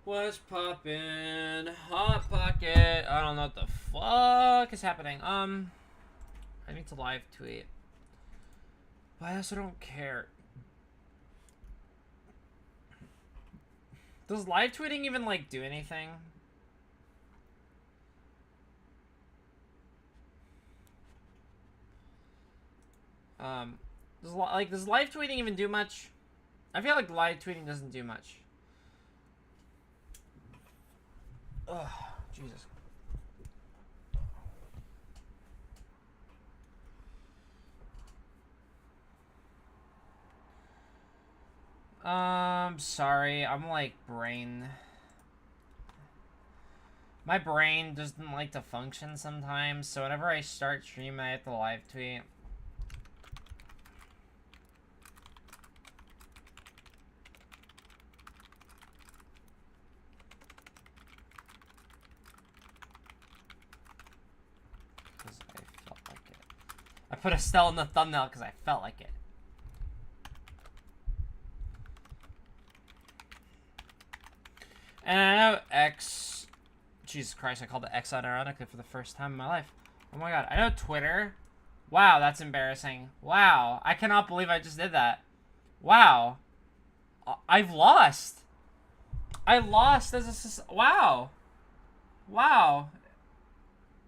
What's poppin'? Hot Pocket. I don't know what the fuck is happening. I need to live tweet. But I also don't care. Does live tweeting even, like, do anything? Does live tweeting even do much? I feel like live tweeting doesn't do much. Ugh, Jesus. Sorry, I'm like my brain doesn't like to function sometimes, so whenever I start streaming, I have to live tweet. Because I felt like it. I put Estelle in the thumbnail because I felt like it. And I know X... Jesus Christ, I called it X unironically for the first time in my life. Oh my god. I know Twitter. Wow, that's embarrassing. Wow. I cannot believe I just did that. Wow. I've lost. I lost as a... Wow. Wow.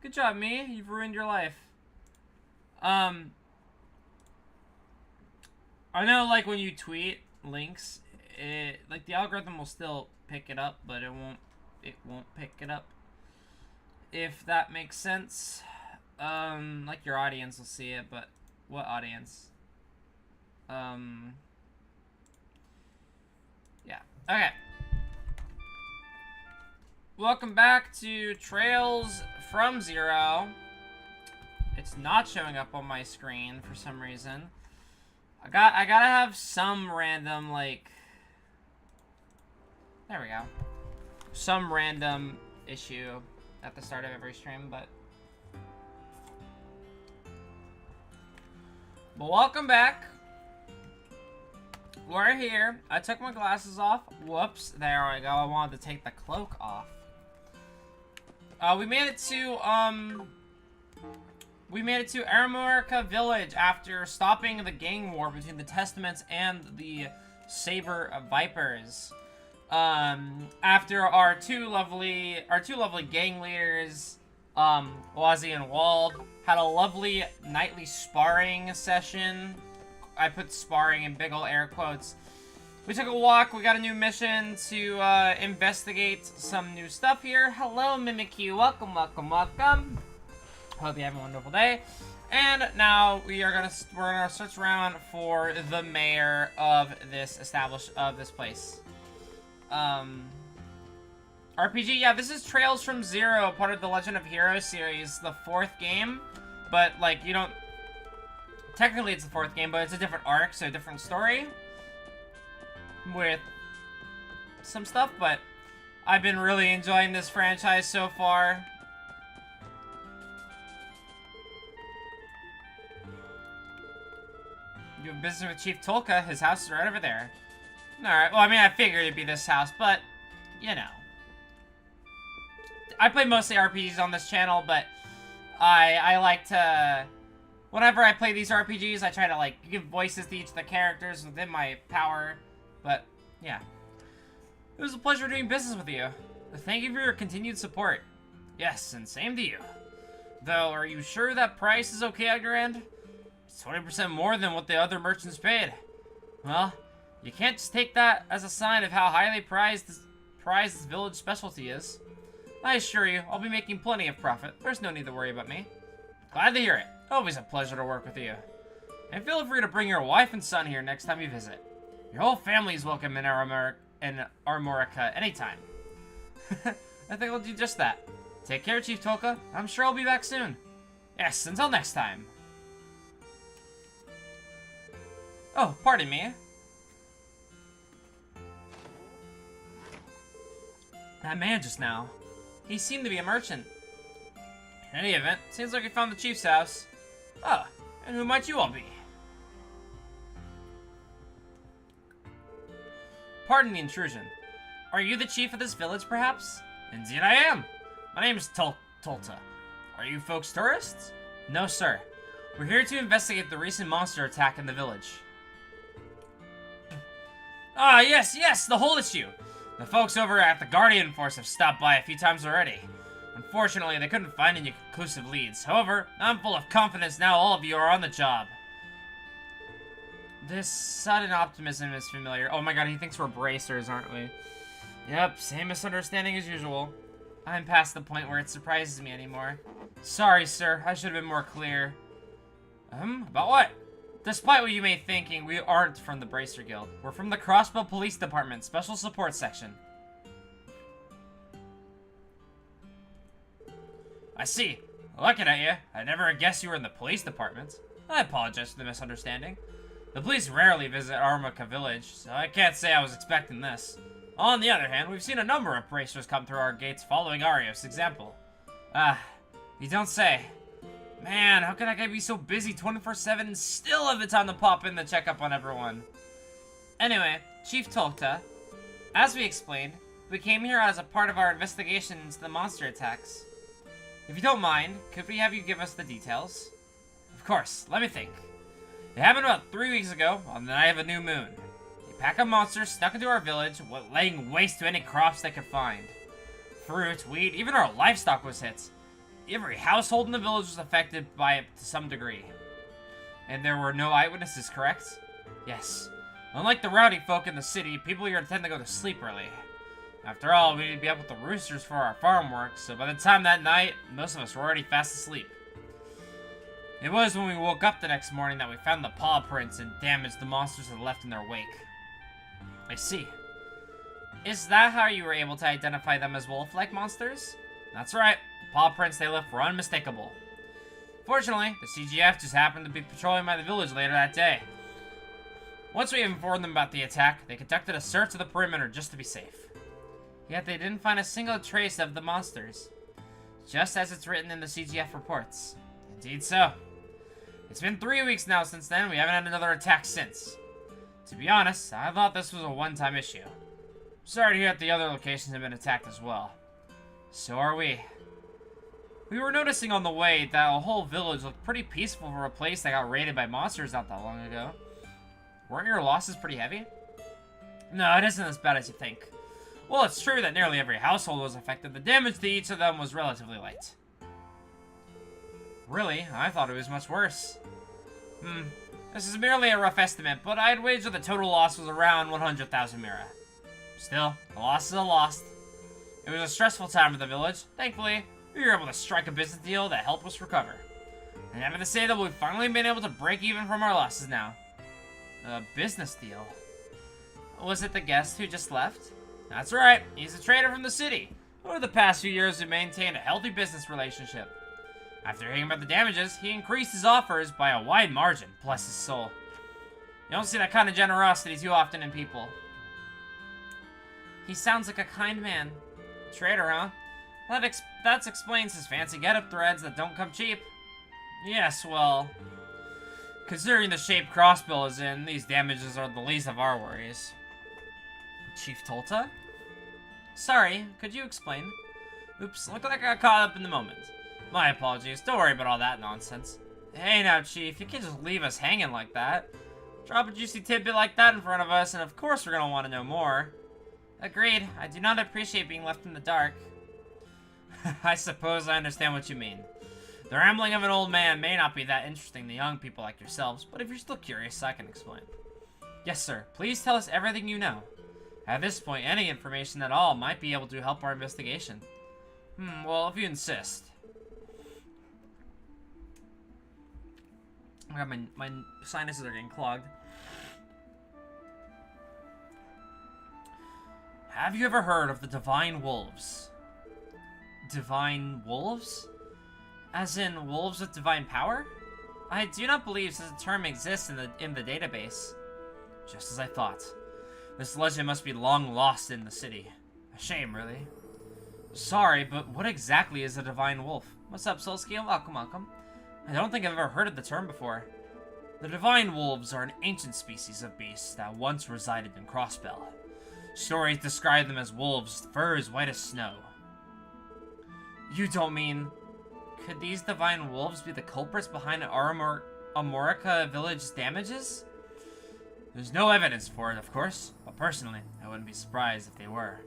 Good job, me. You've ruined your life. I know, like, when you tweet links, like, the algorithm will still pick it up, but it won't pick it up, if that makes sense. Like, your audience will see it, but what audience? Yeah. Okay. Welcome back to Trails from Zero. It's not showing up on my screen for some reason. I gotta have some random, like... There we go. Some random issue at the start of every stream, but welcome back. We're here. I took my glasses off. Whoops. There we go. I wanted to take the cloak off. We made it to, Aramorica Village after stopping the gang war between the Testaments and the Saber Vipers. After our two lovely gang leaders, Wazzy and Wald, had a lovely nightly sparring session. I put sparring in big ol' air quotes. We took a walk. We got a new mission to investigate some new stuff here. Hello, Mimikyu. Welcome, welcome, welcome. Hope you have a wonderful day. And now we're gonna search around for the mayor of this place. RPG, yeah, this is Trails from Zero, part of the Legend of Heroes series, the 4th game, but, like, you don't, technically it's the 4th game, but it's a different arc, so a different story, with some stuff, but I've been really enjoying this franchise so far. You have business with Chief Tolka, his house is right over there. Alright, well, I mean, I figured it'd be this house, but, you know. I play mostly RPGs on this channel, but I like to... Whenever I play these RPGs, I try to, like, give voices to each of the characters within my power, but, yeah. It was a pleasure doing business with you. Thank you for your continued support. Yes, and same to you. Though, are you sure that price is okay on your end? It's 20% more than what the other merchants paid. Well... You can't just take that as a sign of how highly prized this village specialty is. I assure you, I'll be making plenty of profit. There's no need to worry about me. Glad to hear it. Always a pleasure to work with you. And feel free to bring your wife and son here next time you visit. Your whole family is welcome in Armorica anytime. I think I'll do just that. Take care, Chief Tolka. I'm sure I'll be back soon. Yes, until next time. Oh, pardon me. That man just now. He seemed to be a merchant. In any event, seems like we found the chief's house. Ah, and who might you all be? Pardon the intrusion. Are you the chief of this village, perhaps? Indeed I am. My name is Tolta. Are you folks tourists? No, sir. We're here to investigate the recent monster attack in the village. Ah, yes, the whole issue. The folks over at the Guardian Force have stopped by a few times already. Unfortunately, they couldn't find any conclusive leads. However, I'm full of confidence now all of you are on the job. This sudden optimism is familiar. Oh my god, he thinks we're bracers, aren't we? Yep, same misunderstanding as usual. I'm past the point where it surprises me anymore. Sorry, sir. I should have been more clear. About what? Despite what you may thinking, we aren't from the Bracer Guild. We're from the Crossbell Police Department, Special Support Section. I see. Looking at you, I never guessed you were in the police department. I apologize for the misunderstanding. The police rarely visit Armica Village, so I can't say I was expecting this. On the other hand, we've seen a number of bracers come through our gates following Arios' example. You don't say. Man, how can that guy be so busy 24/7 and still have the time to pop in to check up on everyone? Anyway, Chief Tolta, as we explained, we came here as a part of our investigation into the monster attacks. If you don't mind, could we have you give us the details? Of course, let me think. It happened about 3 weeks ago, on the night of a new moon. A pack of monsters snuck into our village, laying waste to any crops they could find. Fruit, wheat, even our livestock was hit. Every household in the village was affected by it to some degree. And there were no eyewitnesses, correct? Yes. Unlike the rowdy folk in the city, people here tend to go to sleep early. After all, we need to be up with the roosters for our farm work, so by the time that night, most of us were already fast asleep. It was when we woke up the next morning that we found the paw prints and damage the monsters had left in their wake. I see. Is that how you were able to identify them as wolf-like monsters? That's right. The paw prints they left were unmistakable. Fortunately, the CGF just happened to be patrolling by the village later that day. Once we informed them about the attack, they conducted a search of the perimeter just to be safe. Yet they didn't find a single trace of the monsters. Just as it's written in the CGF reports. Indeed so. It's been 3 weeks now since then, we haven't had another attack since. To be honest, I thought this was a one-time issue. Sorry to hear that the other locations have been attacked as well. So are we. We were noticing on the way that a whole village looked pretty peaceful for a place that got raided by monsters not that long ago. Weren't your losses pretty heavy? No, it isn't as bad as you think. Well, it's true that nearly every household was affected. The damage to each of them was relatively light. Really? I thought it was much worse. This is merely a rough estimate, but I'd wager the total loss was around 100,000 Mira. Still, a loss is a loss. It was a stressful time for the village. Thankfully, we were able to strike a business deal that helped us recover. And I'm happy to say that we've finally been able to break even from our losses now. A business deal? Was it the guest who just left? That's right, he's a trader from the city. Over the past few years, we maintained a healthy business relationship. After hearing about the damages, he increased his offers by a wide margin, bless his soul. You don't see that kind of generosity too often in people. He sounds like a kind man. Trader, huh? That explains his fancy getup threads that don't come cheap. Yes, well, considering the shape Crossbell is in, these damages are the least of our worries. Chief Tolta? Sorry, could you explain? Oops, looked like I got caught up in the moment. My apologies, don't worry about all that nonsense. Hey now, Chief, you can't just leave us hanging like that. Drop a juicy tidbit like that in front of us, and of course we're gonna want to know more. Agreed, I do not appreciate being left in the dark. I suppose I understand what you mean. The rambling of an old man may not be that interesting to young people like yourselves, but if you're still curious, I can explain. Yes, sir, please tell us everything you know. At this point, any information at all might be able to help our investigation. Well, if you insist. Oh my god, my sinuses are getting clogged. Have you ever heard of the Divine Wolves? Divine Wolves? As in wolves with divine power? I do not believe such a term exists in the database. Just as I thought. This legend must be long lost in the city. A shame, really. Sorry, but what exactly is a Divine Wolf? What's up, Soulscale? Welcome. I don't think I've ever heard of the term before. The Divine Wolves are an ancient species of beasts that once resided in Crossbell. Stories describe them as wolves, furs white as snow. You don't mean... Could these divine wolves be the culprits behind Amorica village's damages? There's no evidence for it, of course, but personally, I wouldn't be surprised if they were.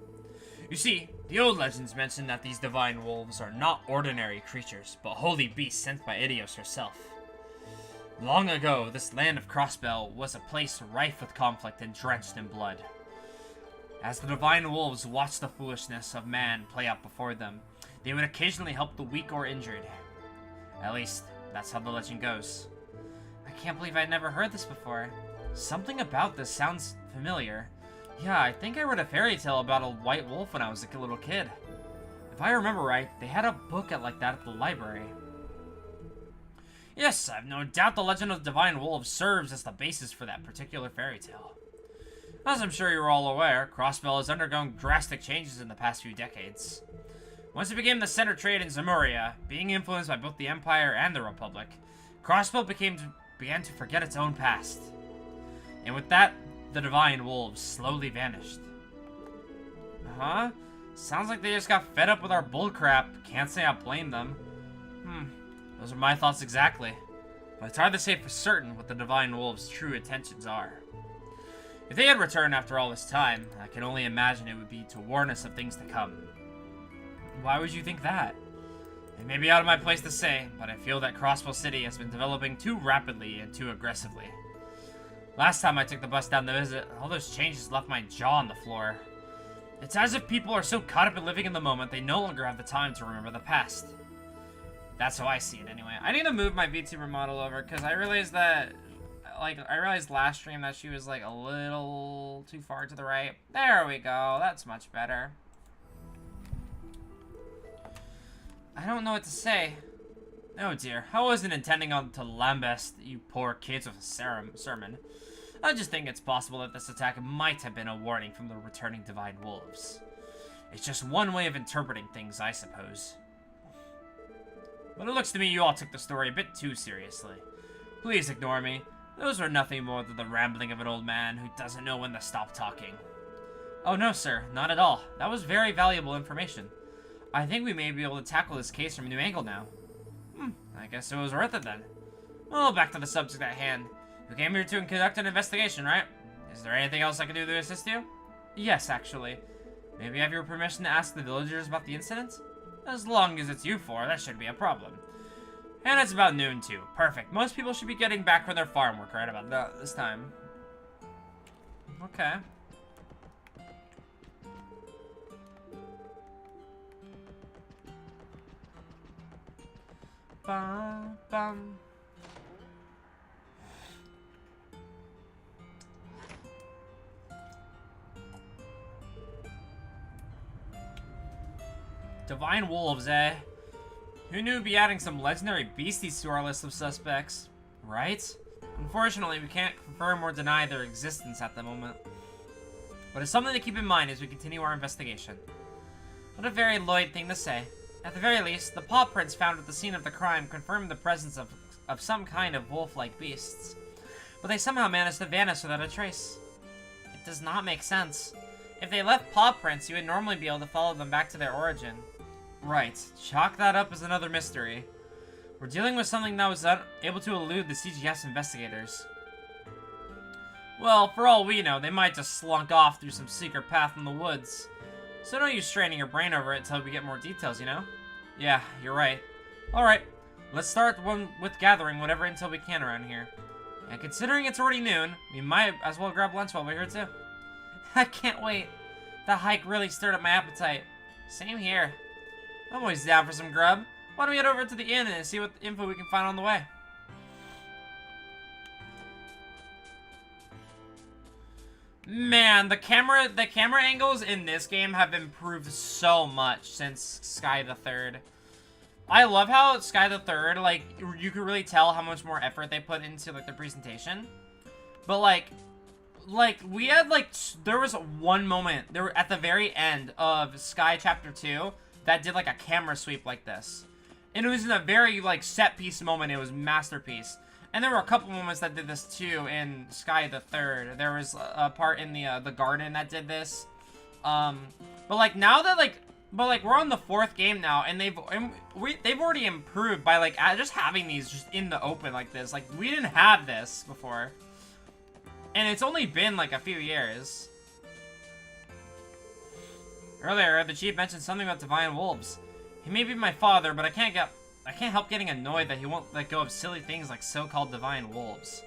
You see, the old legends mention that these divine wolves are not ordinary creatures, but holy beasts sent by Idios herself. Long ago, this land of Crossbell was a place rife with conflict and drenched in blood. As the divine wolves watched the foolishness of man play out before them, they would occasionally help the weak or injured. At least, that's how the legend goes. I can't believe I'd never heard this before. Something about this sounds familiar. Yeah, I think I read a fairy tale about a white wolf when I was a little kid. If I remember right, they had a book like that at the library. Yes, I've no doubt the legend of divine wolves serves as the basis for that particular fairy tale. As I'm sure you're all aware, Crossbell has undergone drastic changes in the past few decades. Once it became the center trade in Zemuria, being influenced by both the Empire and the Republic, Crossbell began to forget its own past. And with that, the divine wolves slowly vanished. Huh? Sounds like they just got fed up with our bullcrap. Can't say I blame them. Those are my thoughts exactly. But it's hard to say for certain what the divine wolves' true intentions are. If they had returned after all this time, I can only imagine it would be to warn us of things to come. Why would you think that? It may be out of my place to say, but I feel that Crossbell City has been developing too rapidly and too aggressively. Last time I took the bus down to visit, all those changes left my jaw on the floor. It's as if people are so caught up in living in the moment, they no longer have the time to remember the past. That's how I see it anyway. I need to move my VTuber model over, because I realized that, I realized last stream that she was, a little too far to the right. There we go. That's much better. I don't know what to say. Oh dear, I wasn't intending to lambast you poor kids with a sermon. I just think it's possible that this attack might have been a warning from the returning divine wolves. It's just one way of interpreting things, I suppose. But it looks to me you all took the story a bit too seriously. Please ignore me. Those were nothing more than the rambling of an old man who doesn't know when to stop talking. Oh no, sir, not at all. That was very valuable information. I think we may be able to tackle this case from a new angle now. I guess it was worth it then. Well, back to the subject at hand. You came here to conduct an investigation, right? Is there anything else I can do to assist you? Yes, actually. Maybe I have your permission to ask the villagers about the incident? As long as it's you four, that shouldn't be a problem. And it's about noon, too. Perfect. Most people should be getting back from their farm work right about this time. Okay. Bum, bum. Divine wolves, eh? Who knew we'd be adding some legendary beasties to our list of suspects? Right? Unfortunately, we can't confirm or deny their existence at the moment. But it's something to keep in mind as we continue our investigation. What a very Lloyd thing to say. At the very least, the paw prints found at the scene of the crime confirmed the presence of some kind of wolf-like beasts. But they somehow managed to vanish without a trace. It does not make sense. If they left paw prints, you would normally be able to follow them back to their origin. Right. Chalk that up as another mystery. We're dealing with something that was able to elude the CGS investigators. Well, for all we know, they might just slunk off through some secret path in the woods. So no use straining your brain over it until we get more details, you know? Yeah, you're right. Alright, let's start with gathering whatever intel we can around here. And considering it's already noon, we might as well grab lunch while we're here too. I can't wait. That hike really stirred up my appetite. Same here. I'm always down for some grub. Why don't we head over to the inn and see what info we can find on the way? Man, the camera angles in this game have improved so much since Sky the Third. I love how Sky the Third, you can really tell how much more effort they put into, the presentation. But, we had, there was one moment, at the very end of Sky Chapter 2, that did, a camera sweep like this. And it was in a very, set-piece moment. It was masterpiece. And there were a couple moments that did this, too, in Sky the Third. There was a part in the garden that did this. But like now that we're on the 4th game now, and they've already improved by like just having these just in the open like this. Like we didn't have this before, and it's only been like a few years. Earlier, the chief mentioned something about divine wolves. He may be my father, but I can't help getting annoyed that he won't let go of silly things like so-called divine wolves.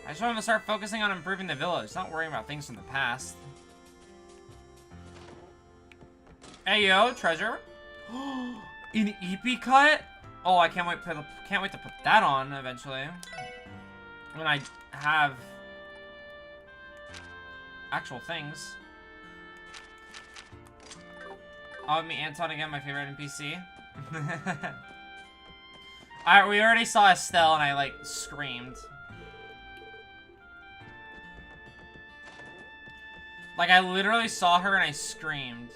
I just want him to start focusing on improving the village, not worrying about things from the past. Hey yo, treasure. An EP cut? Oh, I can't wait to put that on eventually. When I have actual things. Oh, me Anton again, my favorite NPC. Alright, we already saw Estelle and I like screamed. Like I literally saw her and I screamed.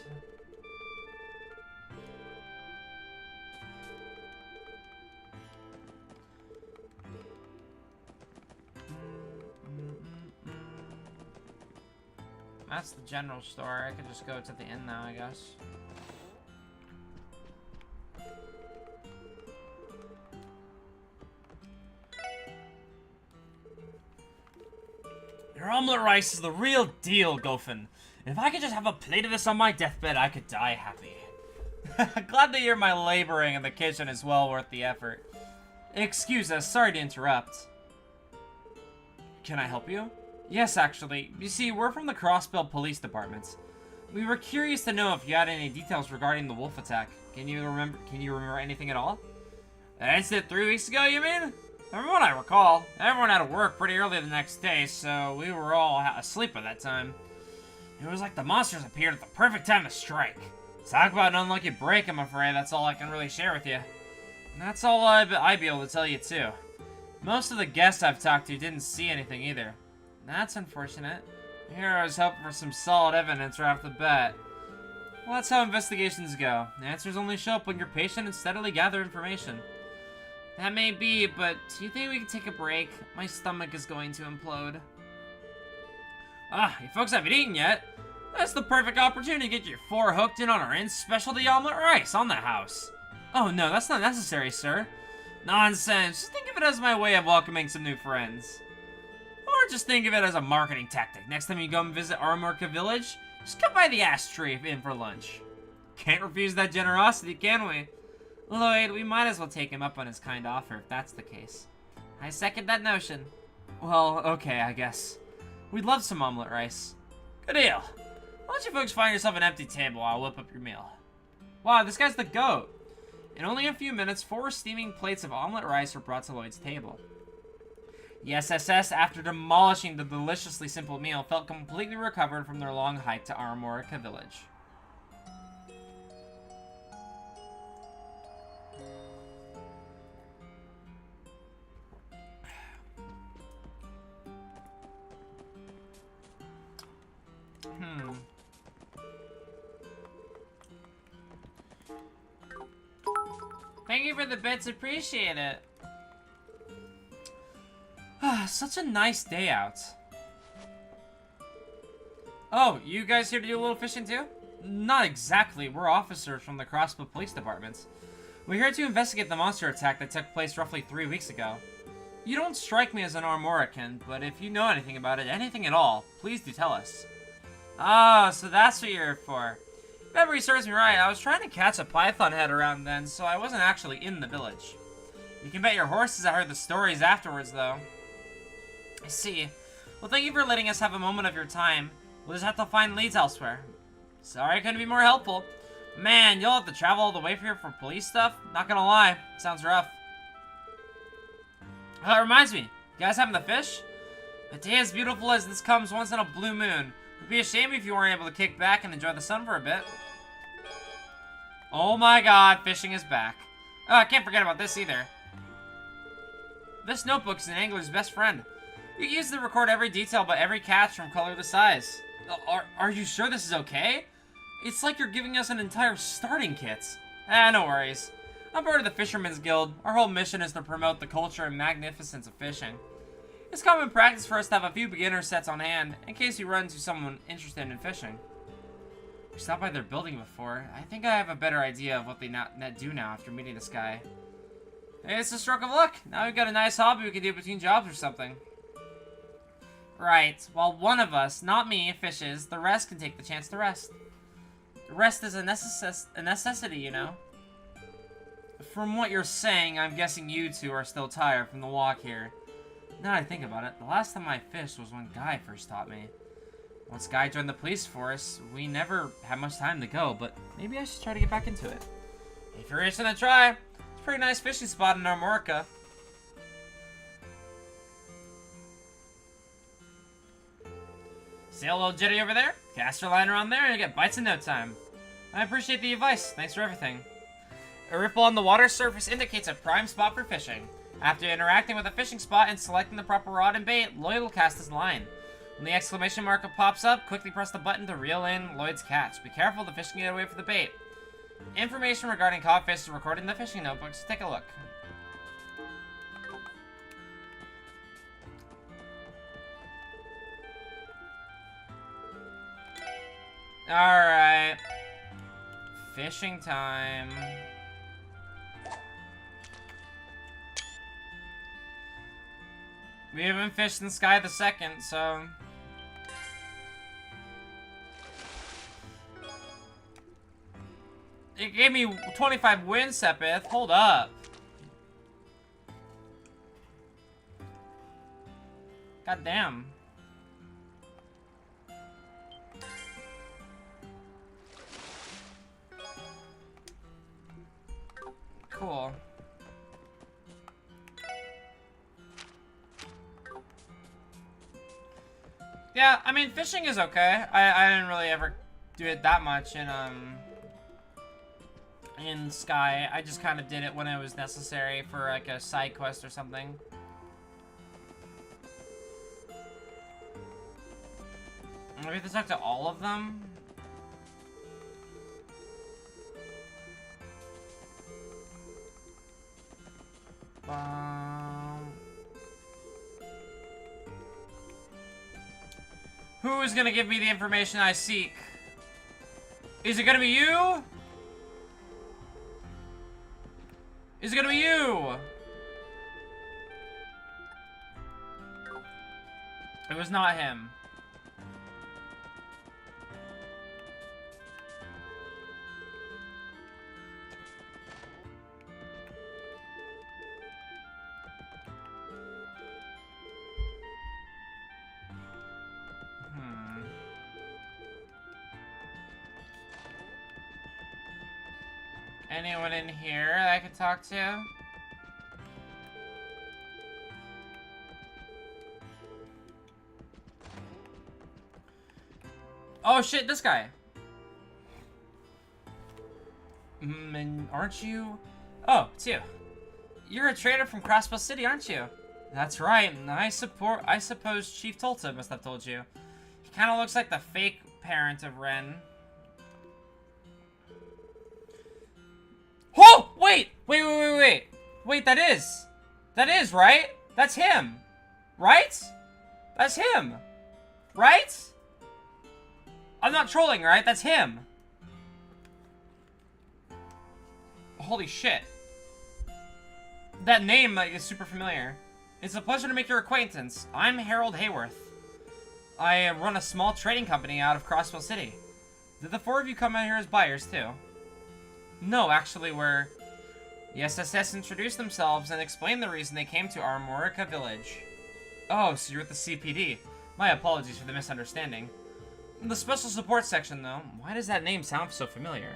That's the general store. I could just go to the inn now, I guess. Your omelet rice is the real deal, Gofen. If I could just have a plate of this on my deathbed, I could die happy. Glad to hear my laboring in the kitchen is well worth the effort. Excuse us, sorry to interrupt. Can I help you? Yes, actually. You see, we're from the Crossbell Police Department. We were curious to know if you had any details regarding the wolf attack. Can you remember anything at all? That incident 3 weeks ago, you mean? From what I recall, everyone had to work pretty early the next day, so we were all asleep at that time. It was like the monsters appeared at the perfect time to strike. Talk about an unlucky break, I'm afraid. That's all I can really share with you. And that's all I'd be able to tell you, too. Most of the guests I've talked to didn't see anything either. That's unfortunate. Here I was hoping for some solid evidence right off the bat. Well, that's how investigations go. The answers only show up when you're patient and steadily gather information. That may be, but do you think we can take a break? My stomach is going to implode. Ah, you folks haven't eaten yet? That's the perfect opportunity to get your 4 hooked in on our inn's specialty omelet rice on the house. Oh no, that's not necessary, sir. Nonsense. Just think of it as my way of welcoming some new friends. Or just think of it as a marketing tactic. Next time you go and visit Armorka Village, just come by the ash tree in for lunch. Can't refuse that generosity, can we? Lloyd, we might as well take him up on his kind offer if that's the case. I second that notion. Well, okay, I guess. We'd love some omelet rice. Good deal. Why don't you folks find yourself an empty table while I'll whip up your meal. Wow, this guy's the goat. In only a few minutes, 4 steaming plates of omelet rice were brought to Lloyd's table. The SSS, after demolishing the deliciously simple meal, felt completely recovered from their long hike to Armorka Village. Thank you for the bits, appreciate it. Such a nice day out. Oh, you guys here to do a little fishing too? Not exactly, we're officers from the Crossbell Police Department. We're here to investigate the monster attack that took place roughly 3 weeks ago. You don't strike me as an Armorican, but if you know anything about it, anything at all, please do tell us. Oh, so that's what you're here for. If memory serves me right, I was trying to catch a python head around then, so I wasn't actually in the village. You can bet your horses I heard the stories afterwards, though. I see. Well, thank you for letting us have a moment of your time. We'll just have to find leads elsewhere. Sorry I couldn't be more helpful. Man, you'll have to travel all the way here for police stuff? Not gonna lie, sounds rough. Oh, that reminds me. You guys having the fish? A day as beautiful as this comes once in a blue moon. It'd be a shame if you weren't able to kick back and enjoy the sun for a bit. Oh my god, fishing is back. Oh, I can't forget about this either. This notebook is an angler's best friend. You can use it to record every detail about every catch from color to size. Are you sure this is okay? It's like you're giving us an entire starting kit. No worries. I'm part of the Fisherman's Guild. Our whole mission is to promote the culture and magnificence of fishing. It's common practice for us to have a few beginner sets on hand, in case you run into someone interested in fishing. We stopped by their building before. I think I have a better idea of what they do now after meeting this guy. Hey, it's a stroke of luck. Now we've got a nice hobby we can do between jobs or something. Right. While one of us, not me, fishes, the rest can take the chance to rest. Rest is a necessity, you know. From what you're saying, I'm guessing you two are still tired from the walk here. Now that I think about it, the last time I fished was when Guy first taught me. Once Guy joined the police force, we never had much time to go, but maybe I should try to get back into it. If you're itching to try, it's a pretty nice fishing spot in Armorica. See a little jetty over there? Cast your line around there and you get bites in no time. I appreciate the advice. Thanks for everything. A ripple on the water surface indicates a prime spot for fishing. After interacting with a fishing spot and selecting the proper rod and bait, Lloyd will cast his line. When the exclamation mark pops up, quickly press the button to reel in Lloyd's catch. Be careful, the fish can get away from the bait. Information regarding caught fish is recorded in the fishing notebook, so take a look. Alright. Fishing time. We haven't fished in Sky the Second, so... It gave me 25 wins, Sepith. Hold up. God damn. Cool. Yeah, I mean, fishing is okay. I didn't really ever do it that much in Sky. I just kind of did it when it was necessary for like a side quest or something. We have to talk to all of them. Who is gonna give me the information I seek? Is it gonna be you? Is it gonna be you? It was not him. Anyone in here that I could talk to? Oh shit, this guy. And aren't you? Oh, it's you. You're a trader from Crossbell City, aren't you? That's right. And I suppose Chief Tolta must have told you. He kind of looks like the fake parent of Ren. Oh! Wait, that is, right? That's him. Right? That's him. Right? I'm not trolling, right? That's him. Holy shit. That name like, is super familiar. It's a pleasure to make your acquaintance. I'm Harold Hayworth. I run a small trading company out of Crossbell City. Did the four of you come out here as buyers, too? No, actually, the SSS introduced themselves and explained the reason they came to Armorica Village. Oh, so you're with the CPD. My apologies for the misunderstanding. In the special support section, though, why does that name sound so familiar?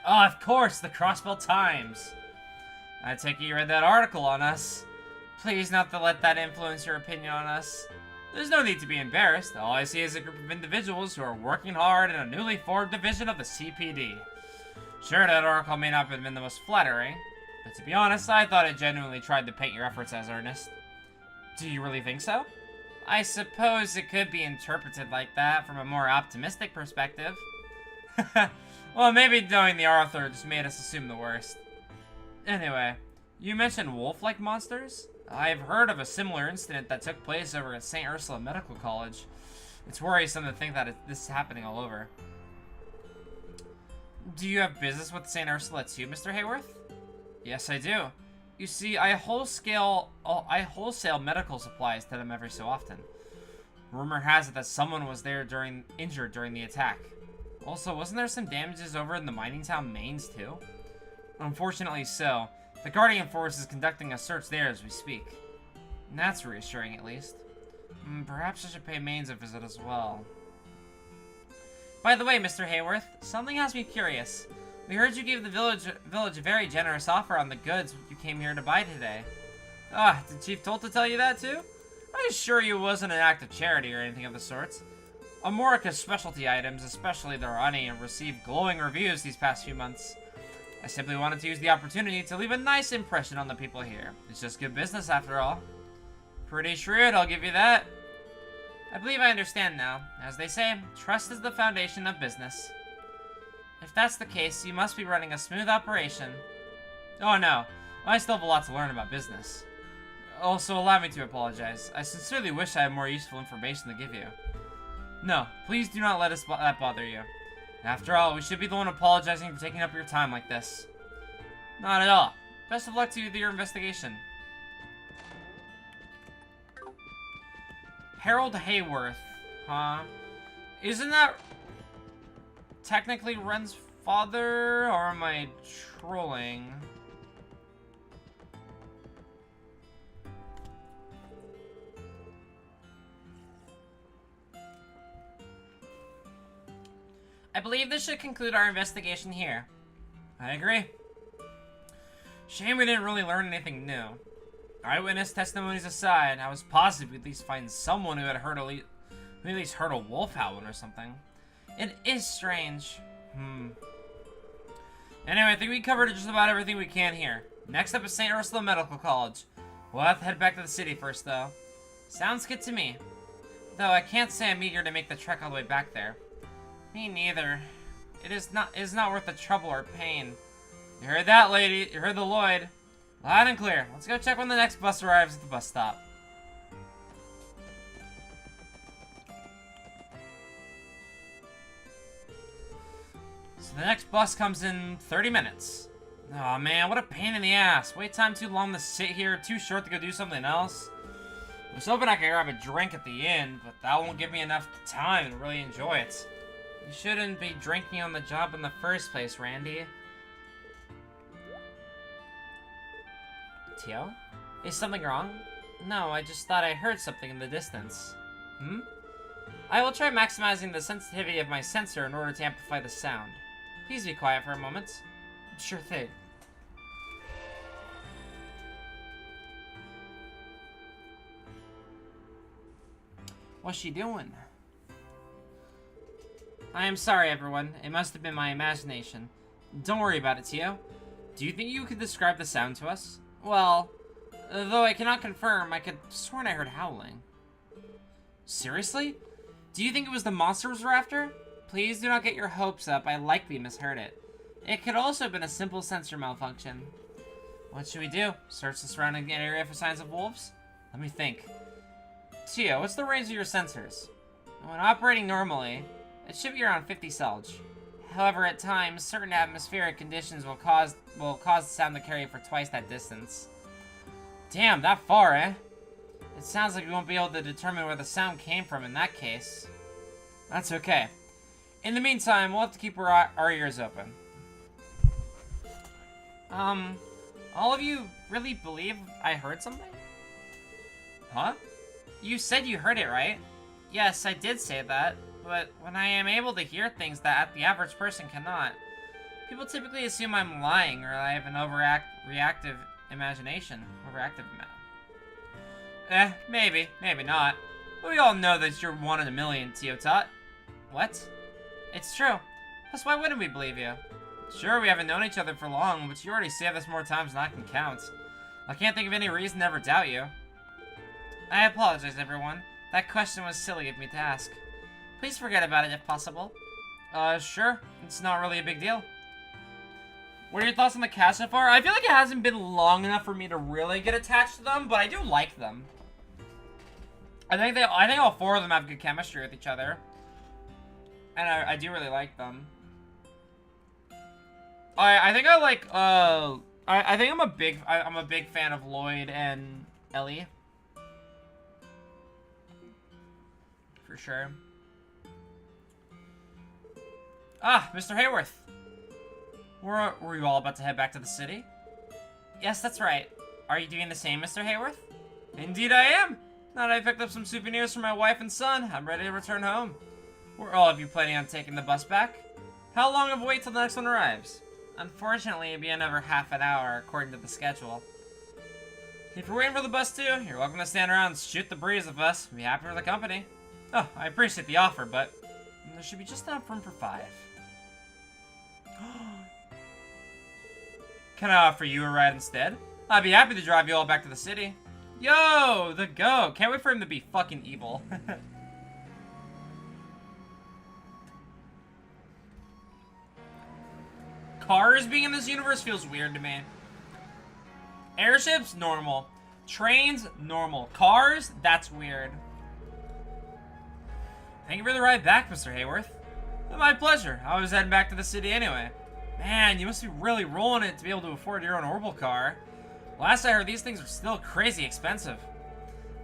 Oh, of course, the Crossbell Times. I take it you read that article on us. Please not to let that influence your opinion on us. There's no need to be embarrassed. All I see is a group of individuals who are working hard in a newly formed division of the CPD. Sure, that article may not have been the most flattering, but to be honest, I thought it genuinely tried to paint your efforts as earnest. Do you really think so? I suppose it could be interpreted like that from a more optimistic perspective. Well, maybe knowing the author just made us assume the worst. Anyway, you mentioned wolf-like monsters? I've heard of a similar incident that took place over at St. Ursula Medical College. It's worrisome to think that this is happening all over. Do you have business with St. Ursula too, Mr. Hayworth? Yes, I do. You see, I wholesale medical supplies to them every so often. Rumor has it that someone was there injured during the attack. Also, wasn't there some damages over in the mining town Mains too? Unfortunately so. The Guardian Force is conducting a search there as we speak. And that's reassuring, at least. Perhaps I should pay Mains a visit as well. By the way, Mr. Hayworth, something has me curious. We heard you gave the village a very generous offer on the goods you came here to buy today. Ah, did Chief Tolta tell you that too? I assure you it wasn't an act of charity or anything of the sorts. Amorica's specialty items, especially their honey, have received glowing reviews these past few months. I simply wanted to use the opportunity to leave a nice impression on the people here. It's just good business after all. Pretty shrewd, I'll give you that. I believe I understand now. As they say, trust is the foundation of business. If that's the case, you must be running a smooth operation. Oh no, I still have a lot to learn about business. Also, allow me to apologize. I sincerely wish I had more useful information to give you. No, please do not let that bother you. After all, we should be the one apologizing for taking up your time like this. Not at all. Best of luck to you with your investigation. Harold Hayworth, huh? Isn't that technically Ren's father, or am I trolling? I believe this should conclude our investigation here. I agree. Shame we didn't really learn anything new. Eyewitness testimonies aside, I was positive we'd at least find someone who had at least heard a wolf howling or something. It is strange. Anyway, I think we covered just about everything we can here. Next up is St. Ursula Medical College. We'll have to head back to the city first, though. Sounds good to me. Though I can't say I'm eager to make the trek all the way back there. Me neither. It is not worth the trouble or pain. You heard that, lady. You heard the Lloyd. Loud and clear. Let's go check when the next bus arrives at the bus stop. So the next bus comes in 30 minutes. Oh man, what a pain in the ass. Wait time too long to sit here, too short to go do something else. I was hoping I could grab a drink at the inn, but that won't give me enough time to really enjoy it. You shouldn't be drinking on the job in the first place, Randy. Tio? Is something wrong? No, I just thought I heard something in the distance. I will try maximizing the sensitivity of my sensor in order to amplify the sound. Please be quiet for a moment. Sure thing. What's she doing? I am sorry, everyone. It must have been my imagination. Don't worry about it, Tio. Do you think you could describe the sound to us? Well, though I cannot confirm, I could sworn I heard howling. Seriously? Do you think it was the monsters we're after? Please do not get your hopes up. I likely misheard it. It could also have been a simple sensor malfunction. What should we do? Search the surrounding area for signs of wolves? Let me think. Tio, what's the range of your sensors? When operating normally, it should be around 50 Selge. However, at times, certain atmospheric conditions will cause the sound to carry for twice that distance. Damn, that far, eh? It sounds like we won't be able to determine where the sound came from in that case. That's okay. In the meantime, we'll have to keep our ears open. All of you really believe I heard something? Huh? You said you heard it, right? Yes, I did say that. But when I am able to hear things that the average person cannot, people typically assume I'm lying or I have an overactive imagination. Maybe not. But we all know that you're one in a million, Tio Tot. What? It's true. Plus, why wouldn't we believe you? Sure, we haven't known each other for long, but you already saved us more times than I can count. I can't think of any reason to ever doubt you. I apologize, everyone. That question was silly of me to ask. Please forget about it if possible. Sure. It's not really a big deal. What are your thoughts on the cast so far? I feel like it hasn't been long enough for me to really get attached to them, but I do like them. I think all four of them have good chemistry with each other. And I do really like them. I think I like, I think I'm a big fan of Lloyd and Ellie. For sure. Ah, Mr. Hayworth. Were you all about to head back to the city? Yes, that's right. Are you doing the same, Mr. Hayworth? Indeed I am. Now that I picked up some souvenirs for my wife and son, I'm ready to return home. Were all of you planning on taking the bus back? How long of a wait till the next one arrives? Unfortunately, it'll be another half an hour, according to the schedule. If you're waiting for the bus too, you're welcome to stand around and shoot the breeze with us. We'll be happy for the company. Oh, I appreciate the offer, but there should be just enough room for 5. Can I offer you a ride instead? I'd be happy to drive you all back to the city. Yo, the goat. Can't wait for him to be fucking evil. Cars being in this universe feels weird to me. Airships, normal. Trains, normal. Cars, that's weird. Thank you for the ride back, Mr. Hayworth. My pleasure. I was heading back to the city anyway. Man, you must be really rolling it to be able to afford your own orbital car. Last I heard, these things are still crazy expensive.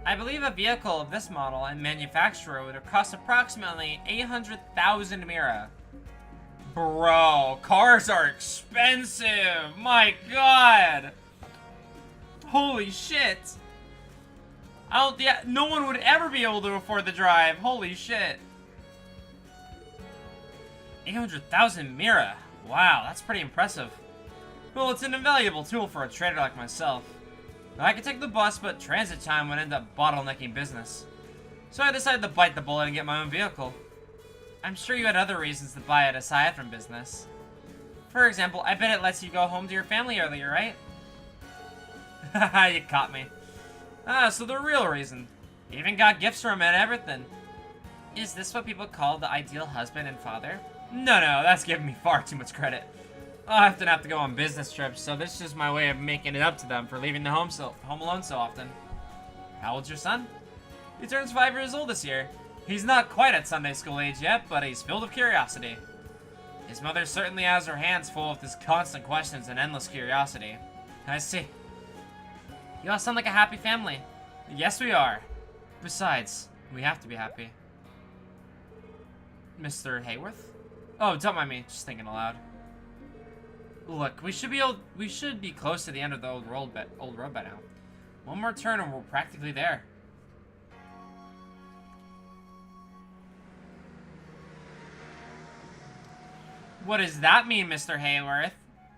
I believe a vehicle of this model and manufacturer would have cost approximately 800,000 Mira. Bro, cars are expensive. My god. Holy shit. No one would ever be able to afford the drive. Holy shit. 800,000 Mira. Wow, that's pretty impressive. Well, it's an invaluable tool for a trader like myself. I could take the bus, but transit time would end up bottlenecking business. So I decided to bite the bullet and get my own vehicle. I'm sure you had other reasons to buy it aside from business. For example, I bet it lets you go home to your family earlier, right? Haha, you caught me. Ah, so the real reason. You even got gifts from it and everything. Is this what people call the ideal husband and father? No, that's giving me far too much credit. I often have to go on business trips, so this is just my way of making it up to them for leaving the home alone so often. How old's your son? He turns 5 years old this year. He's not quite at Sunday school age yet, but he's filled with curiosity. His mother certainly has her hands full with his constant questions and endless curiosity. I see. You all sound like a happy family. Yes, we are. Besides, we have to be happy. Mr. Hayworth? Oh, don't mind me, just thinking aloud. Look, we should be close to the end of the old road by now. One more turn and we're practically there. What does that mean, Mr. Hayworth?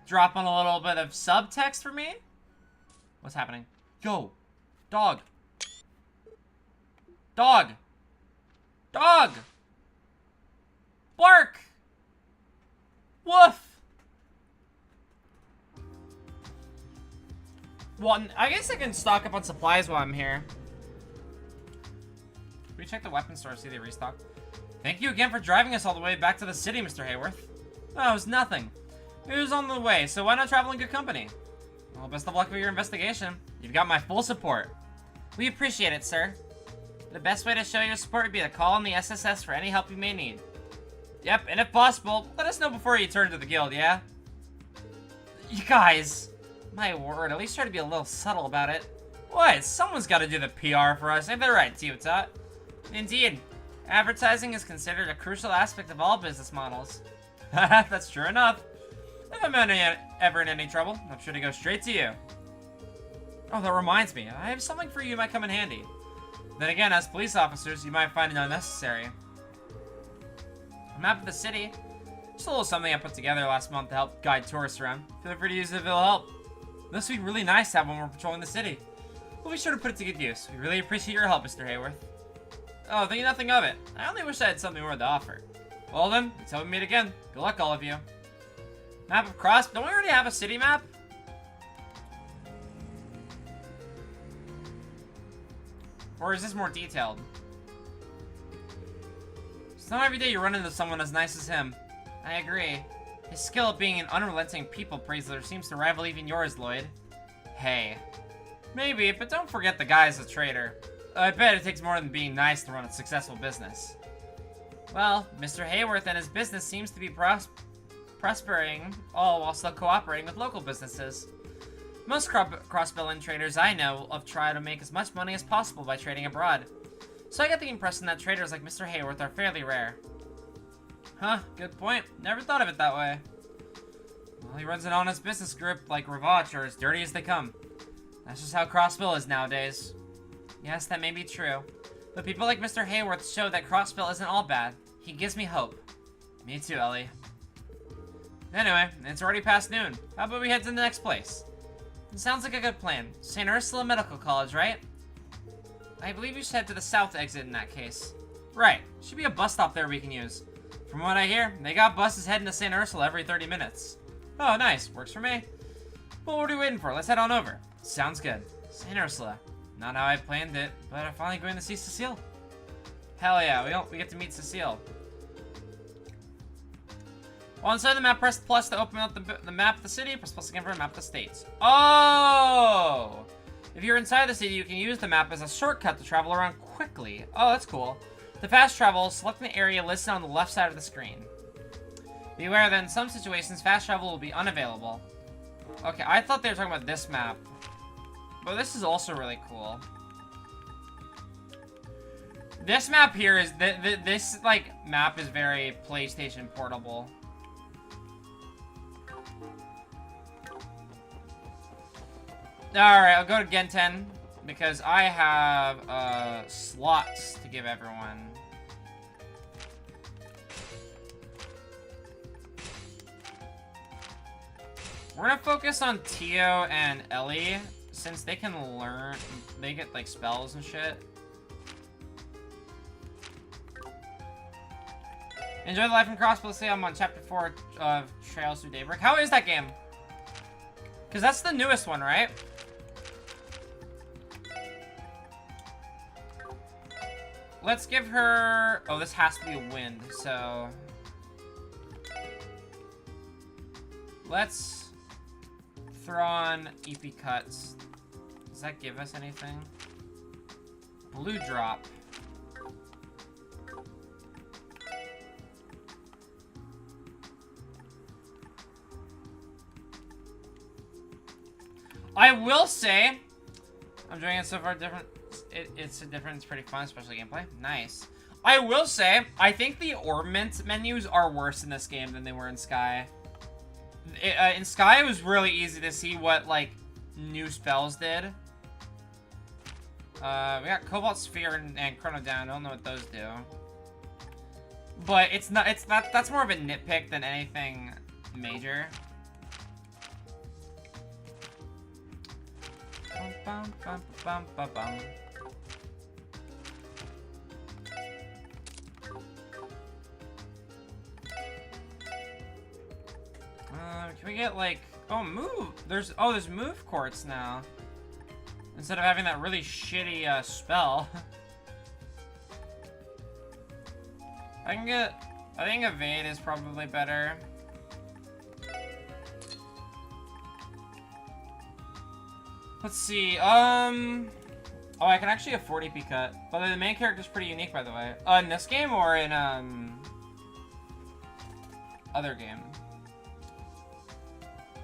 Dropping a little bit of subtext for me? What's happening? Yo! Dog! Dog! Dog! Bark! Woof! Well, I guess I can stock up on supplies while I'm here. Can we check the weapon store, see they restock? Thank you again for driving us all the way back to the city, Mr. Hayworth. Oh, it was nothing. It was on the way, so why not travel in good company? Well, best of luck with your investigation. You've got my full support. We appreciate it, sir. The best way to show your support would be to call on the SSS for any help you may need. Yep, and if possible, let us know before you turn to the guild, yeah? You guys, my word, at least try to be a little subtle about it. What? Someone's got to do the PR for us, ain't that right, Tiutat? Indeed. Advertising is considered a crucial aspect of all business models. That's true enough. If I'm ever in any trouble, I'm sure to go straight to you. Oh, that reminds me. I have something for you that might come in handy. Then again, as police officers, you might find it unnecessary. A map of the city. Just a little something I put together last month to help guide tourists around. Feel free to use it if it'll help. This would be really nice to have when we're patrolling the city. We'll be sure to put it to good use. We really appreciate your help, Mr. Hayworth. Oh, think nothing of it. I only wish I had something more to offer. Well then, until we meet again, good luck all of you. Map of Crossbell. Don't we already have a city map? Or is this more detailed? It's not every day you run into someone as nice as him. I agree. His skill at being an unrelenting people praiser seems to rival even yours, Lloyd. Hey. Maybe, but don't forget the guy's a trader. I bet it takes more than being nice to run a successful business. Well, Mr. Hayworth and his business seems to be prospering, all while still cooperating with local businesses. Most Crossbell traders I know of try to make as much money as possible by trading abroad. So I get the impression that traders like Mr. Hayworth are fairly rare. Huh, good point. Never thought of it that way. Well, he runs an honest business group like Ravach are as dirty as they come. That's just how Crossbell is nowadays. Yes, that may be true. But people like Mr. Hayworth show that Crossbell isn't all bad. He gives me hope. Me too, Ellie. Anyway, it's already past noon. How about we head to the next place? It sounds like a good plan. St. Ursula Medical College, right? I believe you should head to the south exit in that case. Right. Should be a bus stop there we can use. From what I hear, they got buses heading to St. Ursula every 30 minutes. Oh, nice. Works for me. Well, what are we waiting for? Let's head on over. Sounds good. St. Ursula. Not how I planned it, but I'm finally going to see Cecile. Hell yeah, we get to meet Cecile. While inside the map, press plus to open up the map of the city. Press plus again for a map of the states. Oh! If you're inside the city, you can use the map as a shortcut to travel around quickly. Oh, that's cool. To fast travel, select the area listed on the left side of the screen. Be aware that in some situations, fast travel will be unavailable. Okay, I thought they were talking about this map. But this is also really cool. This map here is... This, like, map is very PlayStation portable. Alright, I'll go to Genten. Because I have, slots to give everyone. We're gonna focus on Tio and Ellie, since they can learn, they get, like, spells and shit. Enjoy the life from Crossbell. Say I'm on chapter 4 of Trails Through Daybreak. How is that game? Because that's the newest one, right? Let's give her... Oh, this has to be a wind, so... Let's throw on EP Cuts. Does that give us anything? Blue Drop. I will say, I'm enjoying it so far. It's pretty fun, especially gameplay. Nice. I will say, I think the ornament menus are worse in this game than they were in Sky. In Sky, it was really easy to see what, like, new spells did. We got Cobalt Sphere and Chrono Down. I don't know what those do. But it's not, that's more of a nitpick than anything major. Bum, bum, bum, bum, bum. Can we get, like... Oh, move! There's move courts now. Instead of having that really shitty, spell. I think Evade is probably better. Let's see, Oh, I can actually afford EP Cut. But the main character's pretty unique, by the way. In this game or in, other game?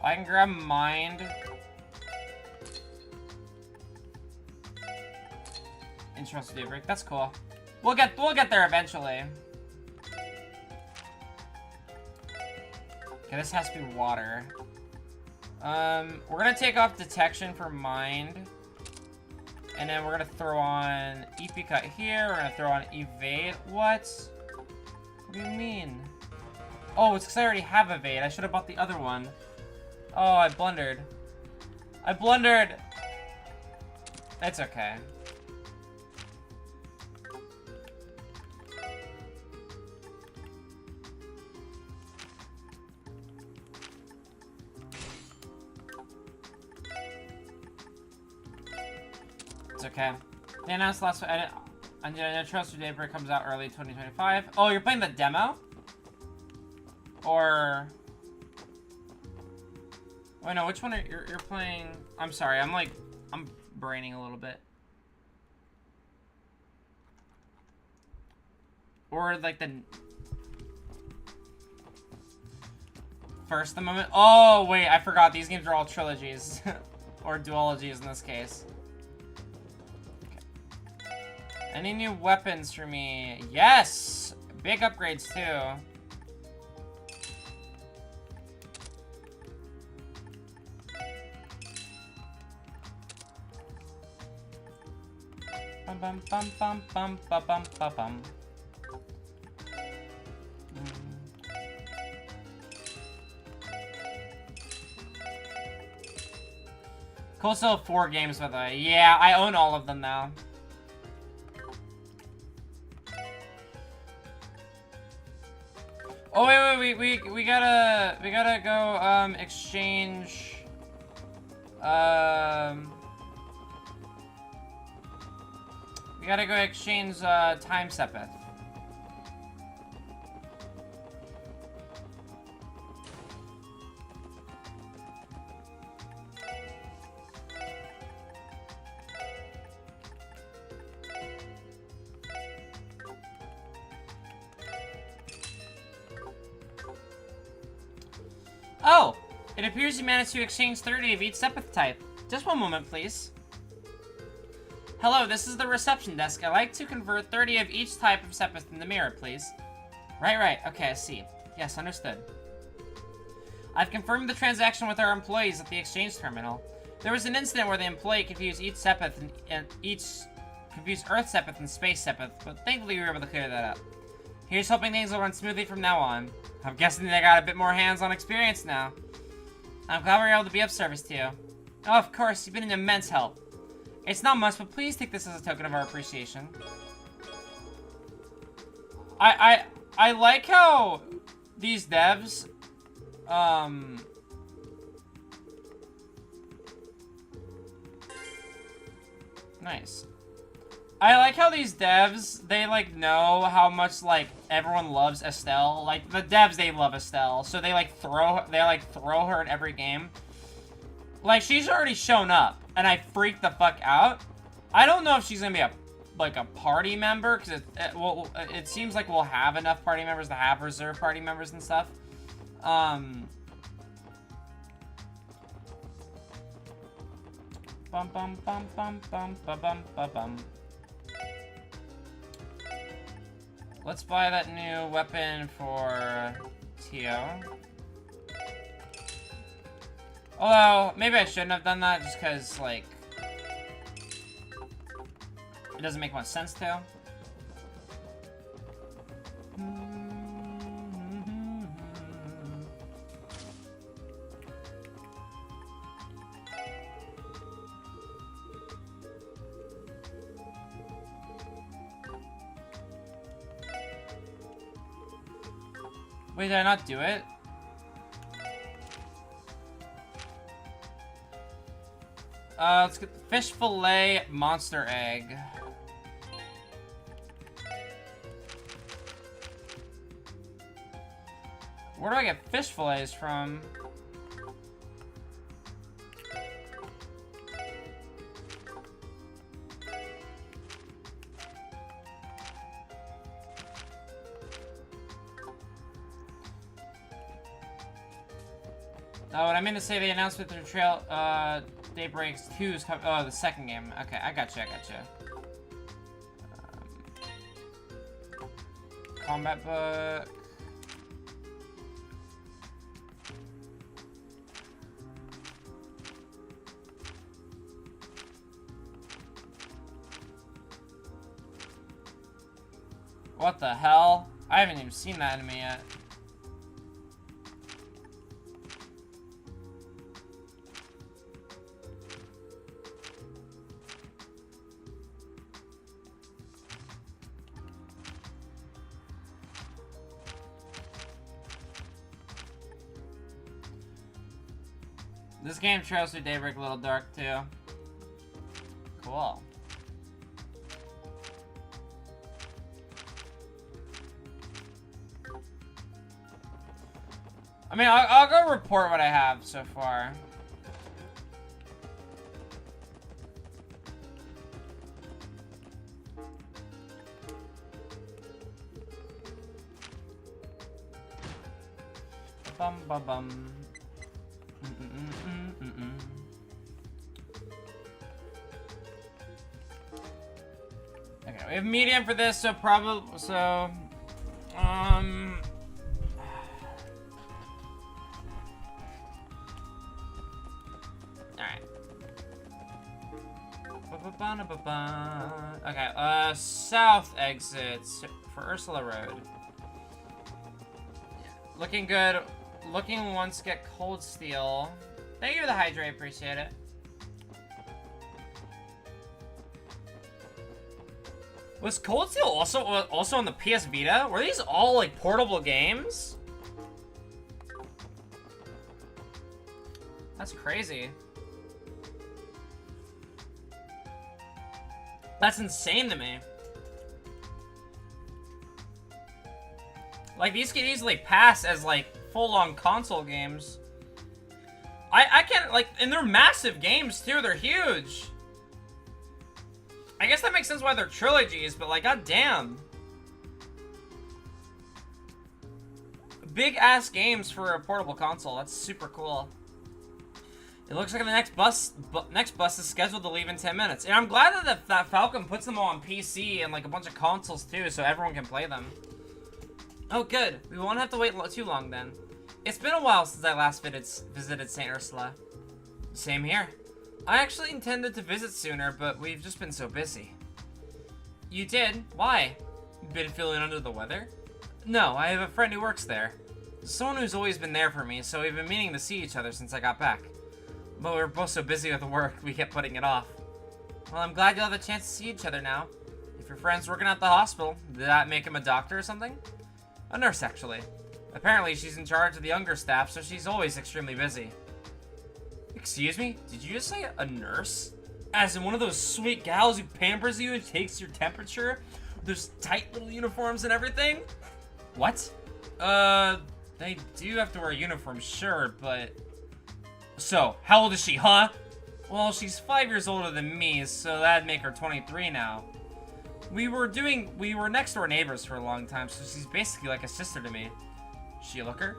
I can grab Mind. Interesting Daybreak. That's cool. We'll get there eventually. Okay, this has to be water. We're gonna take off Detection for Mind. And then we're gonna throw on EP Cut here. We're gonna throw on Evade. What? What do you mean? Oh, it's because I already have Evade. I should have bought the other one. Oh, I blundered. I blundered! It's okay. It's okay. They announced last week. Trails Through Daybreak comes out early 2025. Oh, you're playing the demo? Or... Oh, no, which one are you're playing? I'm sorry, I'm braining a little bit. Or, like, the... first the moment. Oh, wait, I forgot. These games are all trilogies. Or duologies in this case. Okay. Any new weapons for me? Yes! Big upgrades, too. Bum bum bum bum bum bum bum bum bum. Cool, still 4 games with it. Yeah, I own all of them now. Oh wait, we gotta go exchange. We gotta go exchange time Sepith. Oh! It appears you managed to exchange 30 of each Sepith type. Just one moment, please. Hello, this is the reception desk. I'd like to convert 30 of each type of Sepith in the mirror, please. Right. Okay, I see. Yes, understood. I've confirmed the transaction with our employees at the exchange terminal. There was an incident where the employee confused each Sepith and confused Earth Sepith and Space Sepith, but thankfully we were able to clear that up. Here's hoping things will run smoothly from now on. I'm guessing they got a bit more hands-on experience now. I'm glad we were able to be of service to you. Oh, of course, you've been an immense help. It's not much, but please take this as a token of our appreciation. I like how these devs, nice. I like how these devs, they, like, know how much, like, everyone loves Estelle. Like, the devs, they love Estelle. So they, like, throw her in every game. Like, she's already shown up, and I freaked the fuck out. I don't know if she's gonna be a party member, because it seems like we'll have enough party members to have reserve party members and stuff. Bum bum bum bum bum bum bum bum bum. Let's buy that new weapon for Tio. Although, maybe I shouldn't have done that just because, like, it doesn't make much sense to. Wait, did I not do it? Let's get the fish fillet monster egg. Where do I get fish fillets from? What I meant to say, the announcement to the trail, Daybreaks 2 is coming. Oh, the second game. Okay, I gotcha. Combat book. What the hell? I haven't even seen that enemy yet. This game trails through Daybreak a little dark, too. Cool. I mean, I'll go report what I have so far. bum bum bum. Okay, we have medium for this, so probably okay, south exits for Ursula Road. Looking good. Looking once get cold steel. Thank you for the hydrate, appreciate it. Was Cold Steel also on the PS Vita? Were these all like portable games? That's crazy. That's insane to me. Like, these could easily pass as, like, full-on console games. I can't, like, and they're massive games, too. They're huge. I guess that makes sense why they're trilogies, but, like, goddamn. Big-ass games for a portable console. That's super cool. It looks like the next bus is scheduled to leave in 10 minutes. And I'm glad that Falcon puts them all on PC and, like, a bunch of consoles, too, so everyone can play them. Oh, good. We won't have to wait too long, then. It's been a while since I last visited St. Ursula. Same here. I actually intended to visit sooner, but we've just been so busy. You did? Why? Been feeling under the weather? No, I have a friend who works there. Someone who's always been there for me, so we've been meaning to see each other since I got back. But we were both so busy with work, we kept putting it off. Well, I'm glad you'll have the chance to see each other now. If your friend's working at the hospital, did that make him a doctor or something? A nurse, actually. Apparently, she's in charge of the younger staff, so she's always extremely busy. Excuse me? Did you just say a nurse? As in one of those sweet gals who pampers you and takes your temperature? With those tight little uniforms and everything? What? They do have to wear uniforms, sure, but... So, how old is she, huh? Well, she's 5 years older than me, so that'd make her 23 now. We were next door neighbors for a long time, so she's basically like a sister to me. She a looker?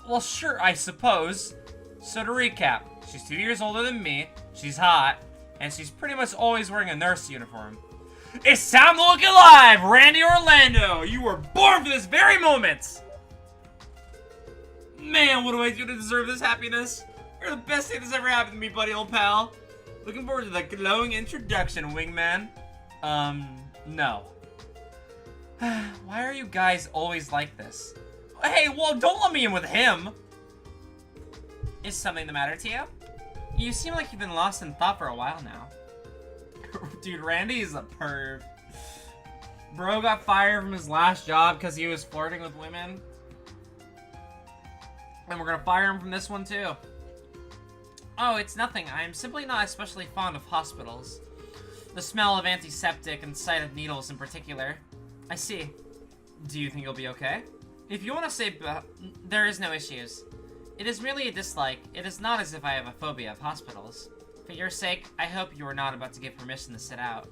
Well, sure, I suppose. So to recap, she's 2 years older than me, she's hot, and she's pretty much always wearing a nurse uniform. It's time to look alive, Randy Orlando! You were born for this very moment! Man, what do I do to deserve this happiness? You're the best thing that's ever happened to me, buddy, old pal. Looking forward to the glowing introduction, wingman. No. Why are you guys always like this? Hey, well, don't let me in with him. Is something the matter to you? You seem like you've been lost in thought for a while now. Dude, Randy is a perv. Bro got fired from his last job because he was flirting with women. And we're gonna fire him from this one, too. Oh, it's nothing. I'm simply not especially fond of hospitals. The smell of antiseptic and sight of needles in particular. I see. Do you think you'll be okay? If you want to say there is no issues. It is merely a dislike. It is not as if I have a phobia of hospitals. For your sake, I hope you are not about to give permission to sit out.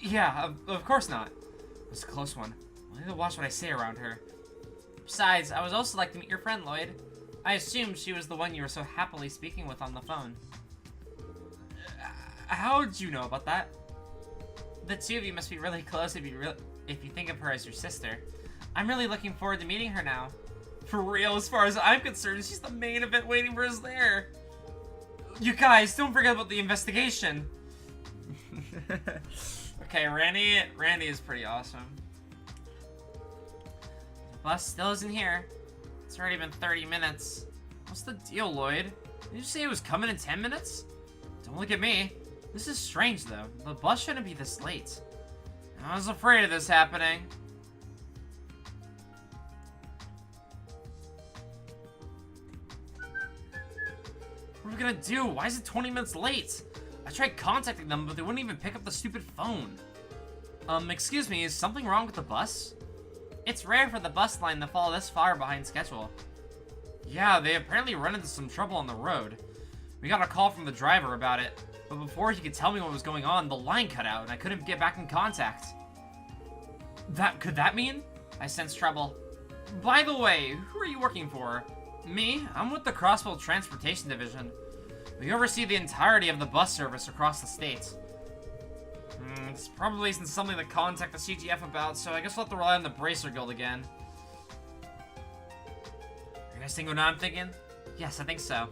Yeah, of course not. It was a close one. I need to watch what I say around her. Besides, I would also like to meet your friend, Lloyd. I assumed she was the one you were so happily speaking with on the phone. How did you know about that? The two of you must be really close if you think of her as your sister. I'm really looking forward to meeting her now. For real, as far as I'm concerned, she's the main event waiting for us there. You guys, don't forget about the investigation. Okay, Randy is pretty awesome. The bus still isn't here. It's already been 30 minutes. What's the deal, Lloyd? Did you say it was coming in 10 minutes? Don't look at me. This is strange, though. The bus shouldn't be this late. I was afraid of this happening. What are we gonna do? Why is it 20 minutes late? I tried contacting them, but they wouldn't even pick up the stupid phone. Excuse me, is something wrong with the bus? It's rare for the bus line to fall this far behind schedule. Yeah, they apparently run into some trouble on the road. We got a call from the driver about it, but before he could tell me what was going on, the line cut out and I couldn't get back in contact. Could that mean? I sense trouble. By the way, who are you working for? Me? I'm with the Crossbell Transportation Division. We oversee the entirety of the bus service across the state. This probably isn't something to contact the CGF about, so I guess we'll have to rely on the Bracer Guild again. You guys think what I'm thinking? Yes, I think so.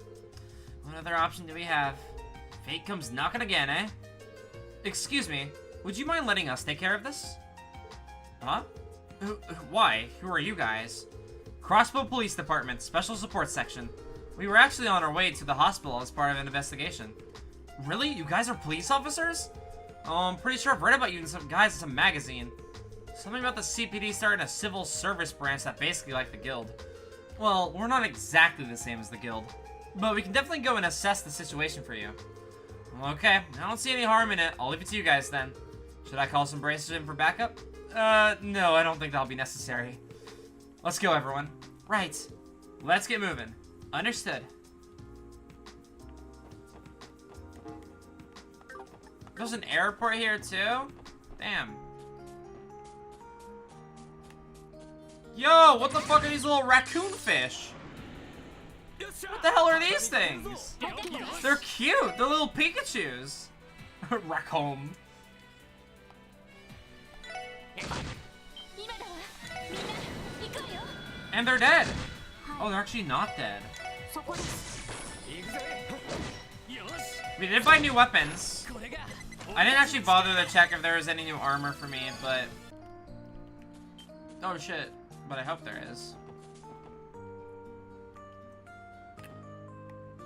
What other option do we have? Fate comes knocking again, eh? Excuse me, would you mind letting us take care of this? Huh? Why? Who are you guys? Crossbell Police Department, Special Support Section. We were actually on our way to the hospital as part of an investigation. Really? You guys are police officers? Oh, I'm pretty sure I've read about you in some magazine. Something about the CPD starting a civil service branch that basically like the guild. Well, we're not exactly the same as the guild, but we can definitely go and assess the situation for you. Okay, I don't see any harm in it. I'll leave it to you guys then. Should I call some bracers in for backup? No, I don't think that'll be necessary. Let's go, everyone. Right. Let's get moving. Understood. There's an airport here, too? Damn. Yo, what the fuck are these little raccoon fish? What the hell are these things? They're cute. They're little Pikachus. Raccoon. And they're dead. Oh, they're actually not dead. We did buy new weapons. I didn't actually bother to check if there was any new armor for me, but... Oh shit. But I hope there is.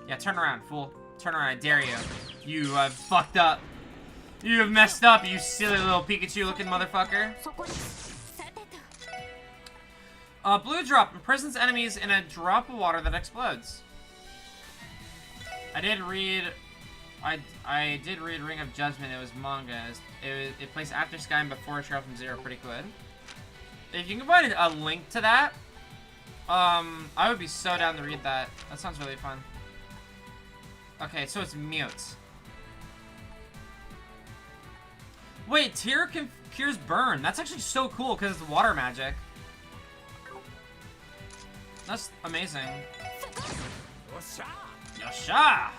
Yeah, turn around, fool. Turn around, I dare you. You have fucked up. You have messed up, you silly little Pikachu-looking motherfucker. Blue drop imprisons enemies in a drop of water that explodes. I did read Ring of Judgment. It was manga. It plays after Sky and before Trail from Zero. Pretty good. If you can find a link to that, I would be so down to read that. That sounds really fun. Okay, so it's mute. Wait, Tear cures burn. That's actually so cool because it's water magic. That's amazing. Yosha!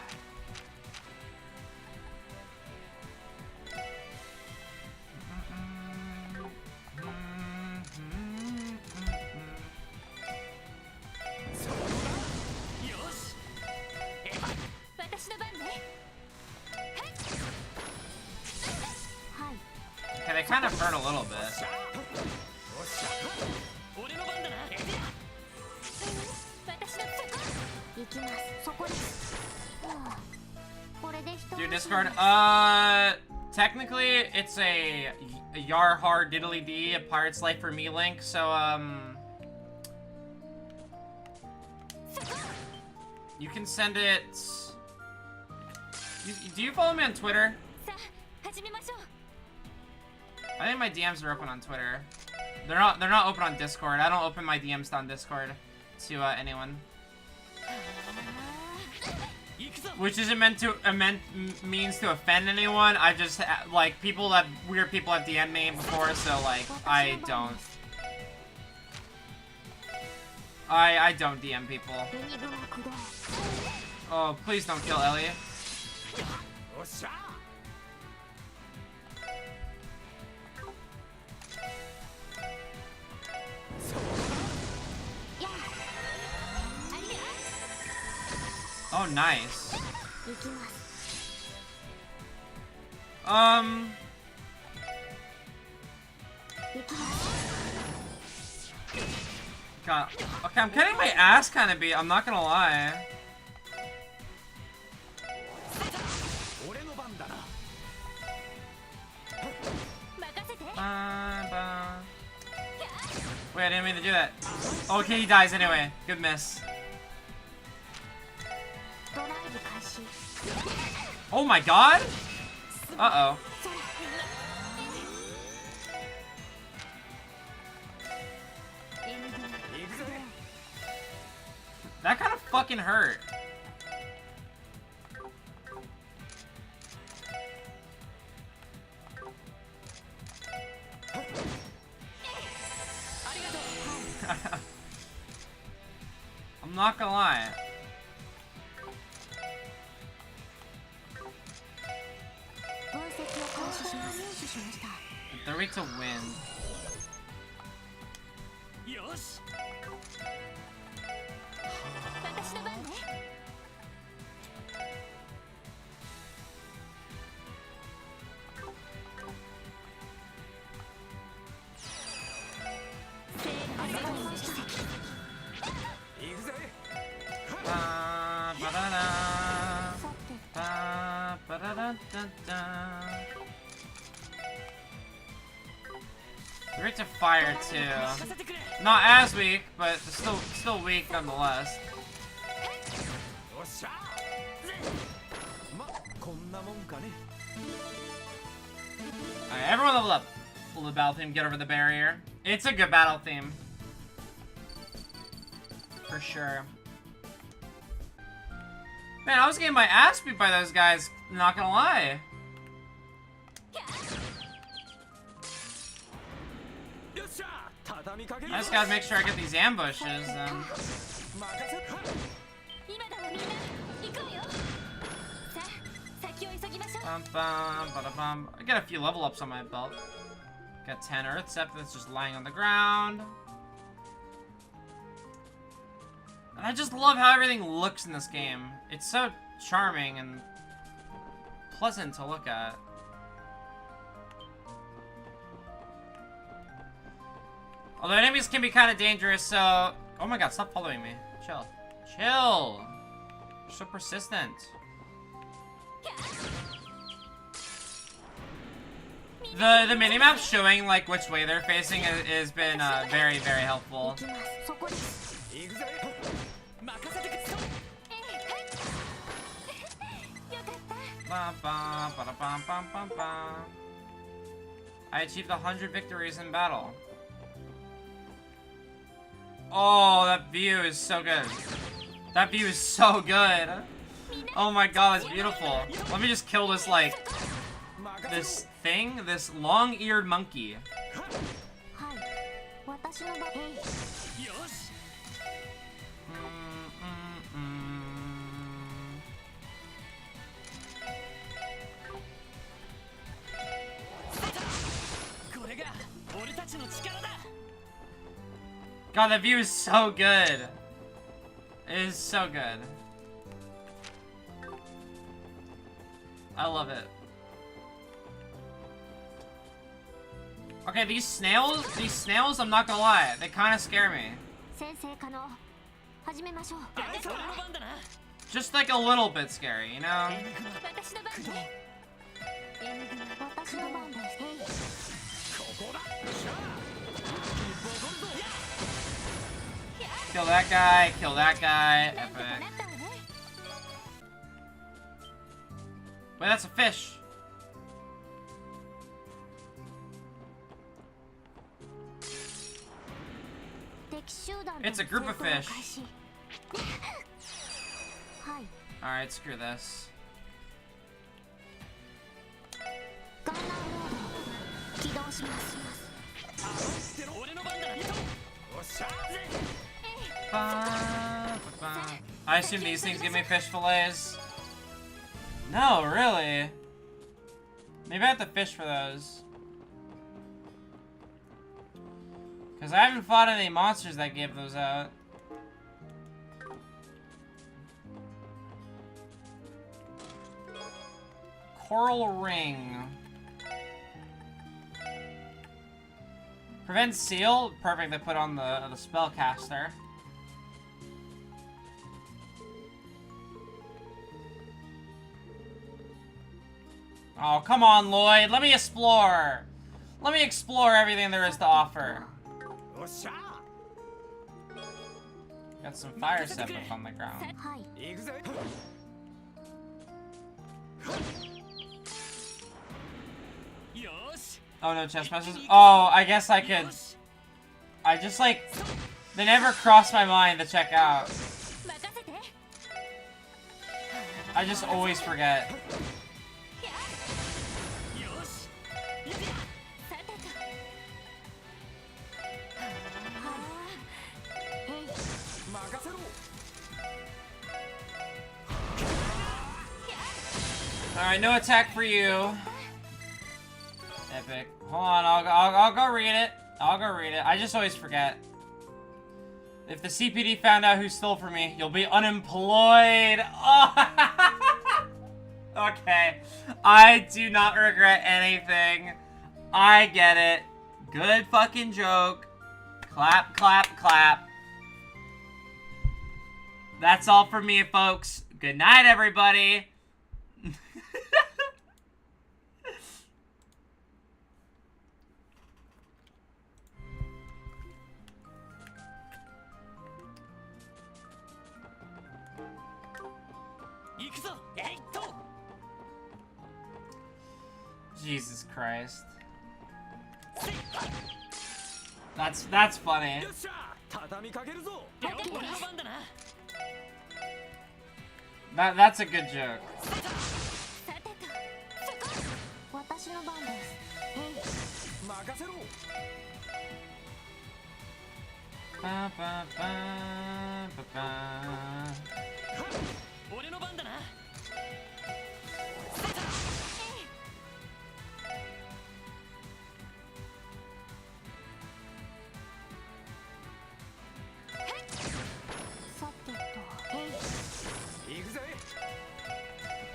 Okay, they kind of hurt a little bit. Do Discord? Technically, it's a Yar Har Diddly Dee, a Pirate's Life for me link, so, you can send it... Do you follow me on Twitter? I think my DMs are open on Twitter. They're not open on Discord. I don't open my DMs on Discord to anyone. Which isn't means to offend anyone. I just like weird people have DM'd me before, so like I don't DM people. Oh, please don't kill Ellie. Oh, nice. God. Okay, I'm getting my ass kind of beat. I'm not gonna lie. Wait, I didn't mean to do that. Okay, he dies anyway. Good miss. Oh my god! Uh-oh. That kind of fucking hurt. I'm Not gonna lie. They're weak to wind. They're weak to fire too. Not as weak, but still weak nonetheless. Alright, everyone level up. The battle theme, get over the barrier. It's a good battle theme. For sure. Man, I was getting my ass beat by those guys, not gonna lie. I just gotta make sure I get these ambushes then. I got a few level ups on my belt. Got 10 Earth Scepter that's just lying on the ground. And I just love how everything looks in this game. It's so charming and pleasant to look at. Although enemies can be kind of dangerous, so... Oh my god, stop following me. Chill. Chill! You're so persistent. The minimap showing, like, which way they're facing has been very, very helpful. I achieved 100 victories in battle. Oh, that view is so good. That view is so good. Oh my god, that's beautiful. Let me just kill this, like, this thing, this long-eared monkey. God, that view is so good. It is so good. I love it. Okay, these snails, I'm not gonna lie, they kind of scare me. Just like a little bit scary, you know? Kill that guy, kill that guy. Epic. Wait, that's a fish. It's a group of fish. Alright, screw this. I assume these things give me fish fillets. No, really? Maybe I have to fish for those. Because I haven't fought any monsters that give those out. Coral Ring. Prevent Seal. Perfect, they put on the spellcaster. Oh, come on, Lloyd. Let me explore. Let me explore everything there is to offer. Got some fire step up on the ground. Oh, no chest messages? Oh, I guess I could... I just, like... They never crossed my mind to check out. I just always forget. Alright, no attack for you. Epic. Hold on, I'll go read it. I'll go read it. I just always forget. If the CPD found out who stole from me, you'll be unemployed. Oh. Okay. I do not regret anything. I get it. Good fucking joke. Clap, clap, clap. That's all for me, folks. Good night, everybody. Jesus Christ. That's funny. That's a good joke. Ba, ba, ba, ba, ba.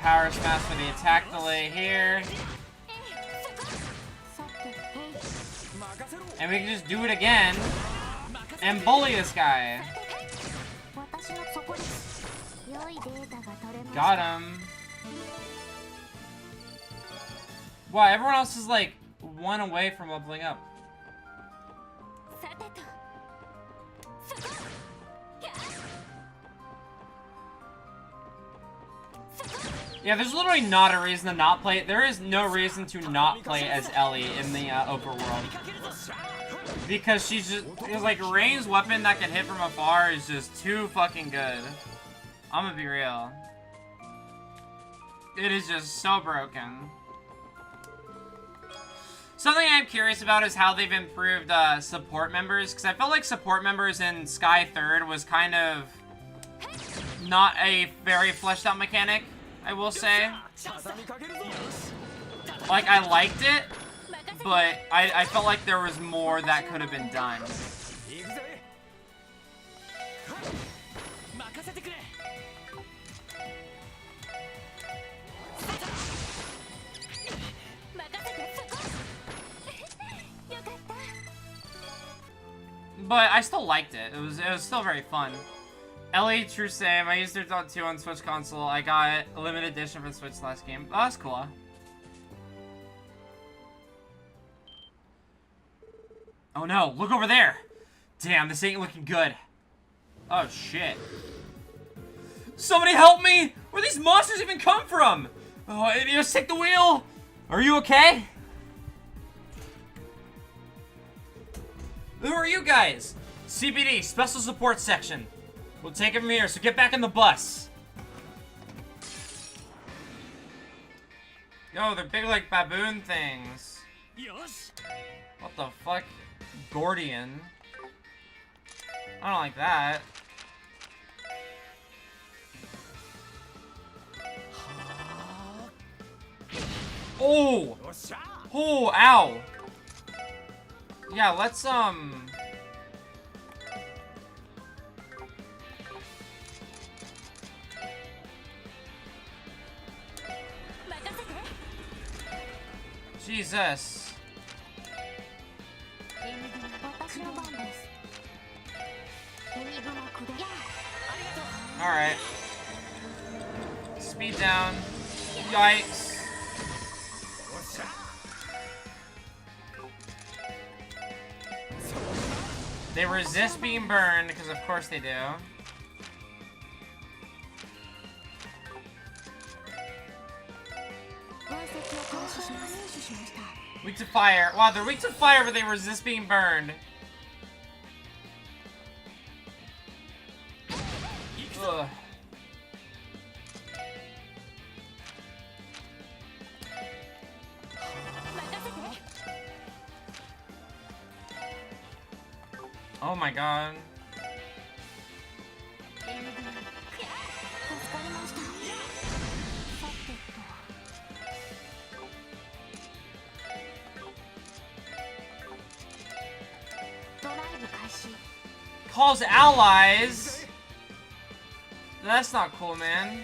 Power smash for the attack delay here. And we can just do it again and bully this guy. Got him. Wow, everyone else is like one away from leveling up. Yeah, there's literally not a reason to not play. There is no reason to not play as Ellie in the overworld. Because she's just, it's like ranged weapon that can hit from afar is just too fucking good. I'm gonna be real. It is just so broken. Something I'm curious about is how they've improved support members, because I felt like support members in Sky 3rd was kind of not a very fleshed out mechanic, I will say. Like, I liked it, but I felt like there was more that could have been done. But I still liked it. It was still very fun. Ellie, true same. I used her .2 on Switch console. I got a limited edition for the Switch last game. Oh, that's cool. Oh no, look over there! Damn, this ain't looking good. Oh shit. Somebody help me! Where these monsters even come from? Oh, Idios, take the wheel! Are you okay? Who are you guys? CBD, Special Support Section. We'll take it from here, so get back in the bus. Yo, they're big like baboon things. What the fuck? Gordian. I don't like that. Oh! Oh, ow! Yeah, let's, Jesus. Alright. Speed down. Yikes. They resist being burned, because of course they do. Weak to fire. Wow, they're weak to fire, but they resist being burned. Ugh. Oh my god. calls allies. That's not cool, man.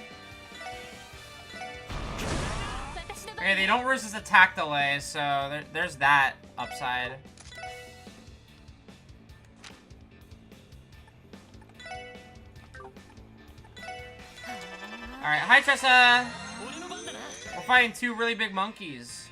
Okay, they don't resist attack delay, so there's that upside. Alright, hi Tressa! We're fighting two really big monkeys.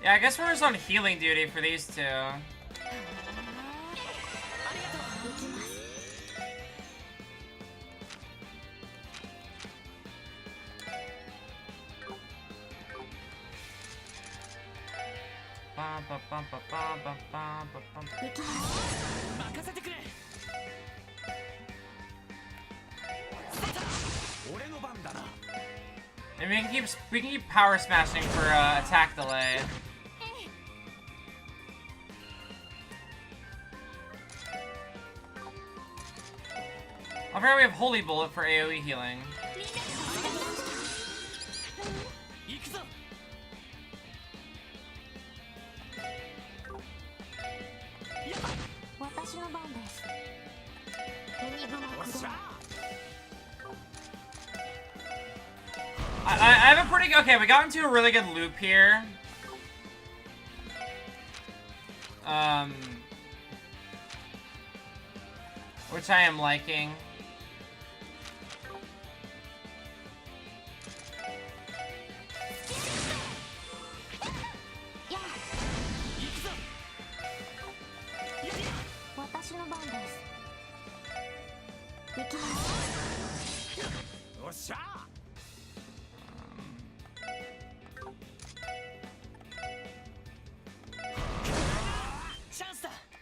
Yeah, I guess we're just on healing duty for these two. And we can keep power smashing for attack delay. Apparently we have Holy Bullet for AoE healing. I have a pretty good... Okay, we got into a really good loop here. Which I am liking.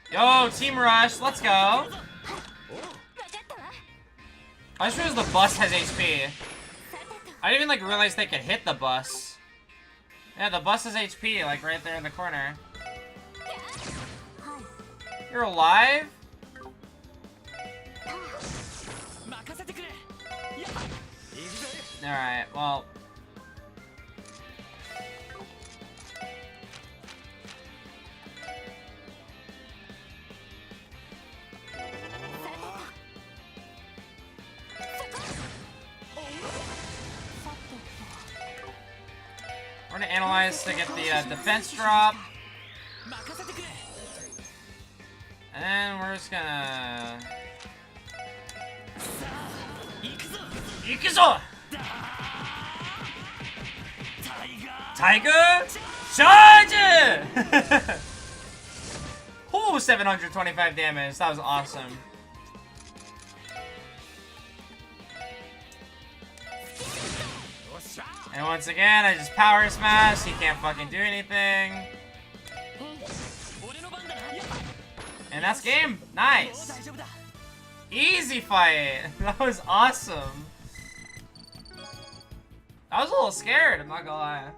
Yo, Team Rush, let's go. I just realized the bus has HP. I didn't even like realize they could hit the bus. Yeah, the bus has HP, like right there in the corner. You're alive? Alright, well. We're gonna analyze to get the defense drop. And then we're just gonna... Ikuzo! Tiger! Charge! Oh, 725 damage. That was awesome. And once again, I just power smash. He can't fucking do anything. And that's game. Nice. Easy fight. That was awesome. I was a little scared, I'm not gonna lie.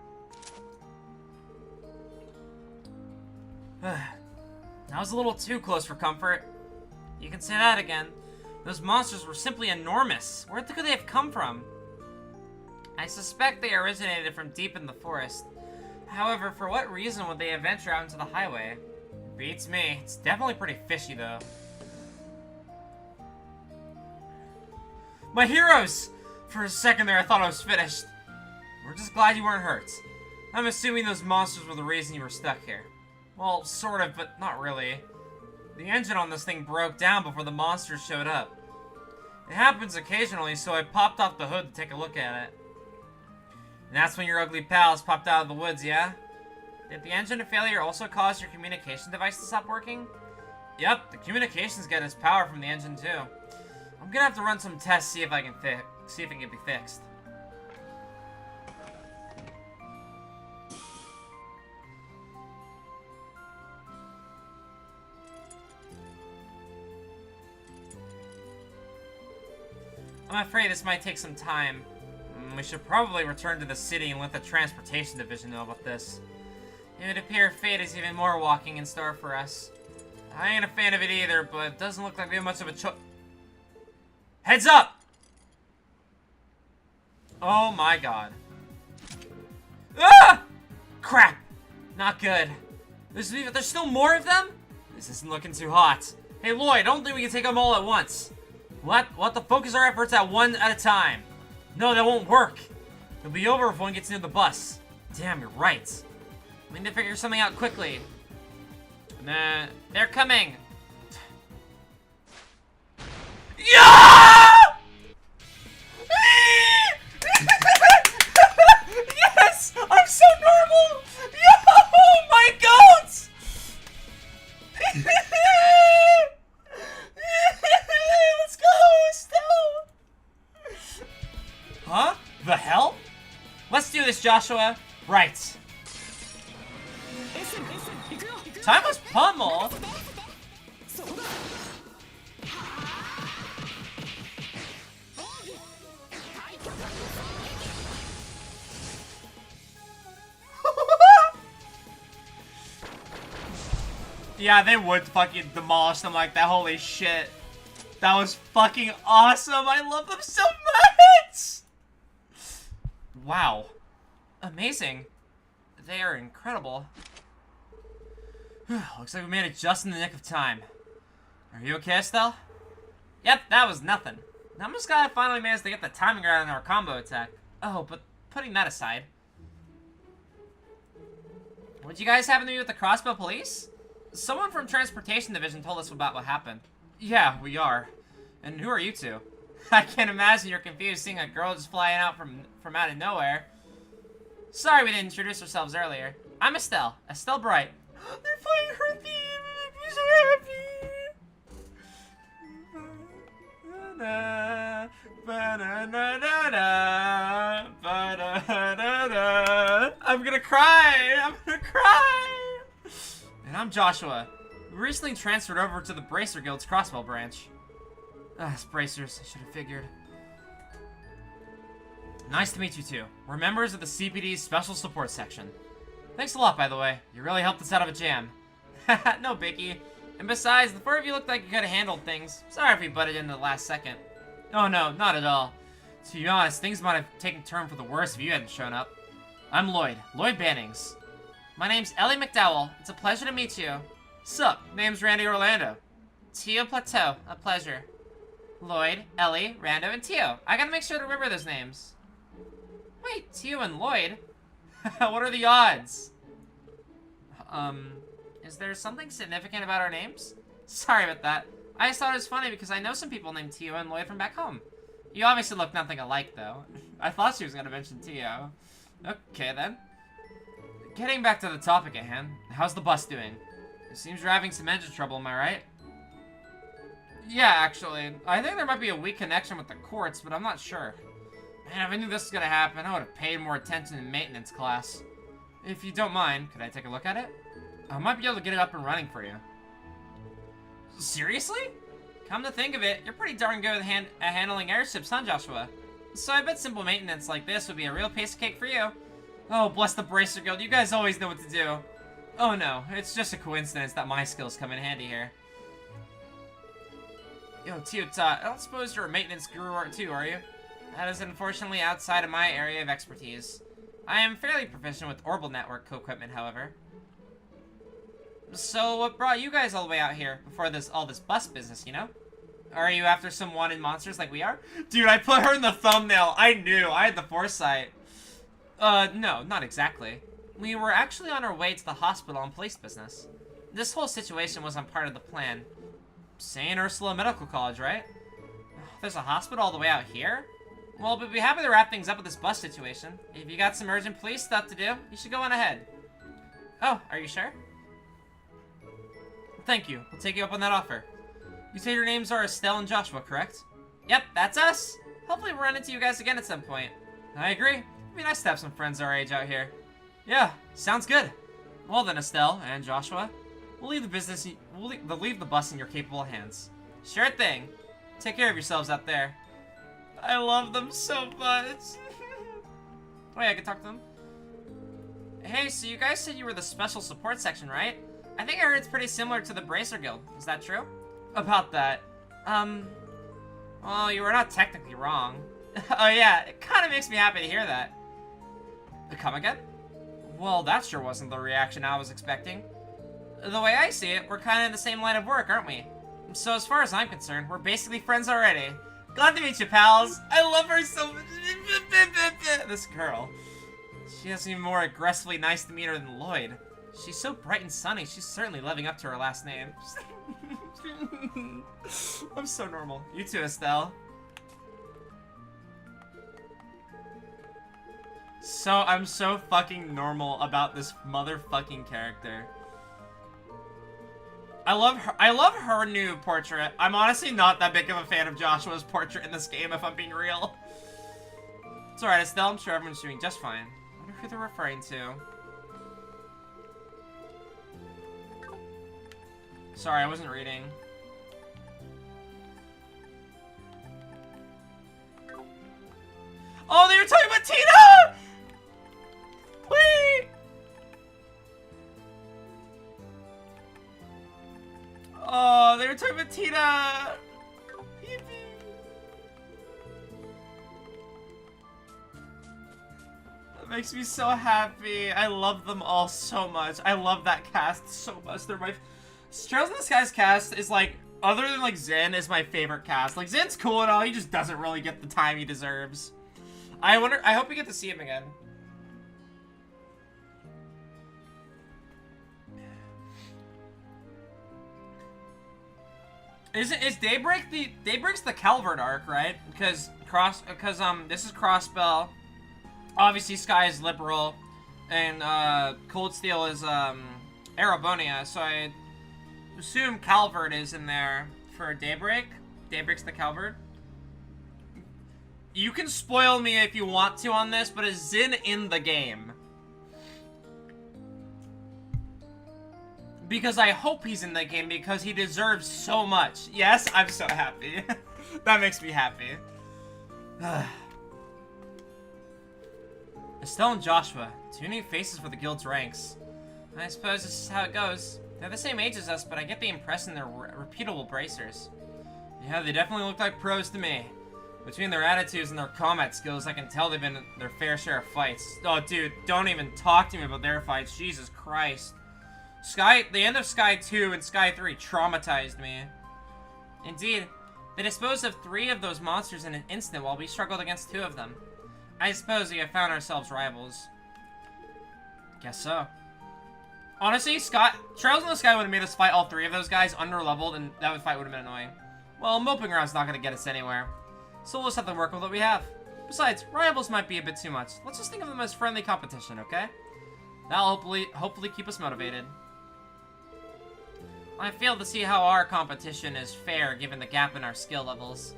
That was a little too close for comfort. You can say that again. Those monsters were simply enormous. Where could they have come from? I suspect they originated from deep in the forest. However, for what reason would they venture out into the highway? Beats me. It's definitely pretty fishy, though. My heroes! For a second there, I thought I was finished. We're just glad you weren't hurt. I'm assuming those monsters were the reason you were stuck here. Well, sort of, but not really. The engine on this thing broke down before the monsters showed up. It happens occasionally, so I popped off the hood to take a look at it. And that's when your ugly pals popped out of the woods, yeah? Did the engine failure also cause your communication device to stop working? Yep, the communications get its power from the engine too. I'm gonna have to run some tests, see if it can be fixed. I'm afraid this might take some time. We should probably return to the city and let the transportation division know about this. It would appear fate is even more walking in store for us. I ain't a fan of it either, but it doesn't look like we have much of a choice. Heads up! Oh my god. Ah! Crap! Not good. There's still more of them? This isn't looking too hot. Hey Lloyd, I don't think we can take them all at once. What? We'll have to focus our efforts at one at a time. No, that won't work. It'll be over if one gets near the bus. Damn, you're right. We need to figure something out quickly. Nah, they're coming. Yeah! Yes! I'm so normal! Yo! My goats! Let's go! Still! Huh? The hell? Let's do this, Joshua. Right. Time was pummeled. Yeah, they would fucking demolish them like that. Holy shit. That was fucking awesome. I love them so much. Wow. Amazing. They are incredible. Looks like we made it just in the nick of time. Are you okay, Estelle? Yep, that was nothing. I'm just glad I finally managed to get the timing right on our combo attack. Oh, but putting that aside. What you guys happen to be with the Crossbell police? Someone from Transportation Division told us about what happened. Yeah, we are. And who are you two? I can't imagine you're confused seeing a girl just flying out from out of nowhere. Sorry we didn't introduce ourselves earlier. I'm Estelle. Estelle Bright. They're playing her theme. It makes me so happy. I'm gonna cry. I'm gonna cry. And I'm Joshua. We recently transferred over to the Bracer Guild's Crossbell branch. It's bracers. I should have figured. Nice to meet you two. We're members of the CPD's Special Support Section. Thanks a lot, by the way. You really helped us out of a jam. No biggie. And besides, the four of you looked like you could have handled things. Sorry if we butted in the last second. Oh no, not at all. To be honest, things might have taken a turn for the worse if you hadn't shown up. I'm Lloyd Bannings. My name's Ellie McDowell. It's a pleasure to meet you. Sup, name's Randy Orlando. Tio Plateau, a pleasure. Lloyd, Ellie, Rando, and Tio. I gotta make sure to remember those names. Wait, Tio and Lloyd? What are the odds? Is there something significant about our names? Sorry about that. I just thought it was funny because I know some people named Tio and Lloyd from back home. You obviously look nothing alike, though. I thought she was gonna mention Tio. Okay, then. Getting back to the topic at hand, how's the bus doing? It seems you're having some engine trouble, am I right? Yeah, actually. I think there might be a weak connection with the quartz, but I'm not sure. Man, if I knew this was gonna happen, I would have paid more attention in maintenance class. If you don't mind, could I take a look at it? I might be able to get it up and running for you. Seriously? Come to think of it, you're pretty darn good at handling airships, huh, Joshua? So I bet simple maintenance like this would be a real piece of cake for you. Oh, bless the Bracer Guild, you guys always know what to do. Oh no, it's just a coincidence that my skills come in handy here. Yo, Tio, I don't suppose you're a maintenance guru too, are you? That is unfortunately outside of my area of expertise. I am fairly proficient with orbital network co-equipment, however. So, what brought you guys all the way out here before all this bus business, you know? Are you after some wanted monsters like we are? Dude, I put her in the thumbnail. I knew. I had the foresight. No, not exactly. We were actually on our way to the hospital on police business. This whole situation wasn't part of the plan. St. Ursula Medical College, right? There's a hospital all the way out here? Well, we'd be happy to wrap things up with this bus situation. If you got some urgent police stuff to do, you should go on ahead. Oh, are you sure? Thank you. We'll take you up on that offer. You say your names are Estelle and Joshua, correct? Yep, that's us. Hopefully we'll run into you guys again at some point. I agree. It'd be nice to have some friends our age out here. Yeah, sounds good. Well then, Estelle and Joshua, we'll leave the bus in your capable hands. Sure thing. Take care of yourselves out there. I love them so much. Wait, I can talk to them? Hey, so you guys said you were the special support section, right? I think I heard it's pretty similar to the Bracer Guild. Is that true? About that, well, you were not technically wrong. Oh yeah, it kind of makes me happy to hear that. Come again? Well, that sure wasn't the reaction I was expecting. The way I see it, we're kind of in the same line of work, aren't we? So as far as I'm concerned, we're basically friends already. Glad to meet you, pals. I love her so much. This girl. She has even more aggressively nice demeanor than Lloyd. She's so bright and sunny, she's certainly living up to her last name. I'm so normal. You too, Estelle. I'm so fucking normal about this motherfucking character. I love her new portrait. I'm honestly not that big of a fan of Joshua's portrait in this game, if I'm being real. It's alright, Estelle. I'm sure everyone's doing just fine. I wonder who they're referring to. Sorry, I wasn't reading. Oh, they were talking about Tina! Wait! Oh, they were talking about Tina! Yippee. That makes me so happy. I love them all so much. I love that cast so much. They're my... Trails in the Skies cast is like, other than like Zen, is my favorite cast. Like, Zen's cool and all, he just doesn't really get the time he deserves. I hope we get to see him again. Is Daybreak's the Calvert arc, right? Because this is Crossbell. Obviously Sky is Liberal, and Cold Steel is Arabonia, so I assume Calvert is in there for Daybreak. Daybreak's the Calvert. You can spoil me if you want to on this, but is Zin in the game? Because I hope he's in the game because he deserves so much. Yes, I'm so happy. That makes me happy. Estelle and Joshua, two new faces for the guild's ranks. I suppose this is how it goes. They're the same age as us, but I get the impression they're reputable bracers. Yeah, they definitely look like pros to me. Between their attitudes and their combat skills, I can tell they've been in their fair share of fights. Oh, dude, don't even talk to me about their fights. Jesus Christ. The end of Sky 2 and Sky 3 traumatized me. Indeed, they disposed of 3 of those monsters in an instant while we struggled against 2 of them. I suppose we have found ourselves rivals. Guess so. Honestly, Trails in the Sky would have made us fight all 3 of those guys under-leveled, and that fight would have been annoying. Well, moping around's not going to get us anywhere. So we'll just have to work with what we have. Besides, rivals might be a bit too much. Let's just think of them as friendly competition, okay? That'll hopefully keep us motivated. I fail to see how our competition is fair given the gap in our skill levels.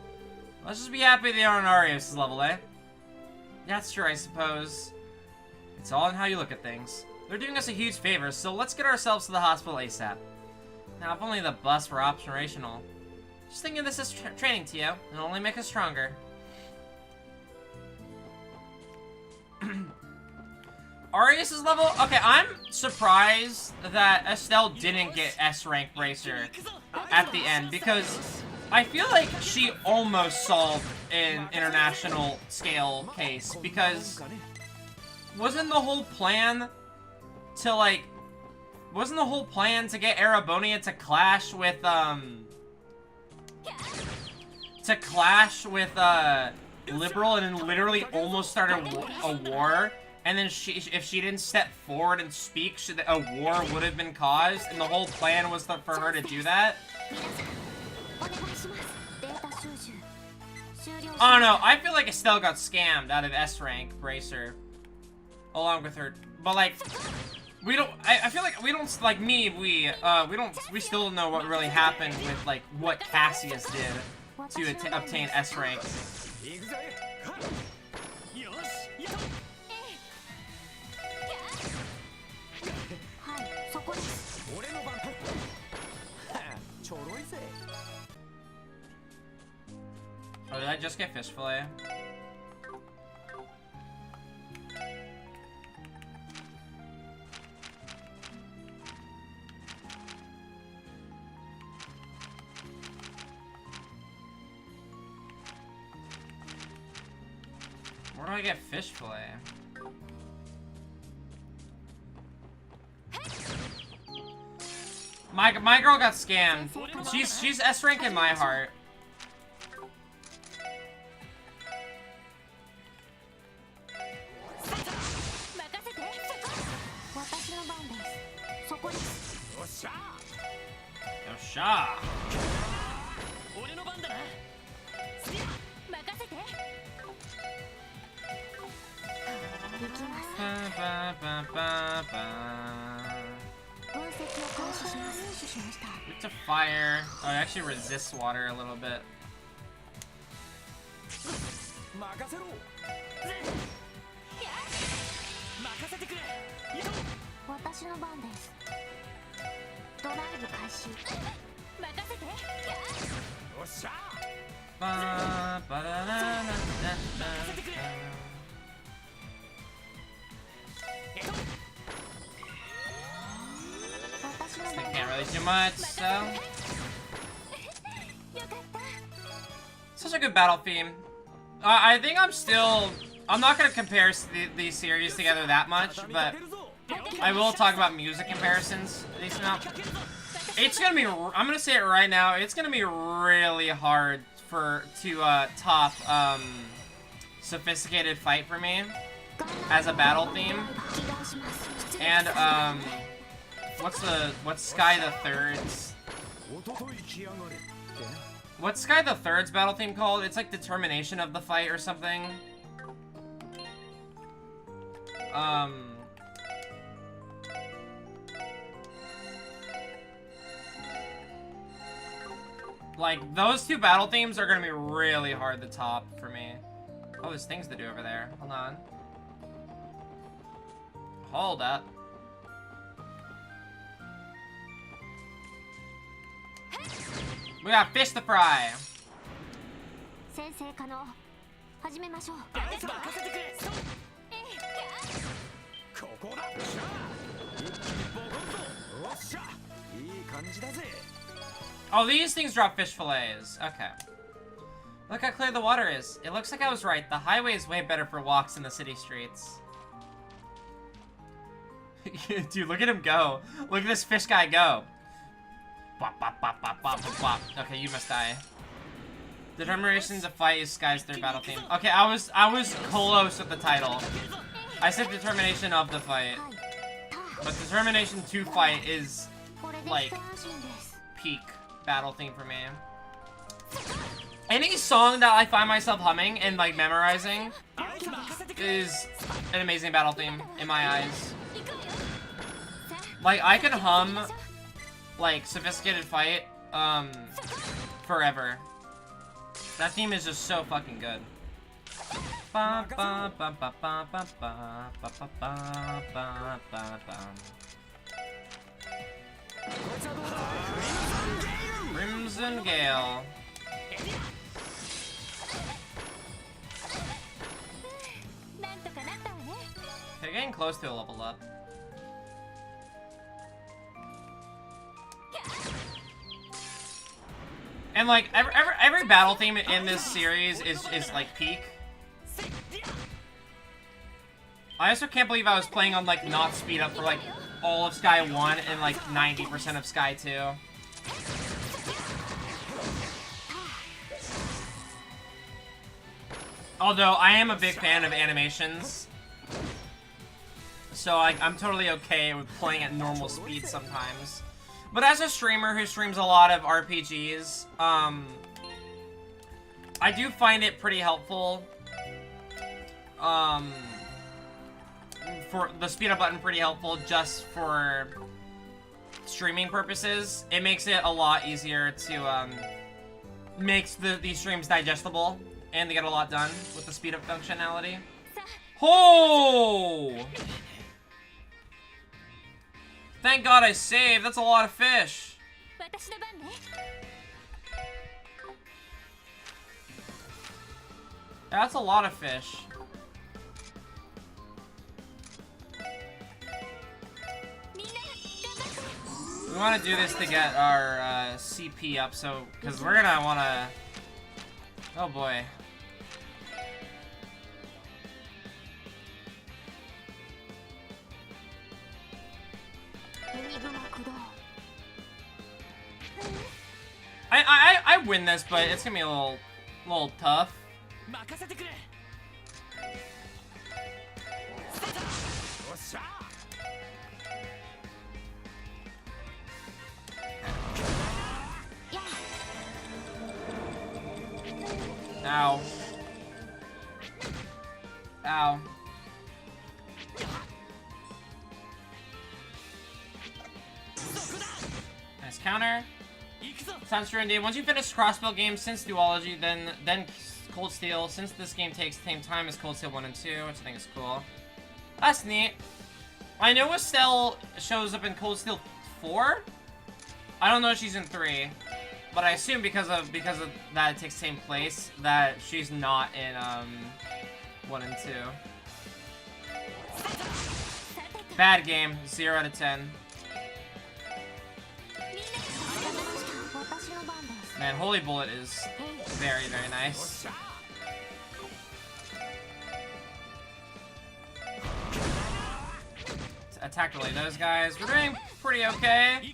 Let's just be happy they aren't Arios' level, eh? That's true, I suppose. It's all in how you look at things. They're doing us a huge favor, so let's get ourselves to the hospital ASAP. Now, if only the bus were operational. Just thinking this is training to you. It'll only make us stronger. Arius' level? Okay, I'm surprised that Estelle didn't get S-rank Bracer at the end, because I feel like she almost solved an international scale case, because wasn't the whole plan to, get Arabonia to clash with, Liberal and then literally almost started a war? And then if she didn't step forward and speak, a war would have been caused, and the whole plan was for her to do that? I don't know, I feel like Estelle got scammed out of S-rank Bracer. Along with her, but like, I feel like we don't, like me, we still don't know what really happened with, like, what Cassius did to obtain S-rank. Oh, did I just get fish fillet? Where do I get fish fillet? My girl got scammed. She's S rank in my heart. Yosha. It's a fire. Oh, it actually resists water a little bit. They can't really do much, so. Such a good battle theme. I think I'm not gonna compare these series together that much, but I will talk about music comparisons. It's gonna be, I'm gonna say it right now, it's gonna be really hard to top Sophisticated Fight for me as a battle theme. And what's Sky the Third's? What's Sky the Third's battle theme called? It's like Determination of the Fight or something. Like, those two battle themes are gonna be really hard to top for me. Oh, there's things to do over there. Hold on. Hold up. We got fish to fry. Oh, these things drop fish fillets. Okay. Look how clear the water is. It looks like I was right. The highway is way better for walks in the city streets. Dude, look at him go. Look at this fish guy go. Bop, bop, bop, bop, bop, bop, bop. Okay, you must die. Determination to fight is Sky's third battle theme. Okay, I was close with the title. I said determination of the fight. But determination to fight is, like, peak battle theme for me. Any song that I find myself humming and, like, memorizing is an amazing battle theme in my eyes. Like, I can hum, like, Sophisticated Fight, forever. That theme is just so fucking good. Crimson Gale. They're getting close to a level up. And like every battle theme in this series is like peak. I also can't believe I was playing on like not speed up for like all of Sky 1 and like 90% of Sky 2. Although I am a big fan of animations, so I'm totally okay with playing at normal speed sometimes. But as a streamer who streams a lot of RPGs, I do find it pretty helpful. For the speed up button, pretty helpful just for streaming purposes. It makes it a lot easier to makes these streams digestible, and they get a lot done with the speed up functionality. Oh! Thank God I saved. That's a lot of fish. That's a lot of fish. We want to do this to get our CP up, so because we're gonna want to. Oh boy. I win this, but it's gonna be a little tough. Ow. Ow. Nice counter. Sounds true indeed. Once you finish Crossbell games since Duology, then Cold Steel, since this game takes the same time as Cold Steel 1 and 2, which I think is cool. That's neat. I know Estelle shows up in Cold Steel 4. I don't know if she's in 3. But I assume because of that it takes the same place, that she's not in 1 and 2. Bad game, 0 out of 10. Man, Holy Bullet is very, very nice. Attack relay those guys. We're doing pretty okay.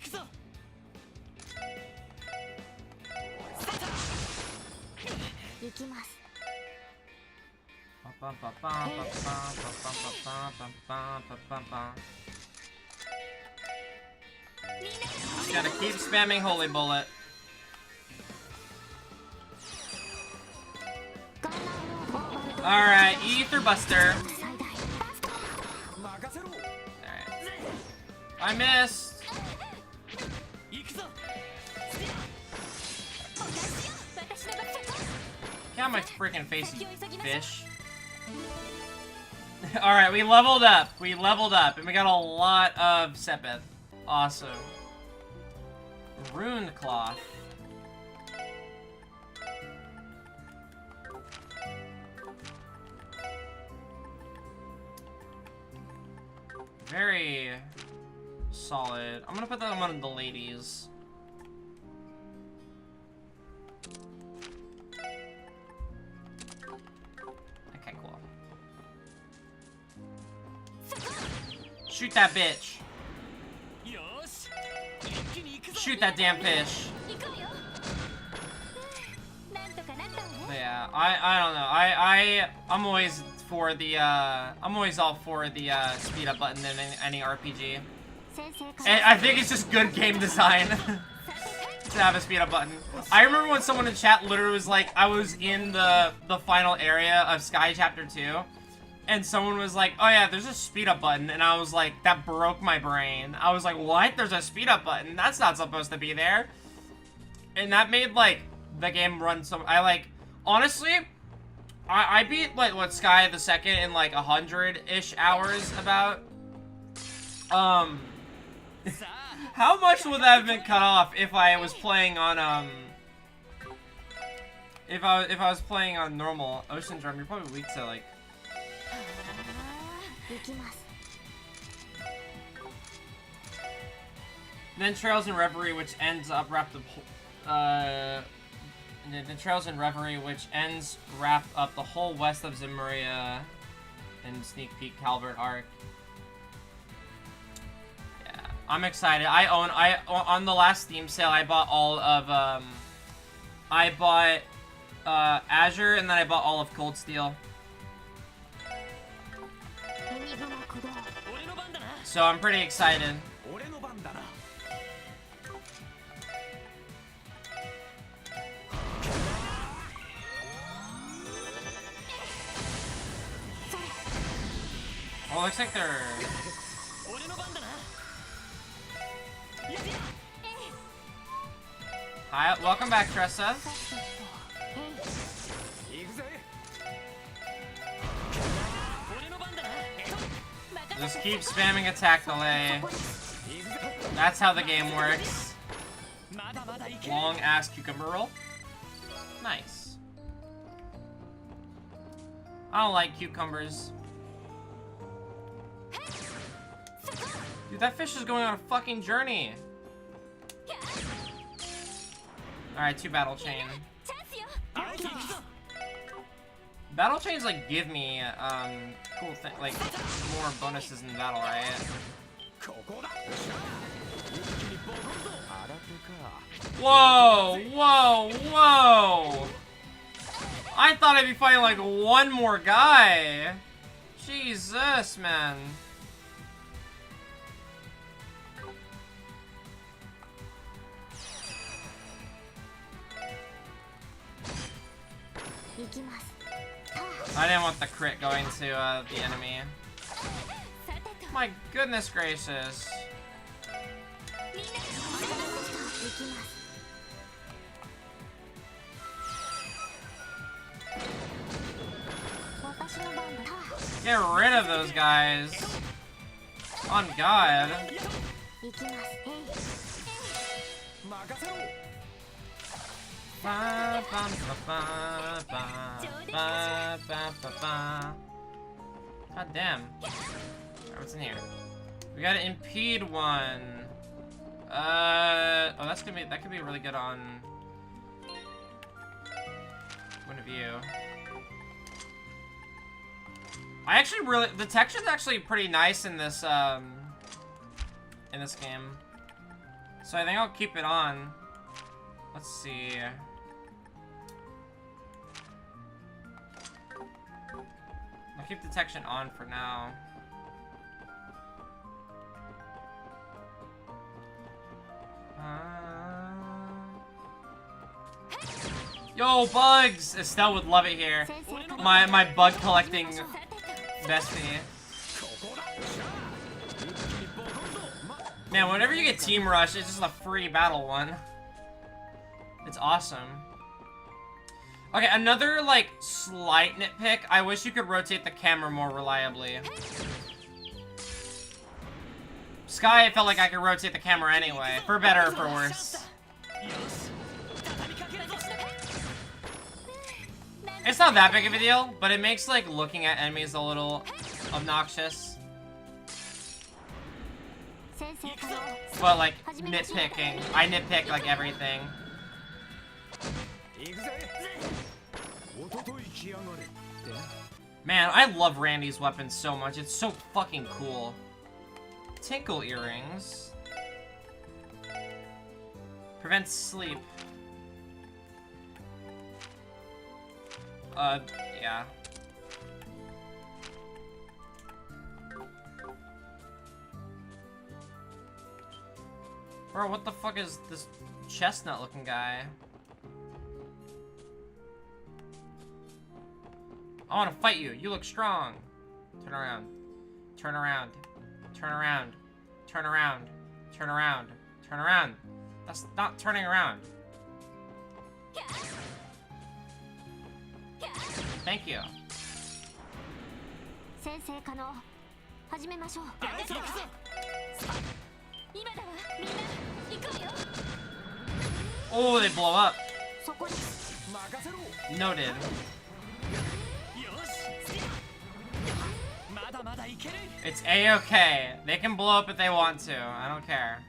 Just gotta keep spamming Holy Bullet. Alright, Ether Buster. Alright. I missed. Get out of my freaking face, you fish. Alright, we leveled up. We leveled up. And we got a lot of Sepith. Awesome. Rune Cloth. Very solid. I'm gonna put that on one of the ladies. Okay, cool. Shoot that bitch. Shoot that damn fish. But yeah, I don't know. I'm always for the I'm always all for the speed up button in any RPG. And I think it's just good game design to have a speed up button. I remember when someone in chat literally was like, I was in the final area of Sky Chapter 2, and someone was like, oh yeah, there's a speed up button, and I was like, that broke my brain. I was like, what? There's a speed up button? That's not supposed to be there. And that made like the game run so. Honestly, I beat like what Sky the Second in like 100-ish hours about. How much would that have been cut off if I was playing on if I was playing on normal Ocean Drum? You're probably weak to like. Then Trails and Reverie, which ends up wrapped up. The Trails and Reverie, which ends wrap up the whole west of Zemuria and Sneak Peek Calvert arc. Yeah, I'm excited. On the last Steam sale, I bought all of I bought Azure, and then I bought all of Cold Steel. So I'm pretty excited. Oh, looks like they're... Hi, welcome back, Tressa. Just keep spamming attack delay. That's how the game works. Long ass cucumber roll. Nice. I don't like cucumbers. Dude, that fish is going on a fucking journey. Alright, 2 battle chain. Battle chains like give me cool thing, like more bonuses in battle, right? Whoa, whoa, whoa! I thought I'd be fighting like one more guy. Jesus, man. I didn't want the crit going to the enemy. My goodness gracious. Get rid of those guys. On God. Ba, ba, ba, ba, ba, ba, ba, ba. God damn. Alright, what's in here? We gotta impede one. Oh, that could be really good on point of view. The texture's actually pretty nice in this game. So I think I'll keep it on. Let's see. I'll keep detection on for now. Yo, bugs! Estelle would love it here. My bug collecting bestie. Man, whenever you get Team Rush, it's just a free battle one. It's awesome. Okay, another, like, slight nitpick. I wish you could rotate the camera more reliably. Sky, I felt like I could rotate the camera anyway. For better or for worse. It's not that big of a deal, but it makes, like, looking at enemies a little obnoxious. But, like, nitpicking. I nitpick, like, everything. Man, I love Randy's weapon so much. It's so fucking cool. Tinkle earrings. Prevents sleep. Yeah. Bro, what the fuck is this chestnut looking guy? I want to fight you. You look strong. Turn around. Turn around. Turn around. Turn around. Turn around. Turn around. That's not turning around. Thank you. Oh, they blow up. Noted. It's A-okay. They can blow up if they want to. I don't care.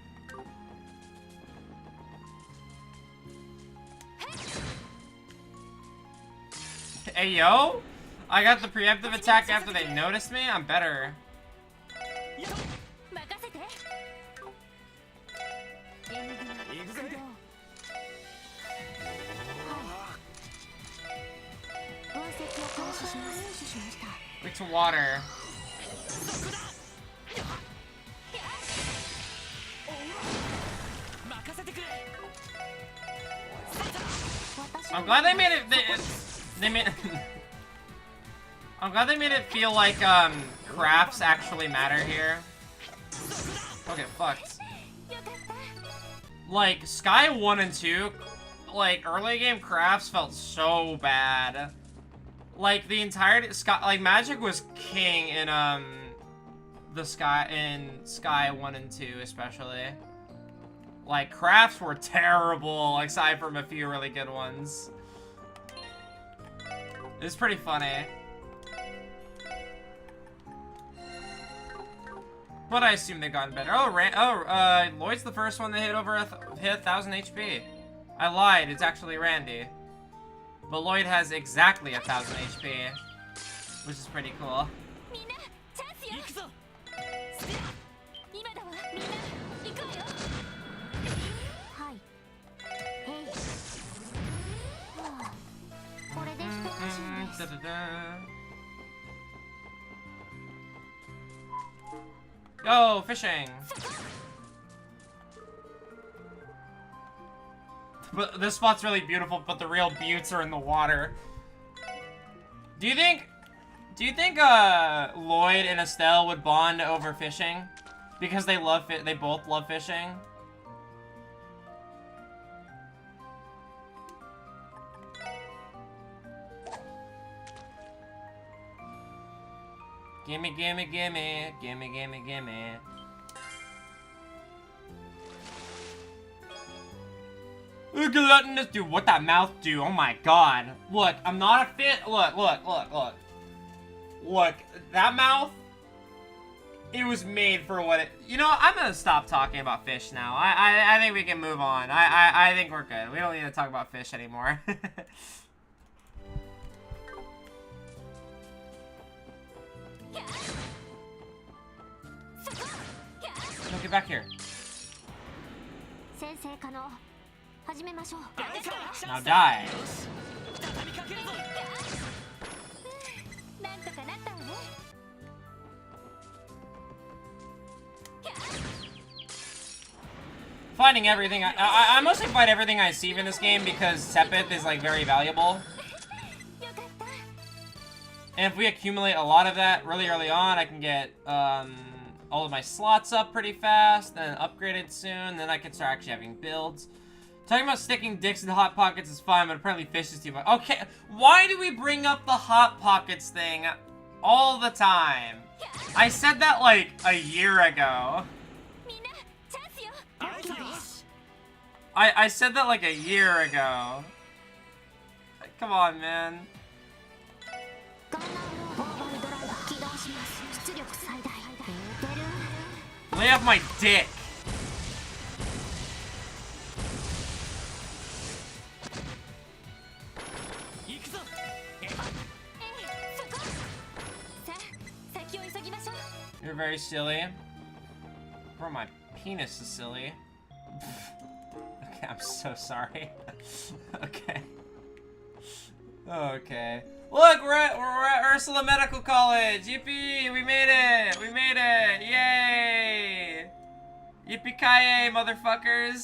Hey, yo! I got the preemptive attack after they noticed me? I'm better. Quick to water. I'm glad they made it. They made. I'm glad they made it feel like crafts actually matter here. Okay, fucked. Like Sky 1 and 2, like early game crafts felt so bad. Like the entire Sky, like Magic was king in the Sky 1 and 2 especially. Like crafts were terrible aside from a few really good ones. It's pretty funny. But I assume they've gotten better. Oh, Lloyd's the first one to hit over 1,000 HP. I lied, it's actually Randy. But Lloyd has exactly 1,000 HP, which is pretty cool. Go fishing. But this spot's really beautiful, but the real beauts are in the water. Do you think Lloyd and Estelle would bond over fishing? Because they both love fishing? Gimme, gimme, gimme, gimme, gimme, gimme. Look at letting this dude. What that mouth do? Oh my god. Look, I'm not a fit. Look. Look, that mouth. It was made for what it. You know, I'm gonna stop talking about fish now. I think we can move on. I think we're good. We don't need to talk about fish anymore. No, get back here. Now die. Finding everything. I mostly find everything I see in this game because Sepith is like very valuable. And if we accumulate a lot of that really early on, I can get all of my slots up pretty fast, then upgraded soon, then I can start actually having builds. Talking about sticking dicks in Hot Pockets is fine, but apparently fish is too much. Okay, why do we bring up the Hot Pockets thing all the time? I said that like a year ago. I said that like a year ago. Come on, man. Lay off my dick. You're very silly. Bro, my penis is silly. Okay, I'm so sorry. Okay. Okay. Look, we're at Ursula Medical College. Yippee! We made it! We made it! Yay! Yippee-ki-yay, motherfuckers!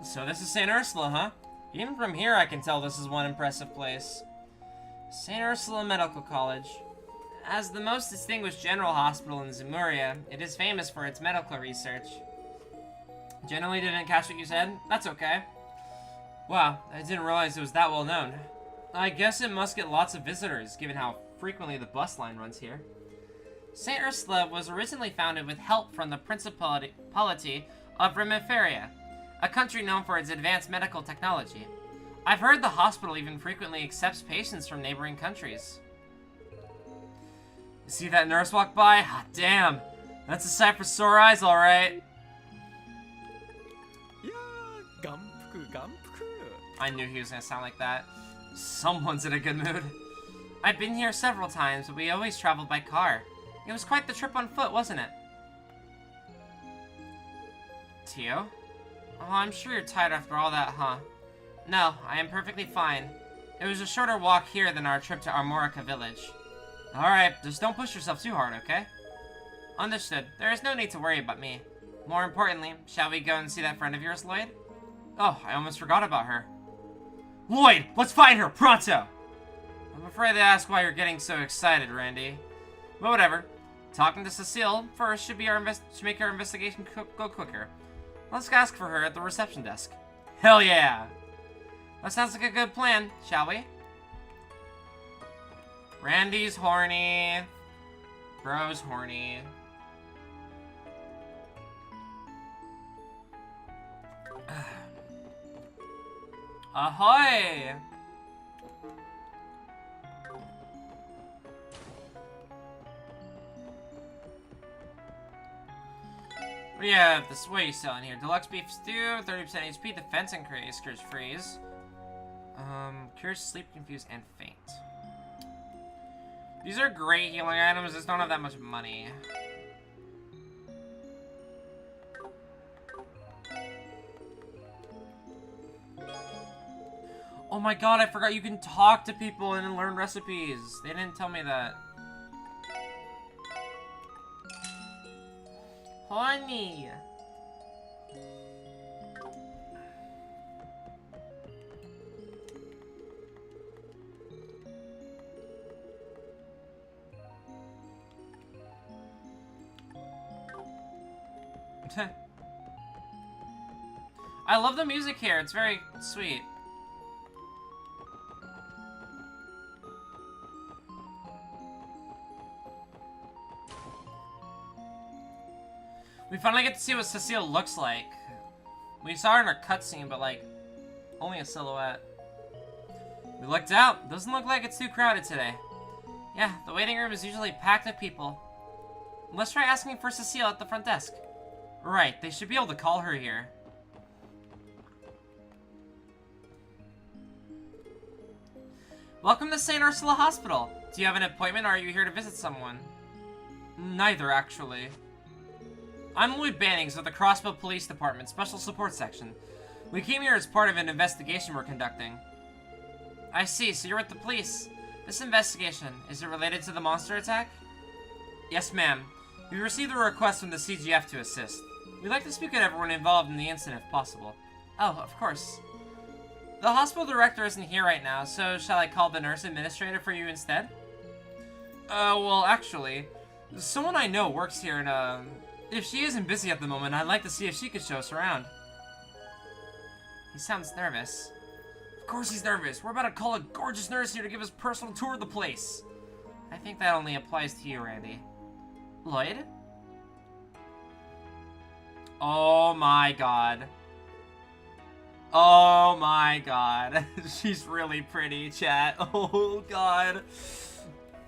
So this is St. Ursula, huh? Even from here I can tell this is one impressive place. St. Ursula Medical College. As the most distinguished general hospital in Zemuria, it is famous for its medical research. Generally didn't catch what you said? That's okay. Wow, I didn't realize it was that well known. I guess it must get lots of visitors, given how frequently the bus line runs here. St. Ursula was originally founded with help from the Principality of Remiferia, a country known for its advanced medical technology. I've heard the hospital even frequently accepts patients from neighboring countries. You see that nurse walk by? Hot damn! That's a sight for sore eyes, alright. I knew he was gonna sound like that. Someone's in a good mood. I've been here several times, but we always traveled by car. It was quite the trip on foot, wasn't it? Tio? Oh, I'm sure you're tired after all that, huh? No, I am perfectly fine. It was a shorter walk here than our trip to Armorica village. Alright, just don't push yourself too hard, okay? Understood. There is no need to worry about me. More importantly, shall we go and see that friend of yours, Lloyd? Oh, I almost forgot about her. Lloyd, let's find her, pronto! I'm afraid to ask why you're getting so excited, Randy. But whatever. Talking to Lucile first should make our investigation go quicker. Let's ask for her at the reception desk. Hell yeah! That sounds like a good plan, shall we? Randy's horny. Bro's horny. Ahoy! What do you have? What are you selling here? Deluxe beef stew, 30% HP, defense increase, cures freeze. Cures sleep, confuse, and faint. These are great healing items, just don't have that much money. Oh my god, I forgot you can talk to people and then learn recipes. They didn't tell me that. Honey. I love the music here. It's very sweet. We finally get to see what Lucile looks like. We saw her in her cutscene, but like, only a silhouette. We looked out. Doesn't look like it's too crowded today. Yeah, the waiting room is usually packed with people. Let's try asking for Lucile at the front desk. Right, they should be able to call her here. Welcome to St. Ursula Hospital. Do you have an appointment or are you here to visit someone? Neither, actually. I'm Lloyd Bannings of the Crossbell Police Department Special Support Section. We came here as part of an investigation we're conducting. I see, so you're with the police. This investigation, is it related to the monster attack? Yes, ma'am. We received a request from the CGF to assist. We'd like to speak with everyone involved in the incident if possible. Oh, of course. The hospital director isn't here right now, so shall I call the nurse administrator for you instead? Well, actually, someone I know works here and, if she isn't busy at the moment, I'd like to see if she could show us around. He sounds nervous. Of course he's nervous. We're about to call a gorgeous nurse here to give us a personal tour of the place. I think that only applies to you, Randy. Lloyd? Oh my god. Oh my god. She's really pretty, chat. Oh god.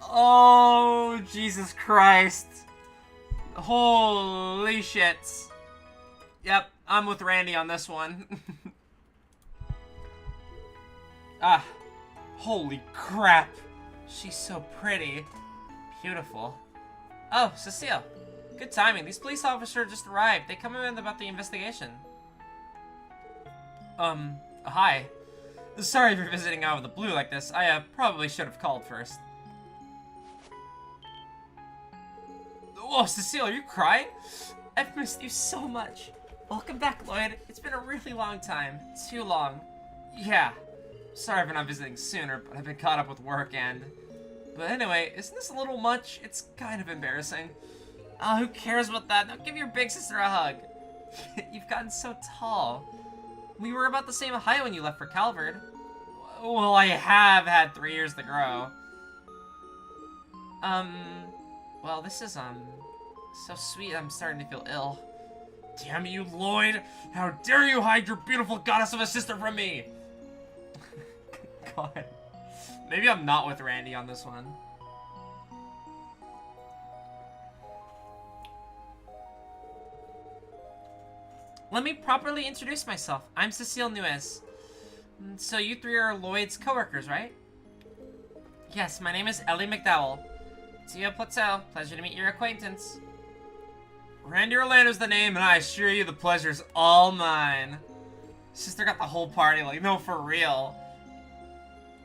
Oh, Jesus Christ. Holy shit. Yep, I'm with Randy on this one. Ah, holy crap. She's so pretty. Beautiful. Oh, Lucile. Good timing. These police officers just arrived. They come in about the investigation. Hi. Sorry for visiting out of the blue like this. I, probably should have called first. Whoa, Lucile, are you crying? I've missed you so much. Welcome back, Lloyd. It's been a really long time. Too long. Yeah. Sorry for not visiting sooner, but I've been caught up with work and... But anyway, isn't this a little much? It's kind of embarrassing. Oh, who cares about that? Now give your big sister a hug. You've gotten so tall. We were about the same height when you left for Calvert. Well, I have had 3 years to grow. Well, this is, so sweet I'm starting to feel ill. Damn you, Lloyd! How dare you hide your beautiful goddess of a sister from me! God. Maybe I'm not with Randy on this one. Let me properly introduce myself. I'm Lucile Nuez. So you three are Lloyd's coworkers, right? Yes, my name is Ellie McDowell. Tia Platel, pleasure to meet your acquaintance. Randy Orlando's the name, and I assure you the pleasure's all mine. Sister got the whole party like, no, for real.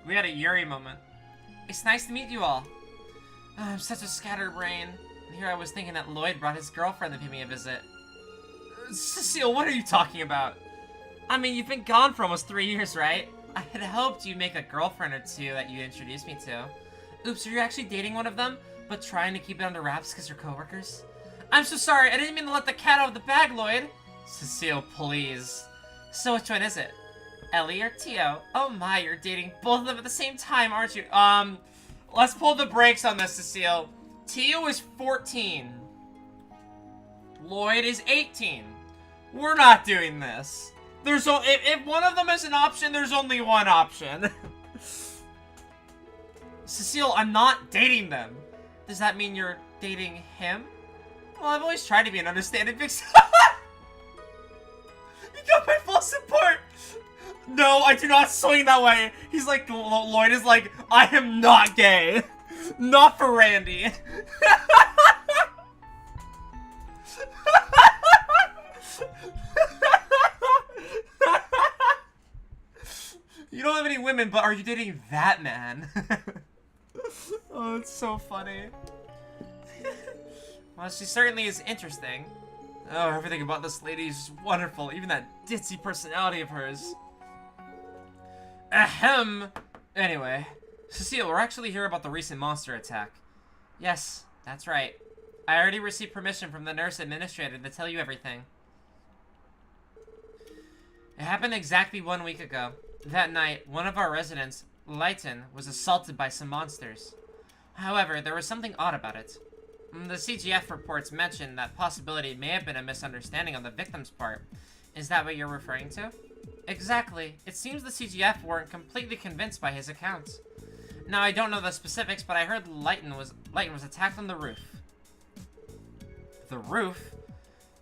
We had a Yuri moment. It's nice to meet you all. Oh, I'm such a scatterbrain. And here I was thinking that Lloyd brought his girlfriend to pay me a visit. Lucile, what are you talking about? I mean, you've been gone for almost 3 years, right? I had hoped you'd make a girlfriend or two that you introduced me to. Oops, are you actually dating one of them, but trying to keep it under wraps because you're coworkers? I'm so sorry, I didn't mean to let the cat out of the bag, Lloyd. Lucile, please. So which one is it? Ellie or Tio? Oh my, you're dating both of them at the same time, aren't you? Let's pull the brakes on this, Lucile. Tio is 14. Lloyd is 18. We're not doing this. There's if one of them is an option, there's only one option. Lucile, I'm not dating them. Does that mean you're dating him? Well, I've always tried to be an understanding big You got my full support! No, I do not swing that way. He's like, Lloyd is like, I am not gay. Not for Randy. You don't have dating women, but are you dating that man? Oh, it's so funny. Well, she certainly is interesting. Oh, everything about this lady is just wonderful. Even that ditzy personality of hers. Ahem! Anyway, Cecile, we're actually here about the recent monster attack. Yes, that's right. I already received permission from the nurse administrator to tell you everything. It happened exactly 1 week ago. That night, one of our residents, Leighton, was assaulted by some monsters. However, there was something odd about it. The CGF reports mentioned that possibility may have been a misunderstanding on the victim's part. Is that what you're referring to? Exactly. It seems the CGF weren't completely convinced by his accounts. Now, I don't know the specifics, but I heard Leighton was attacked on the roof. The roof?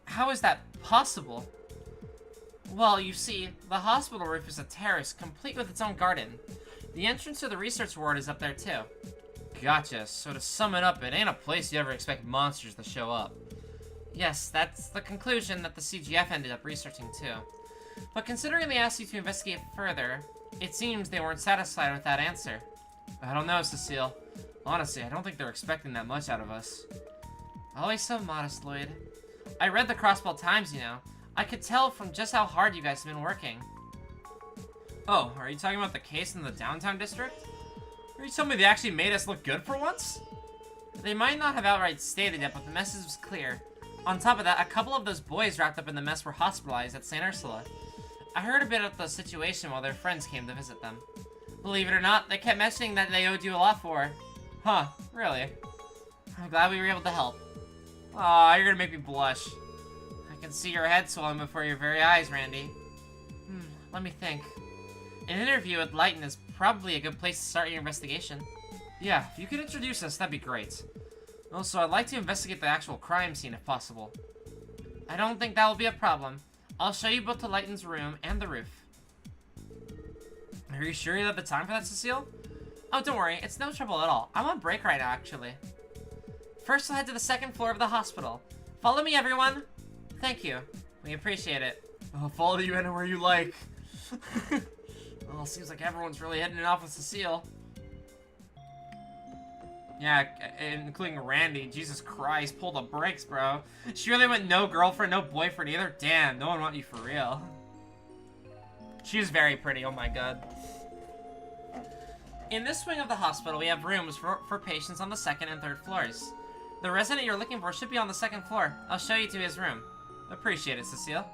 How is that possible? Well, you see, the hospital roof is a terrace, complete with its own garden. The entrance to the research ward is up there, too. Gotcha. So to sum it up, it ain't a place you ever expect monsters to show up. Yes, that's the conclusion that the CGF ended up researching, too. But considering they asked you to investigate further, it seems they weren't satisfied with that answer. I don't know, Cecile. Honestly, I don't think they're expecting that much out of us. Always so modest, Lloyd. I read the Crossbell Times, you know. I could tell from just how hard you guys have been working. Oh, are you talking about the case in the downtown district? Or you told me they actually made us look good for once? They might not have outright stated it, but the message was clear. On top of that, a couple of those boys wrapped up in the mess were hospitalized at St. Ursula. I heard a bit of the situation while their friends came to visit them. Believe it or not, they kept mentioning that they owed you a lot for. Huh, really? I'm glad we were able to help. Aw, you're gonna make me blush. I can see your head swelling before your very eyes, Randy. Let me think. An interview with Leighton is probably a good place to start your investigation. Yeah, if you could introduce us, that'd be great. Also, I'd like to investigate the actual crime scene if possible. I don't think that will be a problem. I'll show you both to Leighton's room and the roof. Are you sure you have the time for that, Cecile? Oh, don't worry, it's no trouble at all. I'm on break right now, actually. First, we'll head to the second floor of the hospital. Follow me, everyone! Thank you. We appreciate it. I'll follow you anywhere you like. Well, seems like everyone's really heading off with Cecile. Yeah, including Randy. Jesus Christ, pull the brakes, bro. She really went no girlfriend, no boyfriend either? Damn, no one want you for real. She is very pretty, oh my god. In this wing of the hospital, we have rooms for patients on the second and third floors. The resident you're looking for should be on the second floor. I'll show you to his room. Appreciate it, Cecile.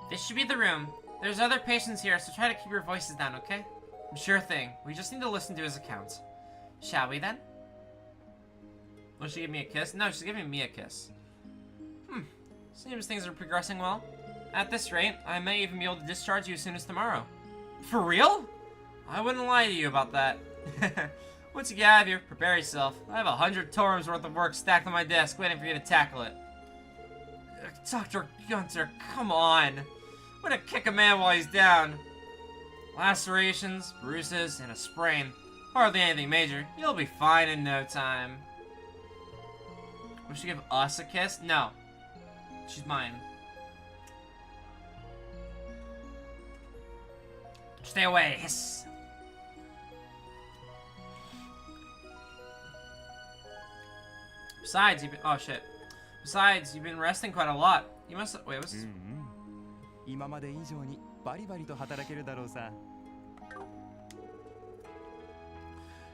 This should be the room. There's other patients here, so try to keep your voices down, okay? Sure thing. We just need to listen to his account. Shall we then? Will she give me a kiss? No, she's giving me a kiss. Seems things are progressing well. At this rate, I may even be able to discharge you as soon as tomorrow. For real? I wouldn't lie to you about that. Once you get out of here, prepare yourself. I have 100 torums worth of work stacked on my desk waiting for you to tackle it. Dr. Gunter, come on. Way to kick a man while he's down. Lacerations, bruises, and a sprain. Hardly anything major. You'll be fine in no time. Will she give us a kiss? No. She's mine. Stay away. Hiss. Besides, you've been... Oh, shit. Besides, you've been resting quite a lot. You must... Wait, what's this?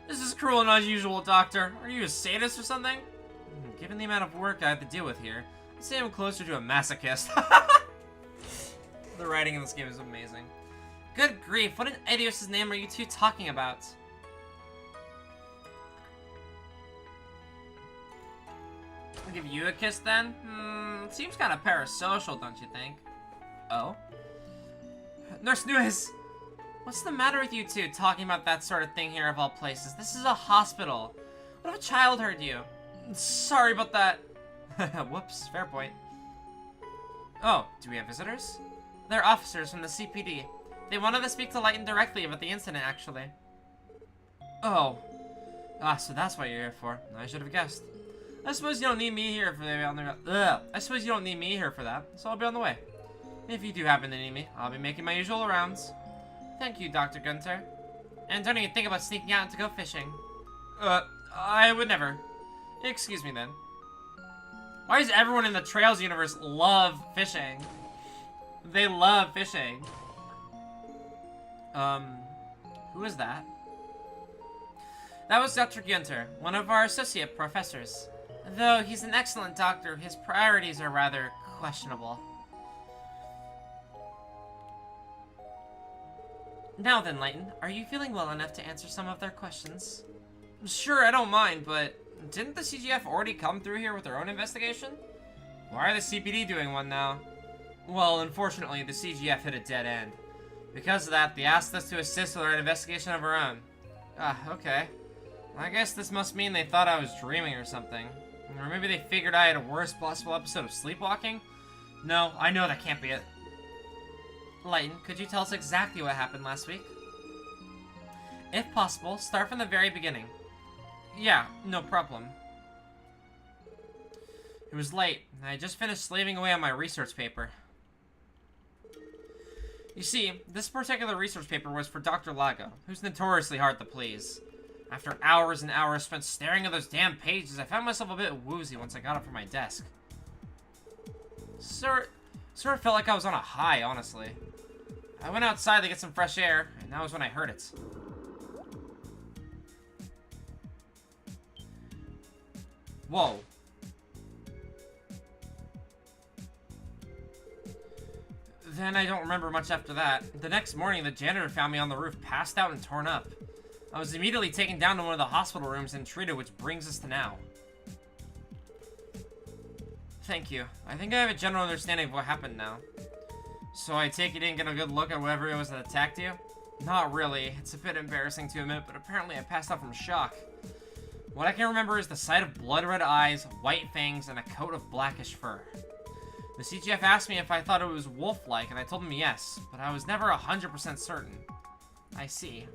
This is cruel and unusual, Doctor. Are you a sadist or something? Given the amount of work I have to deal with here, I'd say I'm closer to a masochist. The writing in this game is amazing. Good grief, what in Adios' name are you two talking about? I'll give you a kiss then? It seems kind of parasocial, don't you think? Oh? Nurse Nuez! What's the matter with you two talking about that sort of thing here of all places? This is a hospital. What if a child heard you? Sorry about that. Whoops, fair point. Oh, do we have visitors? They're officers from the CPD. They wanted to speak to Leighton directly about the incident, actually. Oh. Ah, so that's what you're here for. I should have guessed. I suppose you don't need me here for that. I suppose you don't need me here for that, so I'll be on the way. If you do happen to need me, I'll be making my usual rounds. Thank you, Dr. Gunter. And don't even think about sneaking out to go fishing. I would never. Excuse me then. Why does everyone in the Trails universe love fishing? They love fishing. Who is that? That was Dr. Gunter, one of our associate professors. Though he's an excellent doctor, his priorities are rather questionable. Now then, Lighten, are you feeling well enough to answer some of their questions? Sure, I don't mind, but didn't the CGF already come through here with their own investigation? Why are the CPD doing one now? Well, unfortunately, the CGF hit a dead end. Because of that, they asked us to assist with our investigation of our own. Ah, okay. I guess this must mean they thought I was dreaming or something. Or maybe they figured I had a worst possible episode of sleepwalking? No, I know that can't be it. Lighten, could you tell us exactly what happened last week? If possible, start from the very beginning. Yeah, no problem. It was late, and I just finished slaving away on my research paper. You see, this particular research paper was for Dr. Lago, who's notoriously hard to please. After hours and hours spent staring at those damn pages, I found myself a bit woozy once I got up from my desk. Sort of felt like I was on a high, honestly. I went outside to get some fresh air, and that was when I heard it. Whoa. Then I don't remember much after that. The next morning, the janitor found me on the roof, passed out and torn up. I was immediately taken down to one of the hospital rooms and treated, which brings us to now. Thank you. I think I have a general understanding of what happened now. So I take you didn't get a good look at whoever it was that attacked you? Not really. It's a bit embarrassing to admit, but apparently I passed out from shock. What I can remember is the sight of blood-red eyes, white fangs, and a coat of blackish fur. The CGF asked me if I thought it was wolf-like, and I told him yes, but I was never 100% certain. I see.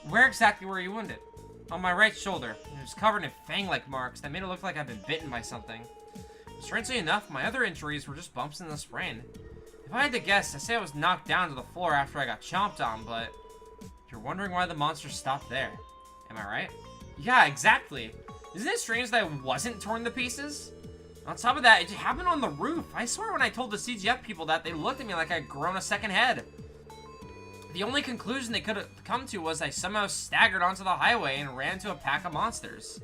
Where exactly were you wounded? On my right shoulder. It was covered in fang-like marks that made it look like I'd been bitten by something. Strangely enough, my other injuries were just bumps in the sprain. If I had to guess, I'd say I was knocked down to the floor after I got chomped on, but you're wondering why the monster stopped there. Am I right? Yeah, exactly. Isn't it strange that I wasn't torn to pieces? On top of that, it happened on the roof. I swear when I told the CGF people that, they looked at me like I'd grown a second head. The only conclusion they could have come to was I somehow staggered onto the highway and ran into a pack of monsters.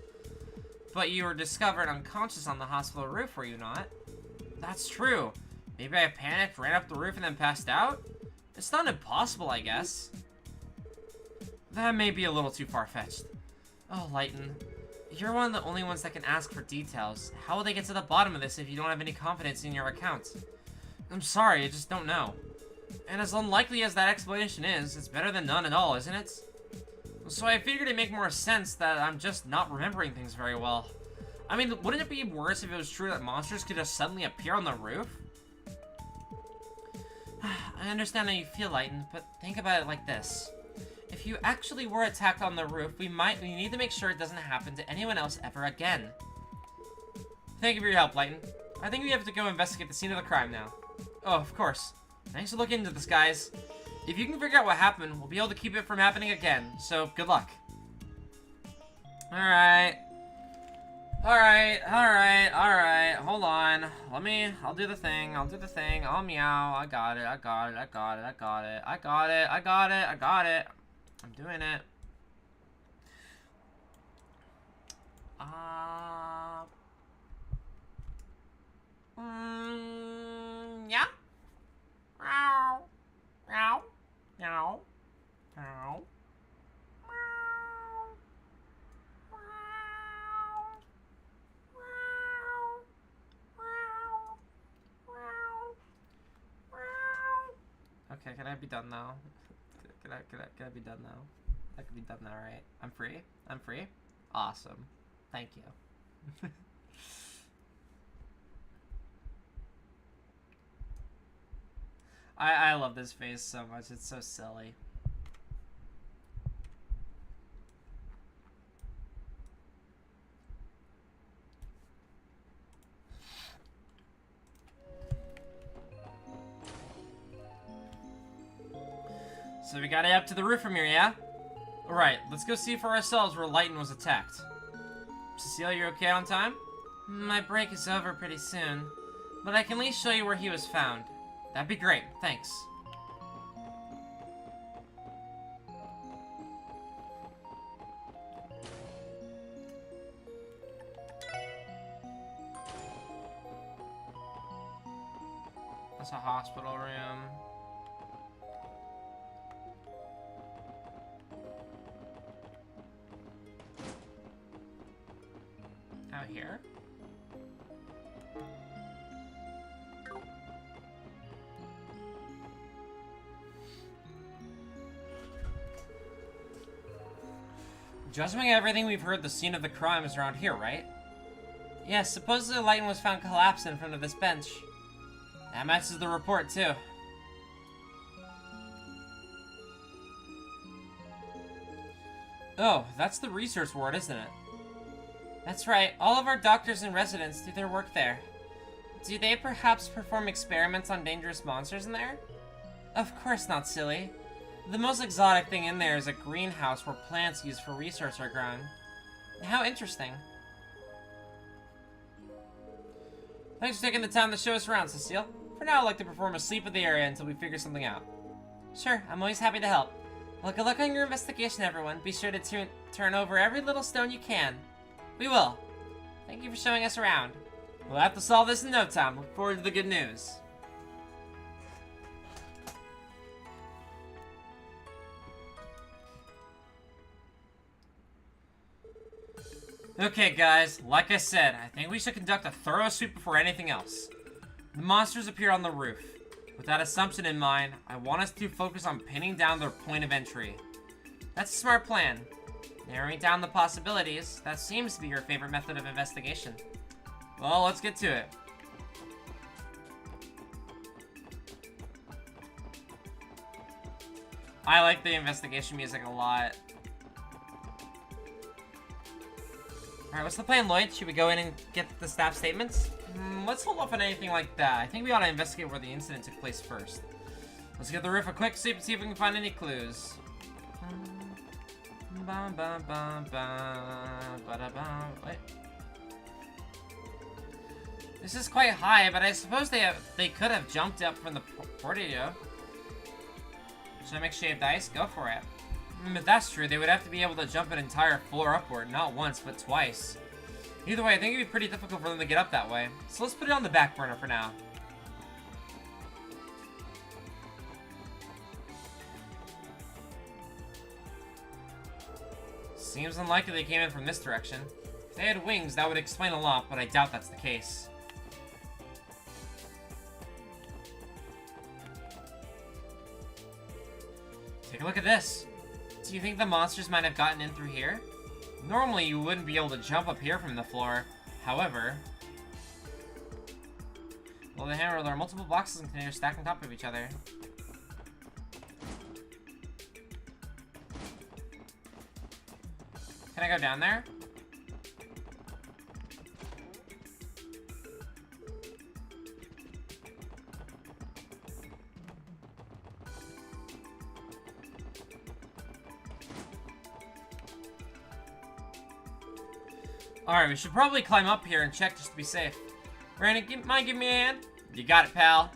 But you were discovered unconscious on the hospital roof, were you not? That's true. Maybe I panicked, ran up the roof, and then passed out? It's not impossible, I guess. That may be a little too far-fetched. Oh, Lighten. You're one of the only ones that can ask for details. How will they get to the bottom of this if you don't have any confidence in your account? I'm sorry, I just don't know. And as unlikely as that explanation is, it's better than none at all, isn't it? So I figured it'd make more sense that I'm just not remembering things very well. I mean, wouldn't it be worse if it was true that monsters could just suddenly appear on the roof? I understand how you feel, Lighten, but think about it like this. If you actually were attacked on the roof, we need to make sure it doesn't happen to anyone else ever again. Thank you for your help, Lighten. I think we have to go investigate the scene of the crime now. Oh, of course. Thanks for looking into this, guys. If you can figure out what happened, we'll be able to keep it from happening again, so good luck. Alright. Alright, hold on. I'll do the thing, I'll meow, I got it. I'm doing it. Yeah? Meow. Meow. Meow. Meow. Okay, can I be done now? Can I be done now? I can be done now, right? I'm free? I'm free? Awesome. Thank you. I love this face so much. It's so silly. So we got it up to the roof from here, yeah? Alright, let's go see for ourselves where Lighton was attacked. Cecile, you okay on time? My break is over pretty soon, but I can at least show you where he was found. That'd be great, thanks. That's a hospital room. Out here? Judging everything we've heard, the scene of the crime is around here, right? Yes, supposedly Lighton was found collapsed in front of this bench. That matches the report, too. Oh, that's the research ward, isn't it? That's right. All of our doctors and residents do their work there. Do they perhaps perform experiments on dangerous monsters in there? Of course not, silly. The most exotic thing in there is a greenhouse where plants used for research are grown. How interesting. Thanks for taking the time to show us around, Cecile. For now, I'd like to perform a sweep of the area until we figure something out. Sure, I'm always happy to help. Well, good luck on your investigation, everyone. Be sure to turn over every little stone you can. We will. Thank you for showing us around. We'll have to solve this in no time. Look forward to the good news. Okay, guys, like I said, I think we should conduct a thorough sweep before anything else. The monsters appear on the roof. With that assumption in mind, I want us to focus on pinning down their point of entry. That's a smart plan. Narrowing down the possibilities, that seems to be your favorite method of investigation. Well, let's get to it. I like the investigation music a lot. Alright, what's the plan, Lloyd? Should we go in and get the staff statements? Let's hold off on anything like that. I think we ought to investigate where the incident took place first. Let's give the roof a quick sweep and see if we can find any clues. Wait. This is quite high, but I suppose they could have jumped up from the portico. Should I make shaved ice? Go for it. If that's true, they would have to be able to jump an entire floor upward, not once, but twice. Either way, I think it'd be pretty difficult for them to get up that way. So let's put it on the back burner for now. Seems unlikely they came in from this direction. If they had wings, that would explain a lot, but I doubt that's the case. Take a look at this. Do you think the monsters might have gotten in through here? Normally, you wouldn't be able to jump up here from the floor. However... Well, the hammer, there are multiple boxes and containers stacked on top of each other. Can I go down there? Alright, we should probably climb up here and check just to be safe. Brandon, mind giving me a hand? You got it, pal.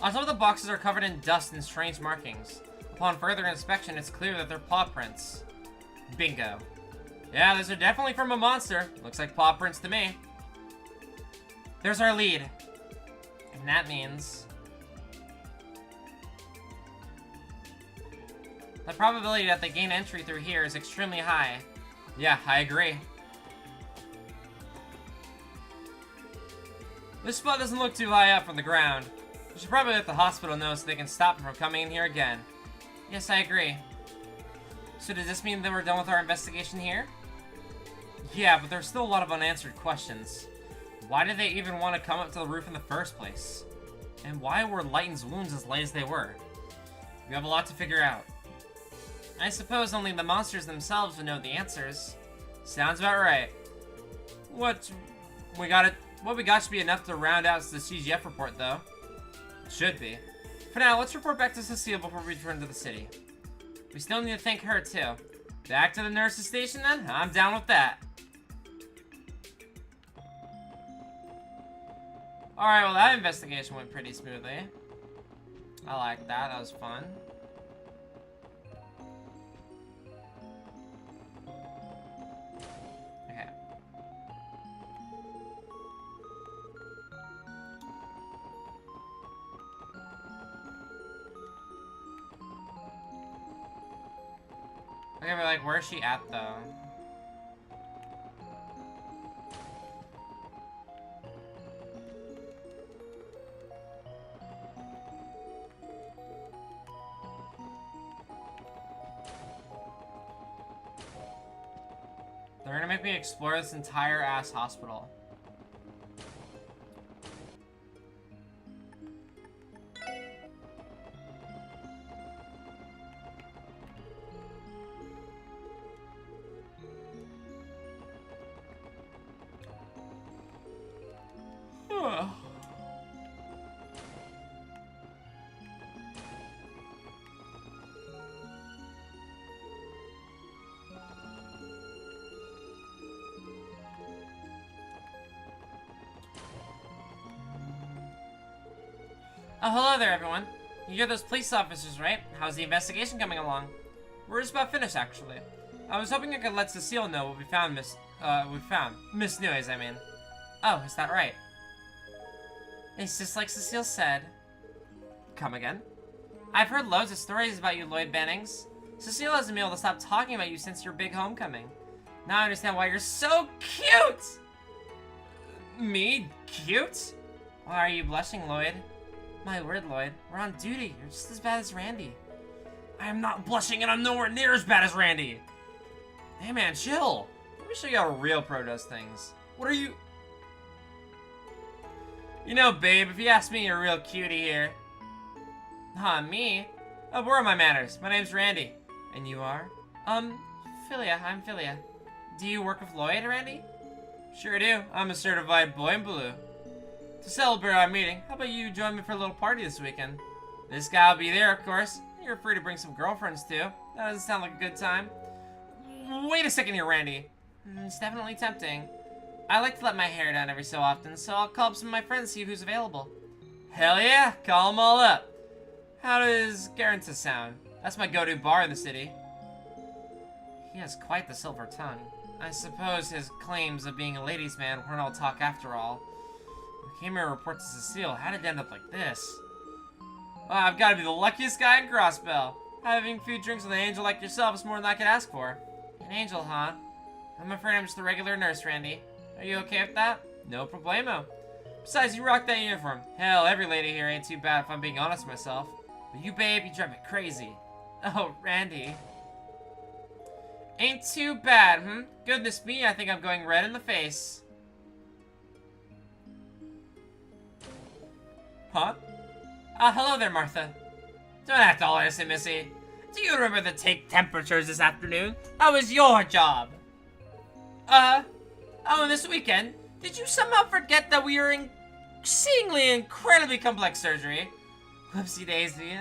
On some of the boxes are covered in dust and strange markings. Upon further inspection, it's clear that they're paw prints. Bingo. Yeah, those are definitely from a monster. Looks like paw prints to me. There's our lead. And that means... the probability that they gain entry through here is extremely high. Yeah, I agree. This spot doesn't look too high up from the ground. We should probably let the hospital know so they can stop them from coming in here again. Yes, I agree. So does this mean that we're done with our investigation here? Yeah, but there's still a lot of unanswered questions. Why did they even want to come up to the roof in the first place? And why were Lighton's wounds as light as they were? We have a lot to figure out. I suppose only the monsters themselves would know the answers. Sounds about right. We got it. What we got should be enough to round out the CGF report, though. Should be. For now, let's report back to Lucile before we return to the city. We still need to thank her, too. Back to the nurse's station, then? I'm down with that. Alright, well, that investigation went pretty smoothly. I like that. That was fun. Okay. Okay, but like, where's she at, though? They're gonna make me explore this entire ass hospital. Oh, hello there, everyone. You're those police officers, right? How's the investigation coming along? We're just about finished, actually. I was hoping I could let Lucile know what we found, Miss Noise, I mean. Oh, is that right? It's just like Lucile said. Come again? I've heard loads of stories about you, Lloyd Bannings. Lucile hasn't been able to stop talking about you since your big homecoming. Now I understand why you're so cute! Me? Cute? Why are you blushing, Lloyd? My word, Lloyd. We're on duty. You're just as bad as Randy. I am not blushing, and I'm nowhere near as bad as Randy. Hey, man, chill. Let me show you how a real pro does things. What are you... You know, babe, if you ask me, you're a real cutie here. Huh, me? Oh, where are my manners? My name's Randy. And you are? Philia. I'm Philia. Do you work with Lloyd, Randy? Sure do. I'm a certified boy in blue. To celebrate our meeting, how about you join me for a little party this weekend? This guy will be there, of course. You're free to bring some girlfriends, too. That doesn't sound like a good time. Wait a second here, Randy. It's definitely tempting. I like to let my hair down every so often, so I'll call up some of my friends and see who's available. Hell yeah, call them all up. How does Garanta sound? That's my go-to bar in the city. He has quite the silver tongue. I suppose his claims of being a ladies' man weren't all talk after all. I came here to report to Lucile. How did it end up like this? Well, I've got to be the luckiest guy in Crossbell. Having a few drinks with an angel like yourself is more than I could ask for. An angel, huh? I'm afraid I'm just a regular nurse, Randy. Are you okay with that? No problemo. Besides, you rock that uniform. Hell, every lady here ain't too bad if I'm being honest with myself. But you, babe, you drive me crazy. Oh, Randy. Ain't too bad, Goodness me, I think I'm going red in the face. Huh? Hello there, Martha. Don't act all innocent, Missy. Do you remember to take temperatures this afternoon? That was your job. Oh, and this weekend, did you somehow forget that we are in exceedingly incredibly complex surgery? Whoopsie daisy.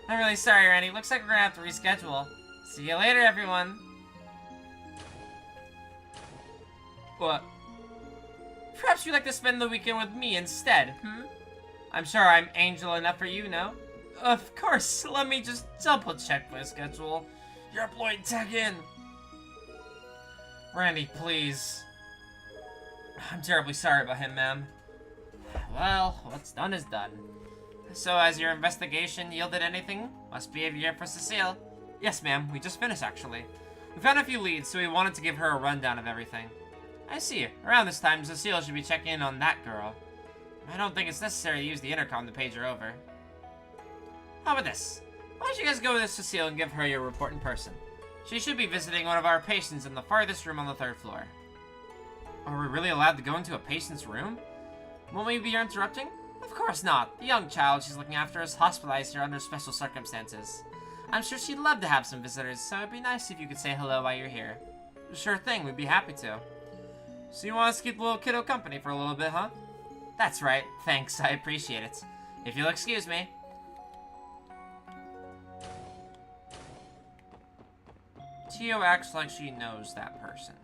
I'm really sorry, Randy. Looks like we're gonna have to reschedule. See you later, everyone. What? Perhaps you'd like to spend the weekend with me instead, I'm sure I'm angel enough for you, no? Of course. Let me just double check my schedule. Your employee tag in. Randy, please. I'm terribly sorry about him, ma'am. Well, what's done is done. So, has your investigation yielded anything? Must be here for Lucile. Yes, ma'am. We just finished, actually. We found a few leads, so we wanted to give her a rundown of everything. I see. Around this time, Lucile should be checking in on that girl. I don't think it's necessary to use the intercom to page her over. How about this? Why don't you guys go with this Lucile and give her your report in person? She should be visiting one of our patients in the farthest room on the 3rd floor. Are we really allowed to go into a patient's room? Won't we be interrupting? Of course not. The young child she's looking after is hospitalized here under special circumstances. I'm sure she'd love to have some visitors, so it'd be nice if you could say hello while you're here. Sure thing, we'd be happy to. So you want us to keep the little kiddo company for a little bit, huh? That's right. Thanks, I appreciate it. If you'll excuse me. Tio acts like she knows that person.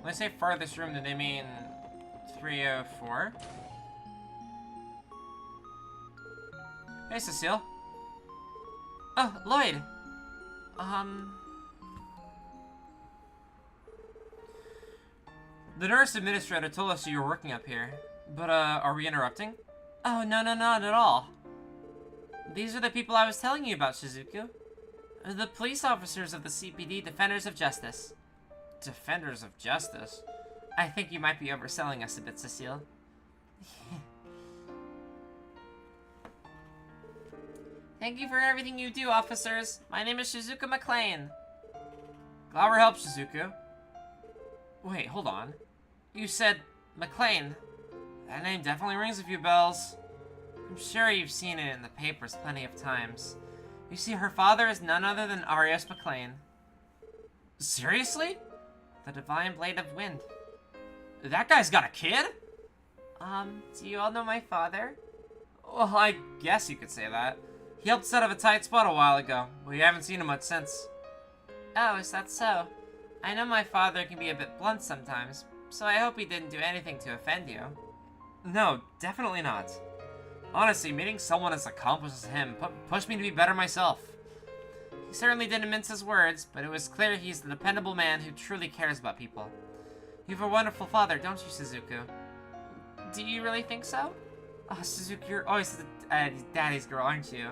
When they say farthest room, do they mean 304? Hey, Cecile. Oh, Lloyd. The nurse administrator told us you were working up here. But, are we interrupting? Oh, no, not at all. These are the people I was telling you about, Shizuku. The police officers of the CPD, Defenders of Justice. Defenders of Justice? I think you might be overselling us a bit, Cecile. Thank you for everything you do, officers. My name is Shizuku McLean. Glad we're helped, Shizuku. Wait, hold on. You said McLean. That name definitely rings a few bells. I'm sure you've seen it in the papers plenty of times. You see, her father is none other than Arias McLean. Seriously? The Divine Blade of Wind. That guy's got a kid? Do you all know my father? Well, I guess you could say that. He helped us out of a tight spot a while ago, but we haven't seen him much since. Oh, is that so? I know my father can be a bit blunt sometimes, so I hope he didn't do anything to offend you. No, definitely not. Honestly, meeting someone as accomplished as him pushed me to be better myself. He certainly didn't mince his words, but it was clear he's the dependable man who truly cares about people. You have a wonderful father, don't you, Shizuku? Do you really think so? Oh, Shizuku, you're always daddy's girl, aren't you?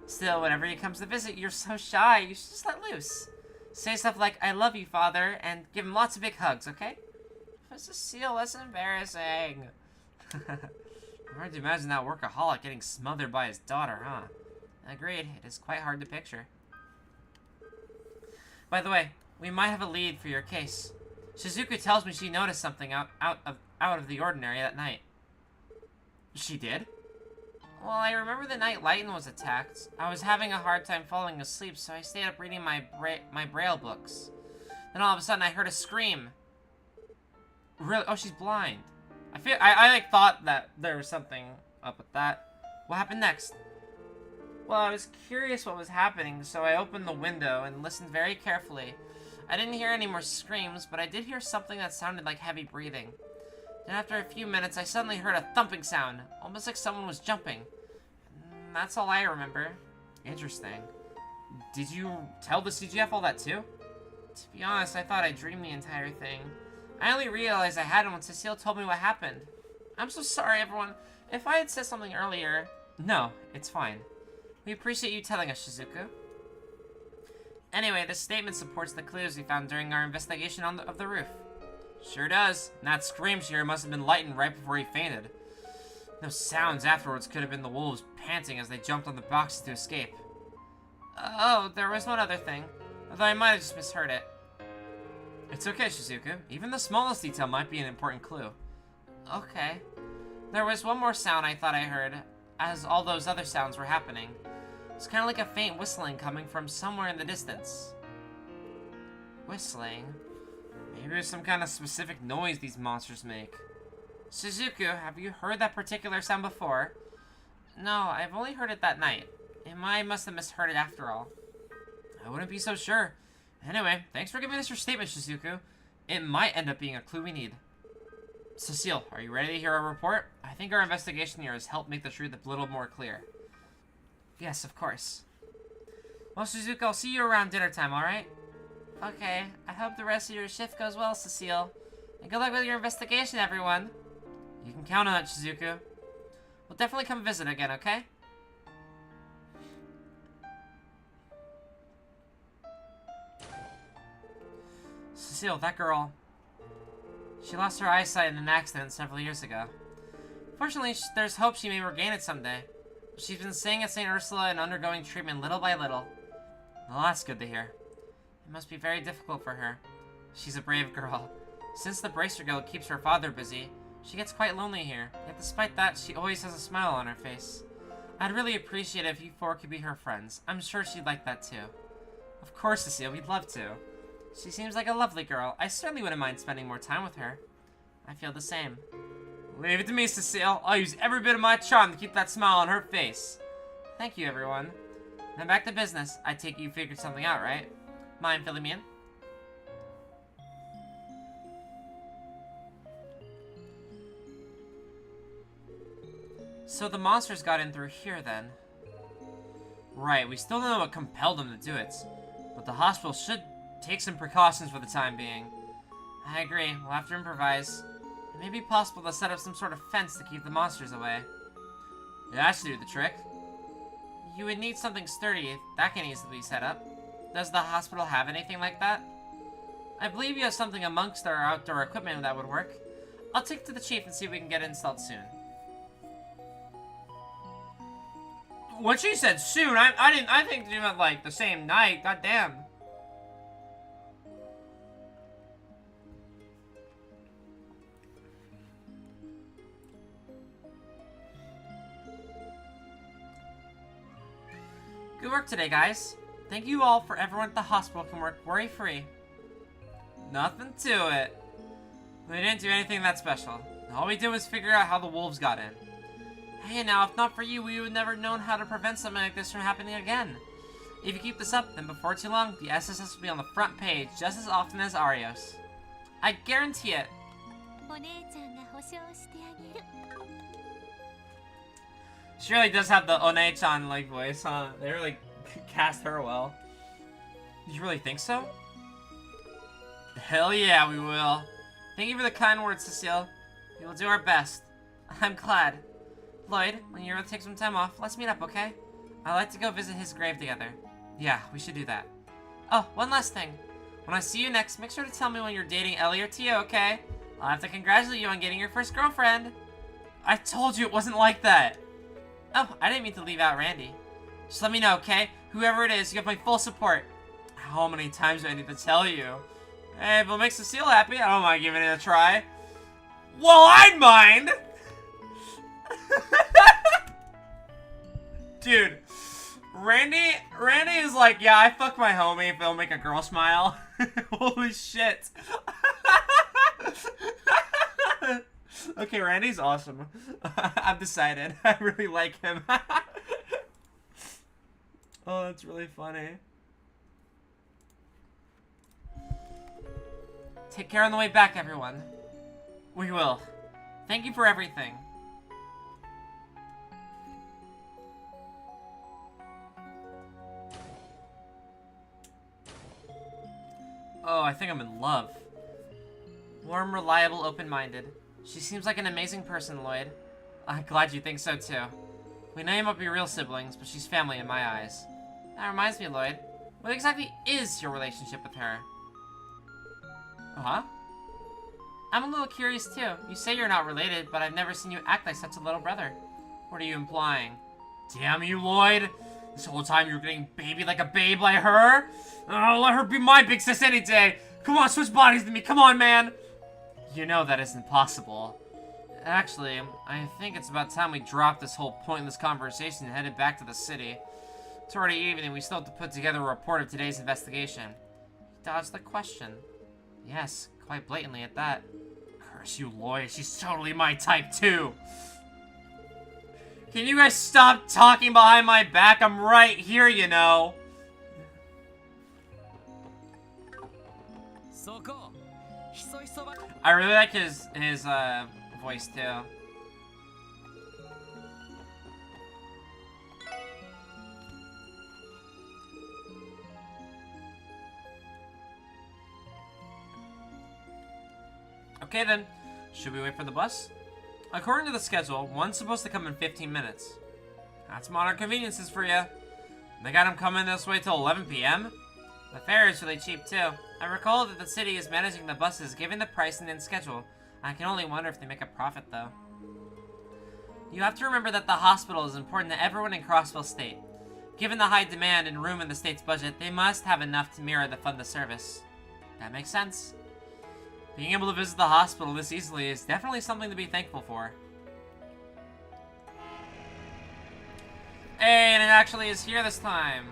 Still, whenever he comes to visit, you're so shy. You should just let loose. Say stuff like, I love you, father, and give him lots of big hugs, okay? Cecile, that's embarrassing. Hard to imagine that workaholic getting smothered by his daughter, huh? Agreed, it is quite hard to picture. By the way, we might have a lead for your case. Shizuku tells me she noticed something out of the ordinary that night. She did? Well, I remember the night Lighton was attacked. I was having a hard time falling asleep, so I stayed up reading my Braille books. Then all of a sudden, I heard a scream. Really? Oh, she's blind. I thought that there was something up with that. What happened next? Well, I was curious what was happening, so I opened the window and listened very carefully. I didn't hear any more screams, but I did hear something that sounded like heavy breathing. Then after a few minutes, I suddenly heard a thumping sound, almost like someone was jumping. And that's all I remember. Interesting. Did you tell the CGF all that too? To be honest, I thought I dreamed the entire thing. I only realized I hadn't when Cecile told me what happened. I'm so sorry, everyone. If I had said something earlier... No, it's fine. We appreciate you telling us, Shizuku. Anyway, this statement supports the clues we found during our investigation of the roof. Sure does. And that scream she heard must have been Lighten right before he fainted. Those sounds afterwards could have been the wolves panting as they jumped on the boxes to escape. Oh, there was one other thing. Although I might have just misheard it. It's okay, Shizuku. Even the smallest detail might be an important clue. Okay. There was one more sound I thought I heard, as all those other sounds were happening. It's kind of like a faint whistling coming from somewhere in the distance. Whistling? Maybe there's some kind of specific noise these monsters make. Shizuku, have you heard that particular sound before? No, I've only heard it that night. I must have misheard it after all. I wouldn't be so sure. Anyway, thanks for giving us your statement, Shizuku. It might end up being a clue we need. Cecile, are you ready to hear our report? I think our investigation here has helped make the truth a little more clear. Yes, of course. Well, Shizuku, I'll see you around dinner time, alright? Okay, I hope the rest of your shift goes well, Cecile. And good luck with your investigation, everyone. You can count on it, Shizuku. We'll definitely come visit again, okay? Cecile, that girl... She lost her eyesight in an accident several years ago. Fortunately, there's hope she may regain it someday. She's been staying at St. Ursula and undergoing treatment little by little. Well, that's good to hear. It must be very difficult for her. She's a brave girl. Since the bracer girl keeps her father busy, she gets quite lonely here. Yet despite that, she always has a smile on her face. I'd really appreciate it if you four could be her friends. I'm sure she'd like that too. Of course, Lucile, we'd love to. She seems like a lovely girl. I certainly wouldn't mind spending more time with her. I feel the same. Leave it to me, Lucile. I'll use every bit of my charm to keep that smile on her face. Thank you, everyone. Now back to business. I take it you figured something out, right? Mind filling me in? So the monsters got in through here, then. Right, we still don't know what compelled them to do it. But the hospital should take some precautions for the time being. I agree, we'll have to improvise. It may be possible to set up some sort of fence to keep the monsters away. Yeah, that should do the trick. You would need something sturdy. That can easily be set up. Does the hospital have anything like that? I believe you have something amongst our outdoor equipment that would work. I'll take it to the chief and see if we can get it installed soon. When she said soon, I think she meant like the same night. God damn. Good work today, guys. Thank you all for everyone at the hospital can work worry-free. Nothing to it. We didn't do anything that special. All we did was figure out how the wolves got in. Hey, now, if not for you, we would never known how to prevent something like this from happening again. If you keep this up, then before too long, the SSS will be on the front page just as often as Arios. I guarantee it. She really does have the One-chan like voice, huh? They really cast her well. You really think so? Hell yeah, we will. Thank you for the kind words, Lucile. We will do our best. I'm glad. Lloyd, when you're ready to take some time off, let's meet up, okay? I'd like to go visit his grave together. Yeah, we should do that. Oh, one last thing. When I see you next, make sure to tell me when you're dating Ellie or Tio, okay? I'll have to congratulate you on getting your first girlfriend. I told you it wasn't like that. Oh, I didn't mean to leave out Randy. Just let me know, okay? Whoever it is, you have my full support. How many times do I need to tell you? Hey, if it makes Lucile happy, I don't mind giving it a try. Well, I'd mind! Dude, Randy is like, yeah, I fuck my homie if it'll make a girl smile. Holy shit. Okay, Randy's awesome. I've decided. I really like him. Oh, that's really funny. Take care on the way back, everyone. We will. Thank you for everything. Oh, I think I'm in love. Warm, reliable, open-minded. She seems like an amazing person, Lloyd. I'm glad you think so, too. We know you might be real siblings, but she's family in my eyes. That reminds me, Lloyd. What exactly is your relationship with her? Huh? I'm a little curious, too. You say you're not related, but I've never seen you act like such a little brother. What are you implying? Damn you, Lloyd! This whole time you were getting baby like a babe like her? Oh, let her be my big sis any day! Come on, switch bodies with me, come on, man! You know that isn't possible. Actually, I think it's about time we dropped this whole pointless conversation and headed back to the city. It's already evening, we still have to put together a report of today's investigation. He dodged the question. Yes, quite blatantly at that. Curse you, Lloyd, she's totally my type, too! Can you guys stop talking behind my back? I'm right here, you know. I really like his voice too. Okay then, should we wait for the bus? According to the schedule, one's supposed to come in 15 minutes. That's modern conveniences for you. They got him coming this way till 11 p.m.? The fare is really cheap too. I recall that the city is managing the buses, given the price and schedule. I can only wonder if they make a profit though. You have to remember that the hospital is important to everyone in Crossbell State. Given the high demand and room in the state's budget, they must have enough to mirror the fund the service. That makes sense. Being able to visit the hospital this easily is definitely something to be thankful for. Hey, and it actually is here this time.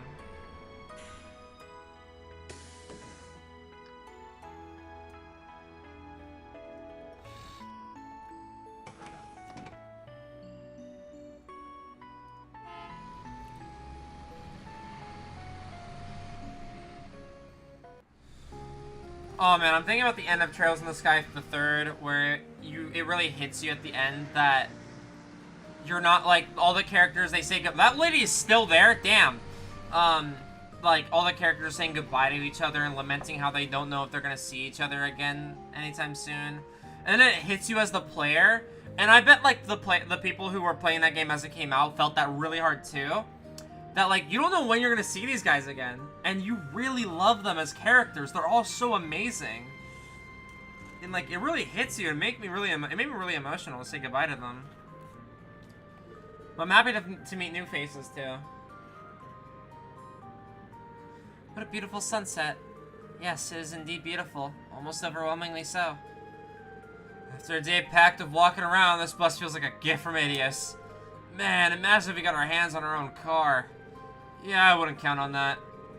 Oh man, I'm thinking about the end of Trails in the Sky the Third, where it really hits you at the end that you're not like all the characters they say that lady is still there. Damn. Like all the characters saying goodbye to each other and lamenting how they don't know if they're gonna see each other again anytime soon, and then it hits you as the player. And I bet like the people who were playing that game as it came out felt that really hard too. That like you don't know when you're gonna see these guys again, and you really love them as characters. They're all so amazing, and like it really hits you and made me really emotional to say goodbye to them. But I'm happy to meet new faces too. What a beautiful sunset. Yes, it is indeed beautiful, almost overwhelmingly so. After a day packed of walking around, this bus feels like a gift from Adios. Man, imagine if we got our hands on our own car. Yeah, I wouldn't count on that.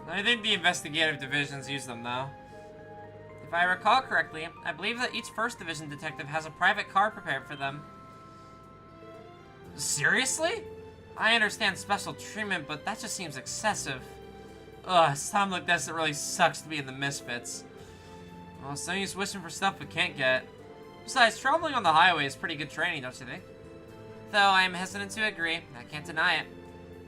I think the investigative divisions use them, though. If I recall correctly, I believe that each 1st Division detective has a private car prepared for them. Seriously? I understand special treatment, but that just seems excessive. Ugh, it's time like this, it really sucks to be in the Misfits. Well, it's no use wishing for stuff we can't get. Besides, traveling on the highway is pretty good training, don't you think? Though I am hesitant to agree, I can't deny it.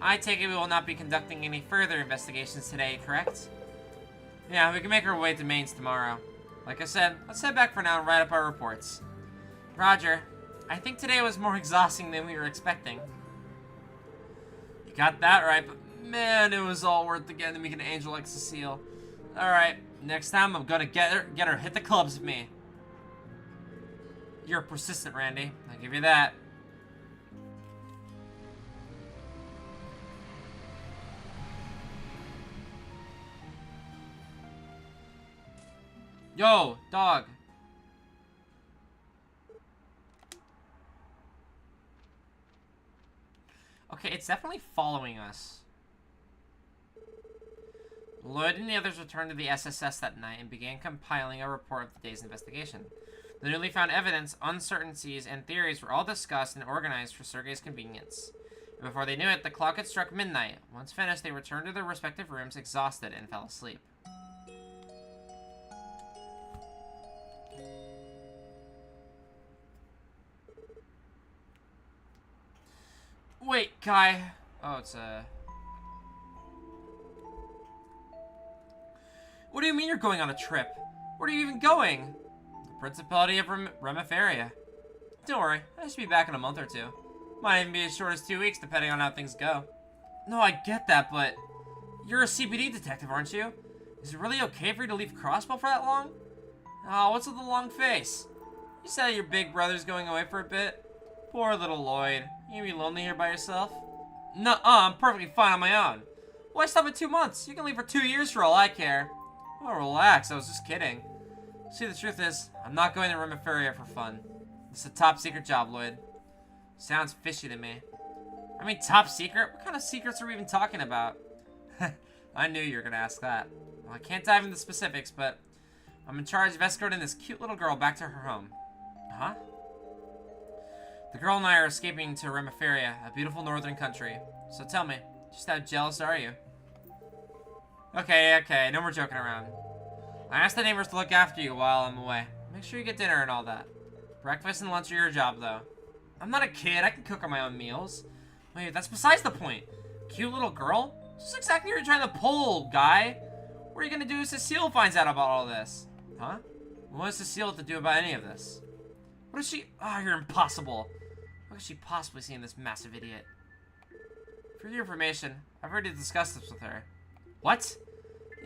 I take it we will not be conducting any further investigations today, correct? Yeah, we can make our way to Mainz tomorrow. Like I said, let's head back for now and write up our reports. Roger. I think today was more exhausting than we were expecting. You got that right, but man, it was all worth it getting to meet an angel like Lucile. Alright, next time I'm gonna get her hit the clubs with me. You're persistent, Randy. I'll give you that. Yo, dog. Okay, it's definitely following us. Lloyd and the others returned to the SSS that night and began compiling a report of the day's investigation. The newly found evidence, uncertainties, and theories were all discussed and organized for Sergei's convenience. And before they knew it, the clock had struck midnight. Once finished, they returned to their respective rooms exhausted and fell asleep. Wait, Kai. Oh, it's a... What do you mean you're going on a trip? Where are you even going? The Principality of Remiferia. Don't worry, I should be back in a month or two. Might even be as short as 2 weeks, depending on how things go. No, I get that, but... You're a CPD detective, aren't you? Is it really okay for you to leave Crossbell for that long? Oh, what's with the long face? You said your big brother's going away for a bit? Poor little Lloyd. You gonna be lonely here by yourself? Nuh-uh, I'm perfectly fine on my own. Why stop at 2 months? You can leave for 2 years for all I care. Oh, relax, I was just kidding. See, the truth is, I'm not going to Remiferia for fun. It's a top secret job, Lloyd. Sounds fishy to me. I mean, top secret? What kind of secrets are we even talking about? I knew you were gonna ask that. Well, I can't dive into specifics, but I'm in charge of escorting this cute little girl back to her home. Huh? The girl and I are escaping to Remiferia, a beautiful northern country. So tell me, just how jealous are you? Okay, no more joking around. I asked the neighbors to look after you while I'm away. Make sure you get dinner and all that. Breakfast and lunch are your job, though. I'm not a kid, I can cook on my own meals. Wait, that's besides the point. Cute little girl? This is exactly what you're trying to pull, guy. What are you gonna do if Cecile finds out about all this? Huh? What has Cecile have to do about any of this? What is she? Oh, you're impossible. What could she possibly see in this massive idiot? For your information, I've already discussed this with her. What?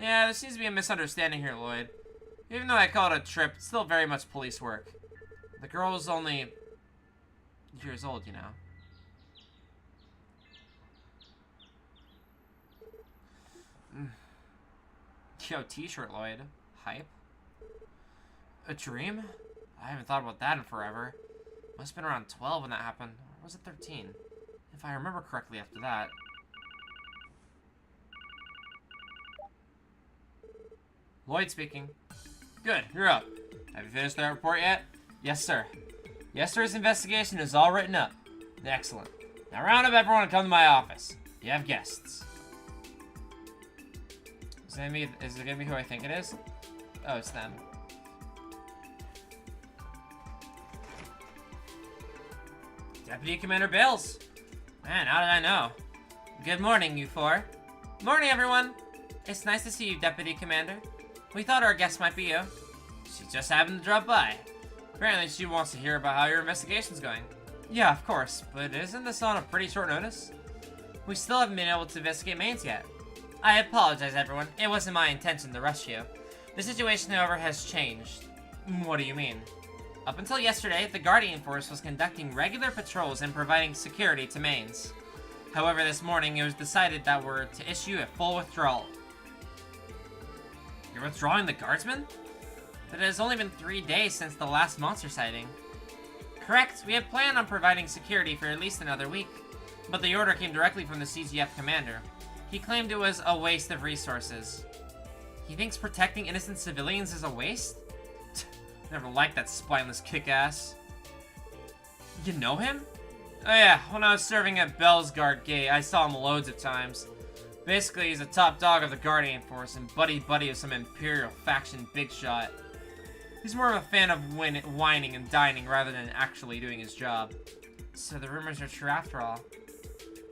Yeah, there seems to be a misunderstanding here, Lloyd. Even though I call it a trip, it's still very much police work. The girl is only years old, you know. Yo, t-shirt, Lloyd. Hype. A dream? I haven't thought about that in forever. Must have been around 12 when that happened. Or was it 13? If I remember correctly after that. Lloyd speaking. Good, you're up. Have you finished that report yet? Yes, sir. Yesterday's investigation is all written up. Excellent. Now round up everyone and come to my office. You have guests. Is it gonna be who I think it is? Oh, it's them. Deputy Commander Bales. Man, how did I know? Good morning, you four. Morning, everyone. It's nice to see you, Deputy Commander. We thought our guest might be you. She just happened to drop by. Apparently, she wants to hear about how your investigation's going. Yeah, of course, but isn't this on a pretty short notice? We still haven't been able to investigate Mains yet. I apologize, everyone. It wasn't my intention to rush you. The situation, however, has changed. What do you mean? Up until yesterday, the Guardian Force was conducting regular patrols and providing security to Mains. However, this morning, it was decided that we're to issue a full withdrawal. You're withdrawing the Guardsmen? But it has only been 3 days since the last monster sighting. Correct, we had planned on providing security for at least another week, but the order came directly from the CGF commander. He claimed it was a waste of resources. He thinks protecting innocent civilians is a waste? Never liked that spineless kick-ass. You know him? Oh yeah, when I was serving at Bell's Guard Gate, I saw him loads of times. Basically, he's a top dog of the Guardian Force and buddy-buddy of some Imperial faction big shot. He's more of a fan of whining and dining rather than actually doing his job. So the rumors are true after all.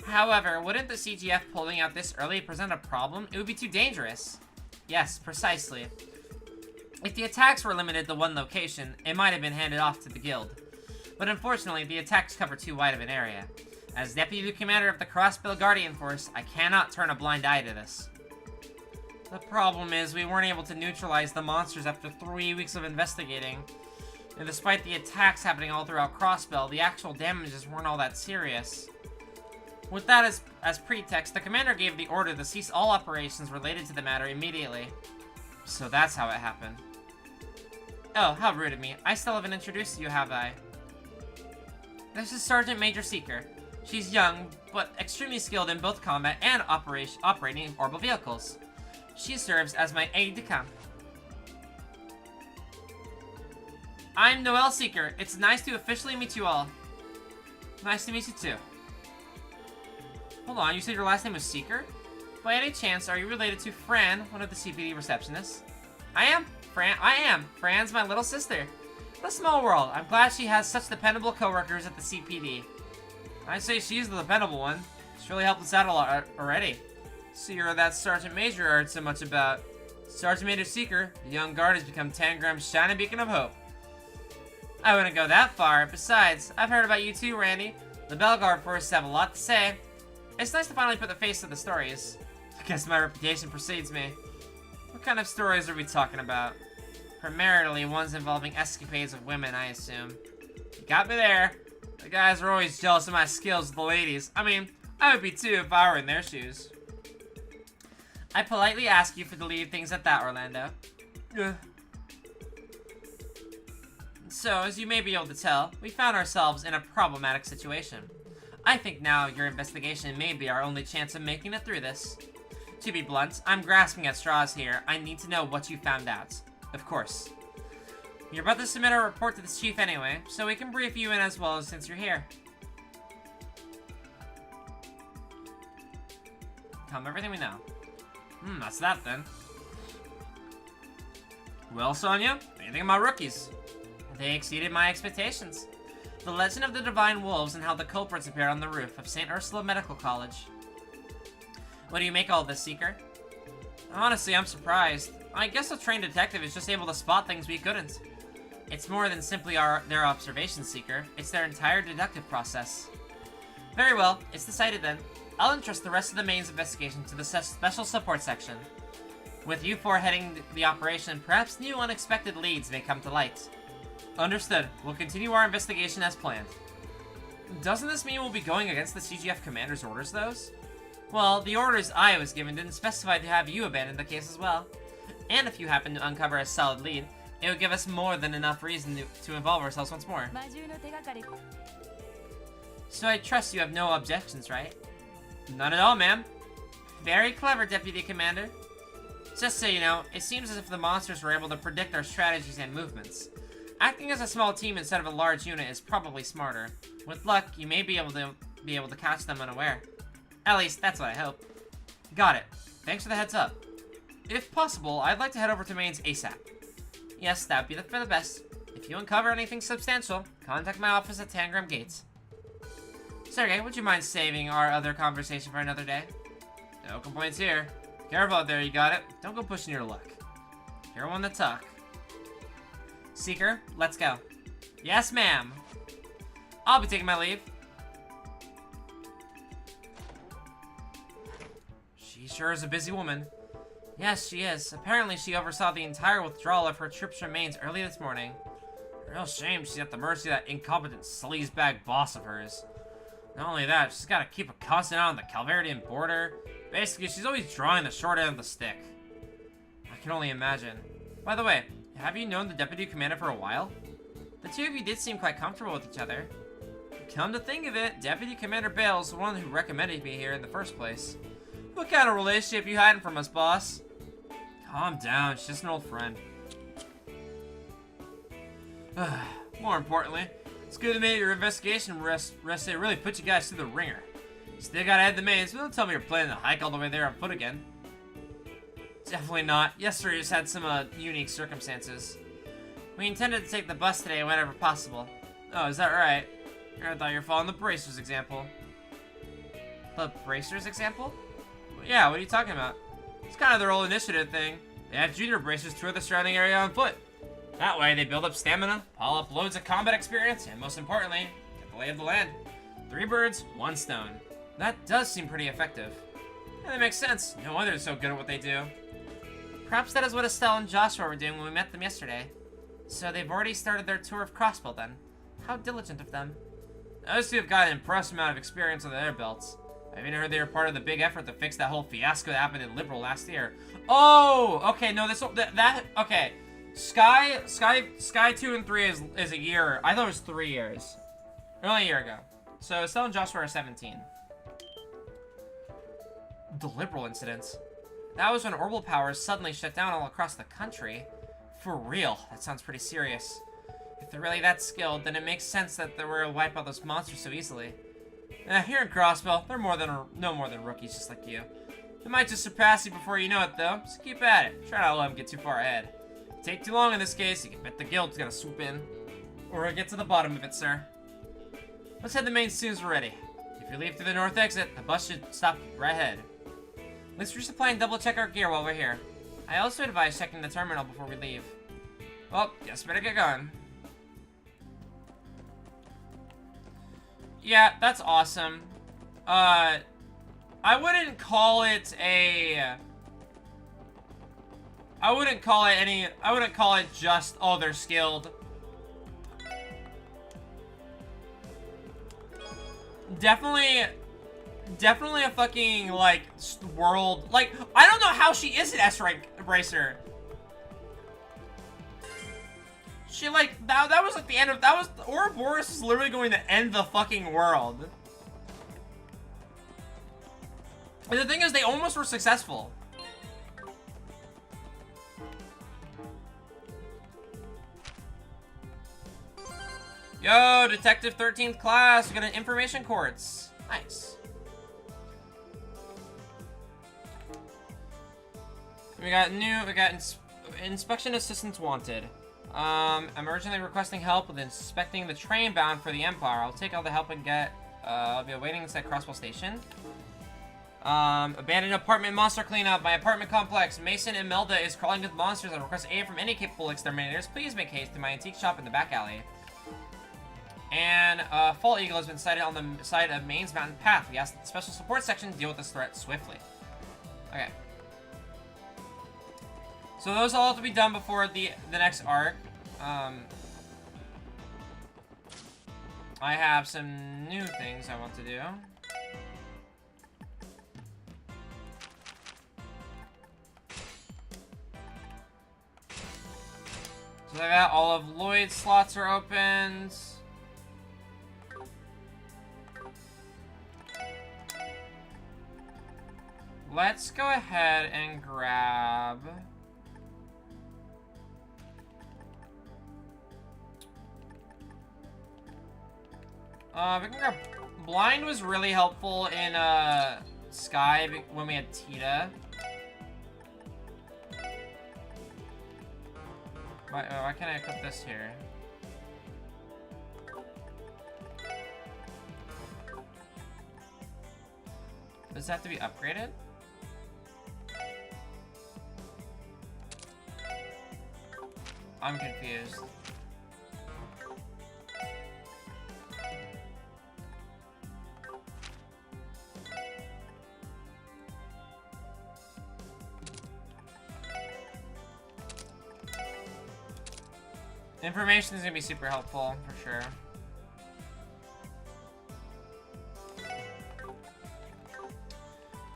However, wouldn't the CGF pulling out this early present a problem? It would be too dangerous. Yes, precisely. If the attacks were limited to one location, it might have been handed off to the guild. But unfortunately, the attacks cover too wide of an area. As Deputy Commander of the Crossbell Guardian Force, I cannot turn a blind eye to this. The problem is, we weren't able to neutralize the monsters after 3 weeks of investigating. And despite the attacks happening all throughout Crossbell, the actual damages weren't all that serious. With that as pretext, the commander gave the order to cease all operations related to the matter immediately. So that's how it happened. Oh, how rude of me. I still haven't introduced you, have I? This is Sergeant Major Seeker. She's young, but extremely skilled in both combat and operating orbital vehicles. She serves as my aide-de-camp. I'm Noelle Seeker. It's nice to officially meet you all. Nice to meet you too. Hold on, you said your last name was Seeker? By any chance, are you related to Fran, one of the CPD receptionists? I am. Fran's my little sister. What a small world. I'm glad she has such dependable coworkers at the CPD. I say she's the dependable one. She's really helped us out a lot already. So you're that Sergeant Major I heard so much about. Sergeant Major Seeker, the young guard has become Tangram's shining beacon of hope. I wouldn't go that far. Besides, I've heard about you too, Randy. The Belguard Force have a lot to say. It's nice to finally put the face to the stories. I guess my reputation precedes me. What kind of stories are we talking about? Primarily ones involving escapades of women, I assume. You got me there. The guys are always jealous of my skills with the ladies. I mean, I would be too if I were in their shoes. I politely ask you to leave things at that, Orlando. So, as you may be able to tell, we found ourselves in a problematic situation. I think now your investigation may be our only chance of making it through this. To be blunt, I'm grasping at straws here. I need to know what you found out. Of course. You're about to submit our report to the chief anyway, so we can brief you in as well since you're here. Tell them everything we know. That's that then. Well, Sonia, what do you think of my rookies? They exceeded my expectations. The Legend of the Divine Wolves and how the culprits appeared on the roof of St. Ursula Medical College. What do you make of all this, Seeker? Honestly, I'm surprised. I guess a trained detective is just able to spot things we couldn't. It's more than simply their observation, Seeker. It's their entire deductive process. Very well, it's decided then. I'll entrust the rest of the Main's investigation to the Special Support Section. With you four heading the operation, perhaps new unexpected leads may come to light. Understood. We'll continue our investigation as planned. Doesn't this mean we'll be going against the CGF Commander's orders, though? Well, the orders I was given didn't specify to have you abandon the case as well. And if you happen to uncover a solid lead, it would give us more than enough reason to involve ourselves once more. So I trust you have no objections, right? None at all, ma'am. Very clever, Deputy Commander. Just so you know, it seems as if the monsters were able to predict our strategies and movements. Acting as a small team instead of a large unit is probably smarter. With luck, you may be able to catch them unaware. At least, that's what I hope. Got it. Thanks for the heads up. If possible, I'd like to head over to Maine's ASAP. Yes, that would be for the best. If you uncover anything substantial, contact my office at Tangram Gates. Sergey, would you mind saving our other conversation for another day? No complaints here. Careful out there, you got it. Don't go pushing your luck. You're one to talk. Seeker, let's go. Yes, ma'am. I'll be taking my leave. She sure is a busy woman. Yes, she is. Apparently, she oversaw the entire withdrawal of her troops from Mainz early this morning. Real shame she's at the mercy of that incompetent sleazebag boss of hers. Not only that, she's got to keep a constant eye on the Calvarian border. Basically, she's always drawing the short end of the stick. I can only imagine. By the way, have you known the deputy commander for a while? The two of you did seem quite comfortable with each other. Come to think of it, Deputy Commander Bale's the one who recommended me here in the first place. What kind of relationship you hiding from us, boss? Calm down, she's just an old friend. More importantly, it's good to make your investigation it really put you guys through the ringer. Still gotta head the mains, but don't tell me you're planning to hike all the way there on foot again. Definitely not. Yesterday just had some unique circumstances. We intended to take the bus today whenever possible. Oh, is that right? I thought you were following the Bracers example. The Bracers example? Yeah, what are you talking about? It's kind of their old initiative thing. They have junior Bracers tour the surrounding area on foot. That way, they build up stamina, pile up loads of combat experience, and most importantly, get the lay of the land. 3 birds, 1 stone. That does seem pretty effective. Yeah, that makes sense. No wonder they're so good at what they do. Perhaps that is what Estelle and Joshua were doing when we met them yesterday. So they've already started their tour of Crossbell then. How diligent of them. Those two have got an impressive amount of experience under their belts. I even heard they were part of the big effort to fix that whole fiasco that happened in Liberal last year. Oh! Okay, no, okay. Sky 2 and 3 is a year. I thought it was 3 years. Only a year ago. So Estelle and Joshua are 17. The Liberal incidents. That was when orbital powers suddenly shut down all across the country. For real, that sounds pretty serious. If they're really that skilled, then it makes sense that they were to wipe out those monsters so easily. Here in Crossbell, they're no more than rookies just like you. They might just surpass you before you know it, though, so keep at it. Try not to let them get too far ahead. If it take too long in this case, you can bet the guild's gonna swoop in. Or get to the bottom of it, sir. Let's head the main as soon as we're ready. If you leave through the north exit, the bus should stop right ahead. Let's resupply and double-check our gear while we're here. I also advise checking the terminal before we leave. Well, guess better get going. Yeah, that's awesome. I wouldn't call it just, oh, they're skilled. Definitely a fucking, like, world, like, I don't know how she is an S-rank bracer. She, like, that was, like, the end of, Ouroboros is literally going to end the fucking world. And the thing is, they almost were successful. Yo, Detective 13th class, we got an information quartz. Nice. We got inspection assistance wanted. I'm urgently requesting help with inspecting the train bound for the Empire. I'll take all the help and get, I'll be awaiting inside Crossbell Station. Abandoned apartment monster cleanup. My apartment complex. Mason and Melda is crawling with monsters. I request aid from any capable exterminators. Please make haste to my antique shop in the back alley. And, Fall Eagle has been sighted on the side of Maine's Mountain Path. We ask that the special support section deal with this threat swiftly. Okay. So those all have to be done before the next arc. I have some new things I want to do. So I got all of Lloyd's slots are opened. let's go ahead and grab... we can grab... Blind was really helpful in, Sky when we had Tita. Why can't I put this here? Does that have to be upgraded? I'm confused. Information is gonna be super helpful, for sure.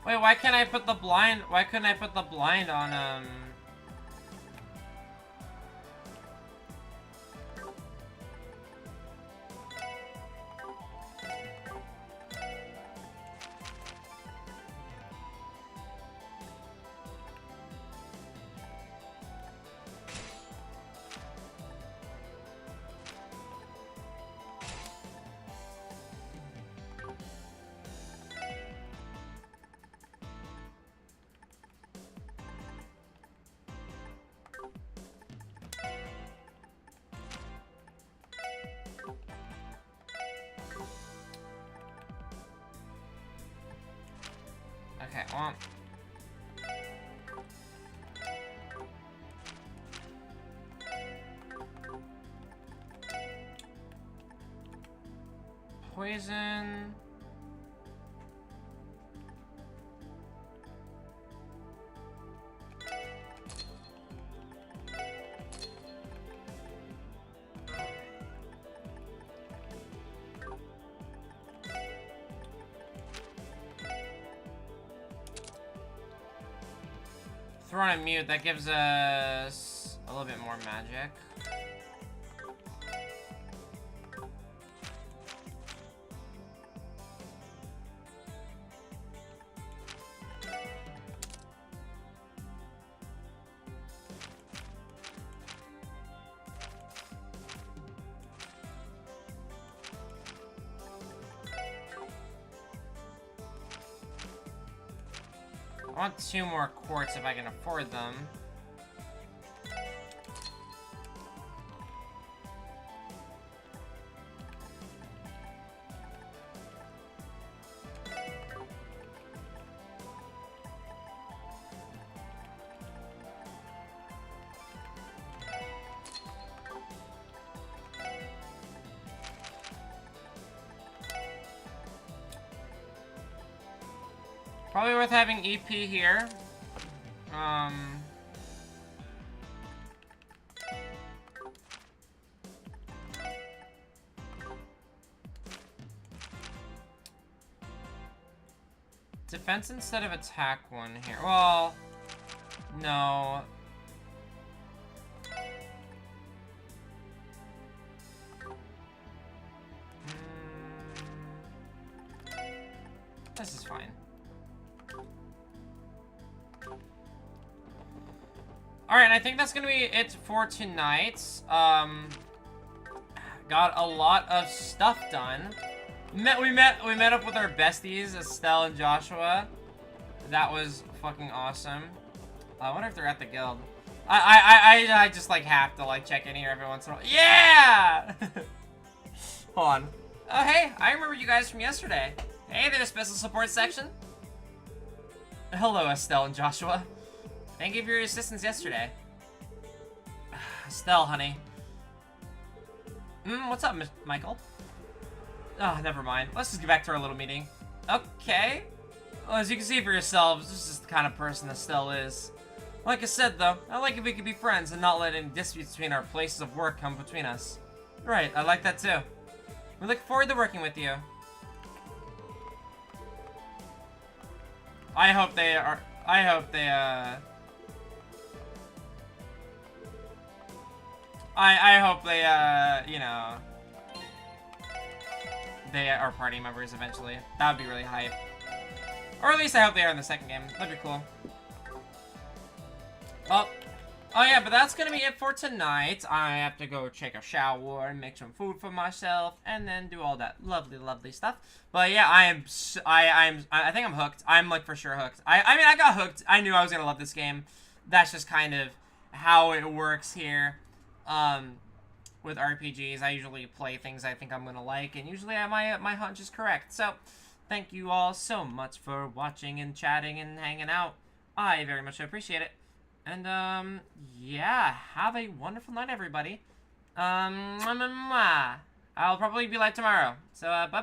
Wait, why can't I put the blind? Why couldn't I put the blind on, Okay, well... Poison... Throw on a mute, that gives us a little bit more magic. I want 2 more quartz if I can afford them. Probably worth having EP here. Defense instead of attack one here. Well, no. This is fine. Alright, I think that's gonna be it for tonight. Got a lot of stuff done. We met up with our besties, Estelle and Joshua. That was fucking awesome. I wonder if they're at the guild. I just like have to like check in here every once in a while. Yeah! Hold on. Oh hey, I remember you guys from yesterday. Hey there, special support section. Hello, Estelle and Joshua. Thank you for your assistance yesterday. Estelle, honey. What's up, Michael? Oh, never mind. Let's just get back to our little meeting. Okay. Well, as you can see for yourselves, this is the kind of person Estelle is. Like I said, though, I like if we could be friends and not let any disputes between our places of work come between us. Right, I like that too. We look forward to working with you. I hope they, you know, they are party members eventually. That would be really hype. Or at least I hope they are in the second game. That'd be cool. Oh yeah, but that's gonna be it for tonight. I have to go take a shower and make some food for myself, and then do all that lovely, lovely stuff. But yeah, I think I'm hooked. I'm like for sure hooked. I mean, I got hooked. I knew I was gonna love this game. That's just kind of how it works here. With RPGs, I usually play things I think I'm gonna like, and usually my hunch is correct. So, thank you all so much for watching and chatting and hanging out. I very much appreciate it. And, yeah, have a wonderful night, everybody. I'll probably be live tomorrow. So, bye-bye.